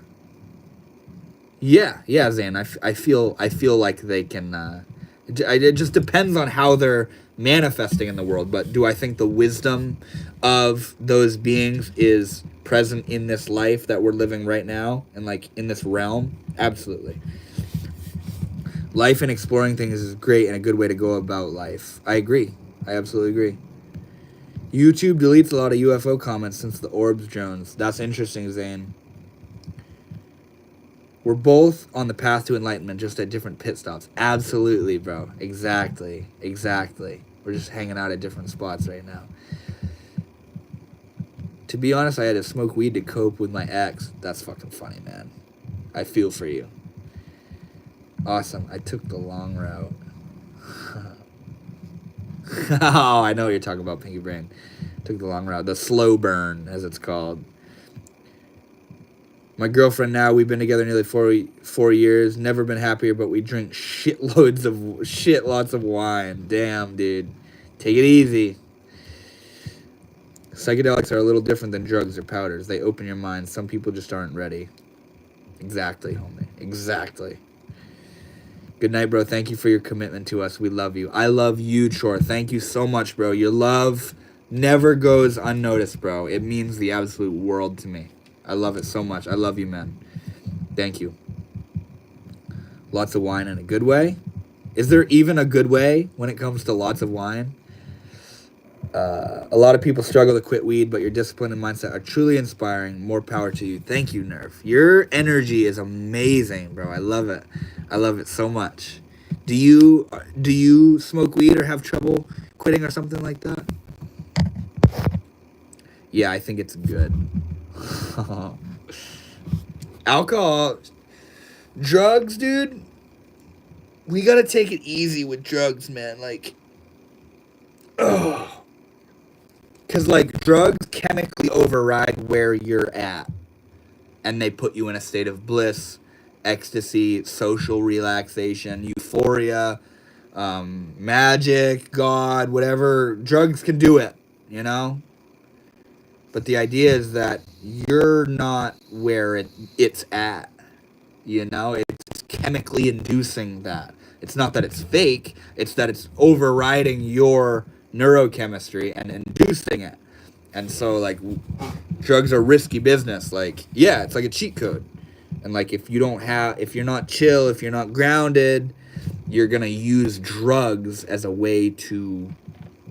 Yeah, Zan. I feel like they can. It just depends on how they're manifesting in the world. But do I think the wisdom of those beings is present in this life that we're living right now, and like in this realm? Absolutely. Life and exploring things is great and a good way to go about life. I agree. I absolutely agree. YouTube deletes a lot of UFO comments since the Orbs drones. That's interesting, Zane. We're both on the path to enlightenment, just at different pit stops. Absolutely, bro. Exactly. We're just hanging out at different spots right now. To be honest, I had to smoke weed to cope with my ex. That's fucking funny, man. I feel for you. Awesome. I took the long route. Oh, I know what you're talking about, Pinky Brain. Took the long route. The slow burn, as it's called. My girlfriend now, we've been together nearly 4 years. Never been happier, but we drink lots of wine. Damn, dude. Take it easy. Psychedelics are a little different than drugs or powders. They open your mind. Some people just aren't ready. Exactly, homie. Exactly. Good night, bro. Thank you for your commitment to us. We love you. I love you, Chor. Thank you so much, bro. Your love never goes unnoticed, bro. It means the absolute world to me. I love it so much. I love you, man. Thank you. Lots of wine in a good way. Is there even a good way when it comes to lots of wine? A lot of people struggle to quit weed, but your discipline and mindset are truly inspiring. More power to you. Thank you, Nerf. Your energy is amazing, bro. I love it. I love it so much. Do you smoke weed or have trouble quitting or something like that? Yeah, I think it's good. Alcohol, drugs, dude. We gotta take it easy with drugs, man. Like, ugh. Because, like, drugs chemically override where you're at. And they put you in a state of bliss, ecstasy, social relaxation, euphoria, magic, God, whatever. Drugs can do it, you know? But the idea is that you're not where it's at, you know? It's chemically inducing that. It's not that it's fake. It's that it's overriding your neurochemistry and inducing it. And so, like, drugs are risky business. Like, yeah, it's like a cheat code. And, like, if you're not chill, if you're not grounded, you're gonna use drugs as a way to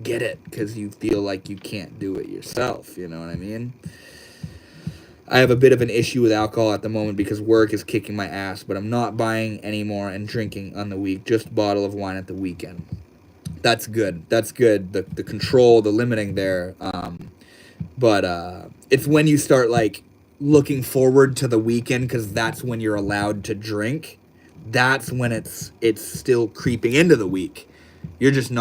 get it because you feel like you can't do it yourself. You know what I mean? I have a bit of an issue with alcohol at the moment because work is kicking my ass, but I'm not buying anymore and drinking on the week. Just a bottle of wine at the weekend. That's good. That's good. The control, the limiting there. But it's when you start, like, looking forward to the weekend because that's when you're allowed to drink. That's when it's still creeping into the week. You're just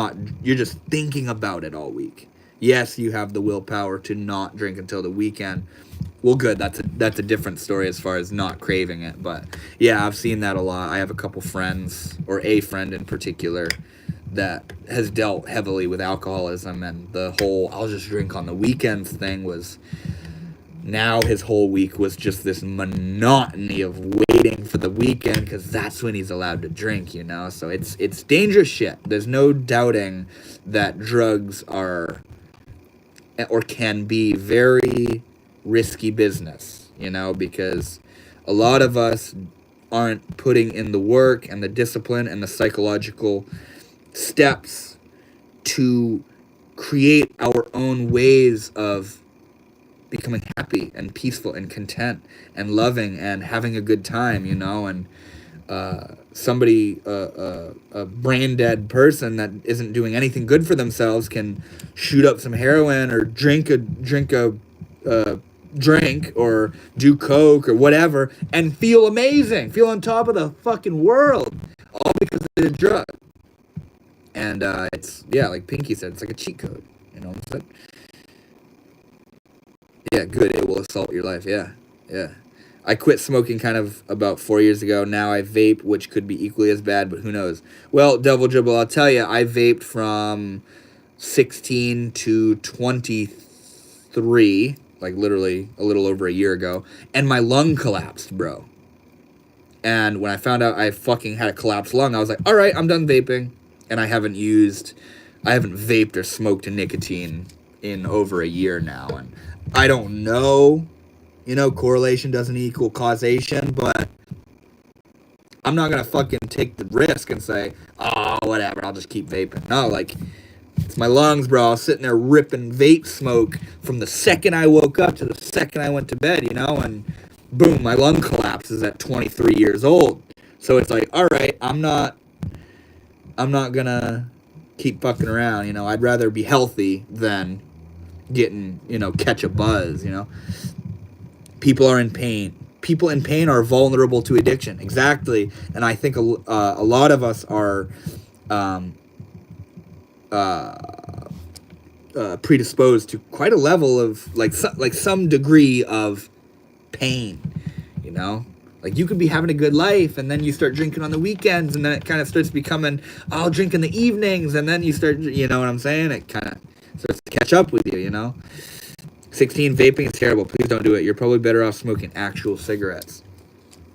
thinking about it all week. Yes, you have the willpower to not drink until the weekend. Well, good. That's a different story as far as not craving it. But yeah, I've seen that a lot. I have a couple friends, or a friend in particular, that has dealt heavily with alcoholism, and the whole I'll just drink on the weekends thing was, now his whole week was just this monotony of waiting for the weekend because that's when he's allowed to drink, you know? So it's dangerous shit. There's no doubting that drugs are or can be very risky business, you know, because a lot of us aren't putting in the work and the discipline and the psychological steps to create our own ways of becoming happy and peaceful and content and loving and having a good time, you know. And a brain dead person that isn't doing anything good for themselves can shoot up some heroin or drink or do coke or whatever and feel amazing, feel on top of the fucking world, all because of a drug. And it's, yeah, like Pinky said, it's like a cheat code, you know what I'm saying? Yeah, good. It will assault your life. Yeah, yeah. I quit smoking kind of about 4 years ago. Now I vape, which could be equally as bad, but who knows? Well, Devil Dribble, I'll tell you, I vaped from 16 to 23, like literally a little over a year ago, and my lung collapsed, bro. And when I found out I fucking had a collapsed lung, I was like, all right, I'm done vaping. And I haven't vaped or smoked nicotine in over a year now. And I don't know, you know, correlation doesn't equal causation, but I'm not going to fucking take the risk and say, oh, whatever, I'll just keep vaping. No, like, it's my lungs, bro. I was sitting there ripping vape smoke from the second I woke up to the second I went to bed, you know, and boom, my lung collapses at 23 years old. So it's like, all right, I'm not going to keep fucking around, you know. I'd rather be healthy than getting, you know, catch a buzz, you know. People are in pain. People in pain are vulnerable to addiction. Exactly. And I think a lot of us are predisposed to quite a level of like some degree of pain, you know. Like, you could be having a good life, and then you start drinking on the weekends, and then it kind of starts becoming, oh, I'll drink in the evenings, and then you start, you know what I'm saying? It kind of starts to catch up with you, you know? 16, vaping is terrible. Please don't do it. You're probably better off smoking actual cigarettes.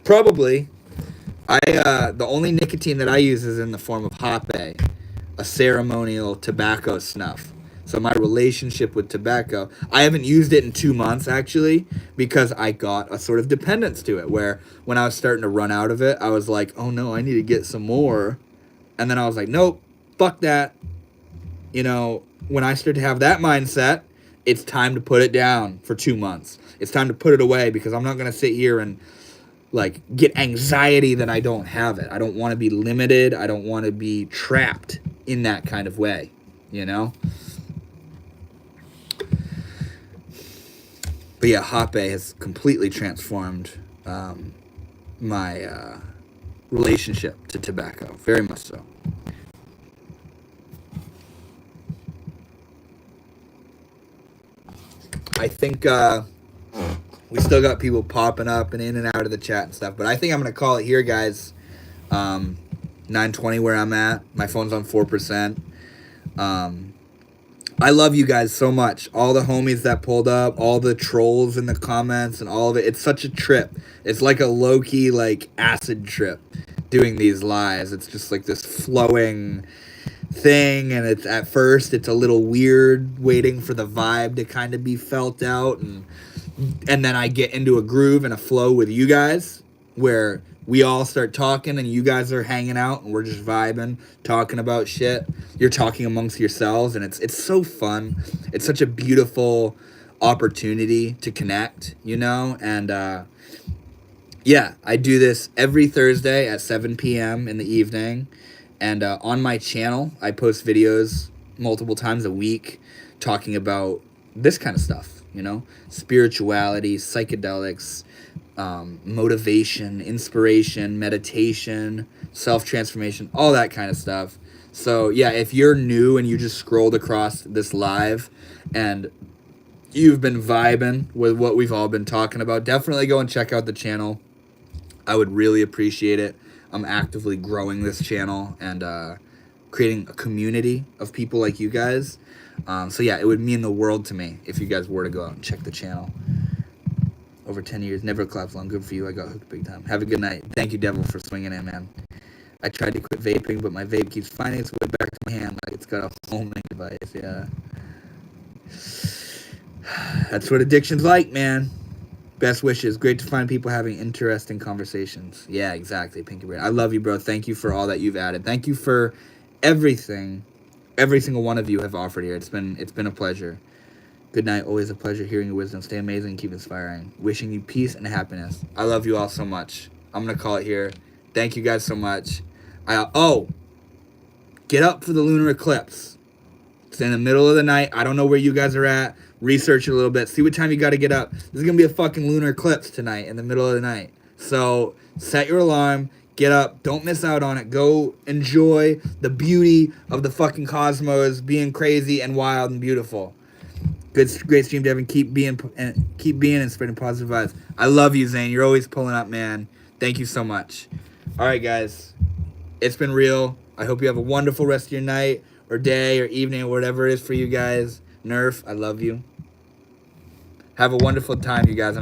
Probably. The only nicotine that I use is in the form of hape, a ceremonial tobacco snuff. So my relationship with tobacco, I haven't used it in 2 months, actually, because I got a sort of dependence to it, where when I was starting to run out of it, I was like, oh no, I need to get some more. And then I was like, nope, fuck that. You know, when I started to have that mindset, it's time to put it down for 2 months. It's time to put it away, because I'm not going to sit here and like get anxiety that I don't have it. I don't want to be limited. I don't want to be trapped in that kind of way, you know? But yeah, hape has completely transformed my relationship to tobacco. Very much so. I think we still got people popping up and in and out of the chat and stuff. But I think I'm going to call it here, guys. 9:20 where I'm at. My phone's on 4%. I love you guys so much. All the homies that pulled up, all the trolls in the comments and all of it. It's such a trip. It's like a low-key, like, acid trip doing these lives. It's just like this flowing thing, and it's at first it's a little weird waiting for the vibe to kind of be felt out, and then I get into a groove and a flow with you guys where we all start talking and you guys are hanging out and we're just vibing, talking about shit. You're talking amongst yourselves, and it's so fun. It's such a beautiful opportunity to connect, you know. And yeah, I do this every Thursday at 7 p.m. in the evening. And on my channel, I post videos multiple times a week talking about this kind of stuff, you know, spirituality, psychedelics, motivation, inspiration, meditation, self-transformation, all that kind of stuff. So yeah, if you're new and you just scrolled across this live and you've been vibing with what we've all been talking about, definitely go and check out the channel. I would really appreciate it. I'm actively growing this channel and creating a community of people like you guys. So yeah, it would mean the world to me if you guys were to go out and check the channel. Over 10 years, never collapsed long. Good for you. I got hooked big time. Have a good night. Thank you, Devil, for swinging in, man. I tried to quit vaping, but my vape keeps finding its way back to my hand like it's got a homing device. Yeah. That's what addiction's like, man. Best wishes. Great to find people having interesting conversations. Yeah, exactly, Pinky Brain. I love you, bro. Thank you for all that you've added. Thank you for everything every single one of you have offered here. It's been a pleasure. Good night. Always a pleasure hearing your wisdom. Stay amazing and keep inspiring. Wishing you peace and happiness. I love you all so much. I'm going to call it here. Thank you guys so much. Get up for the lunar eclipse. It's in the middle of the night. I don't know where you guys are at. Research it a little bit. See what time you got to get up. There's going to be a fucking lunar eclipse tonight in the middle of the night. So set your alarm. Get up. Don't miss out on it. Go enjoy the beauty of the fucking cosmos being crazy and wild and beautiful. Great stream, Devin. Keep being and spreading positive vibes. I love you, Zane. You're always pulling up, man. Thank you so much. All right, guys. It's been real. I hope you have a wonderful rest of your night or day or evening or whatever it is for you guys. Nerf, I love you. Have a wonderful time, you guys. And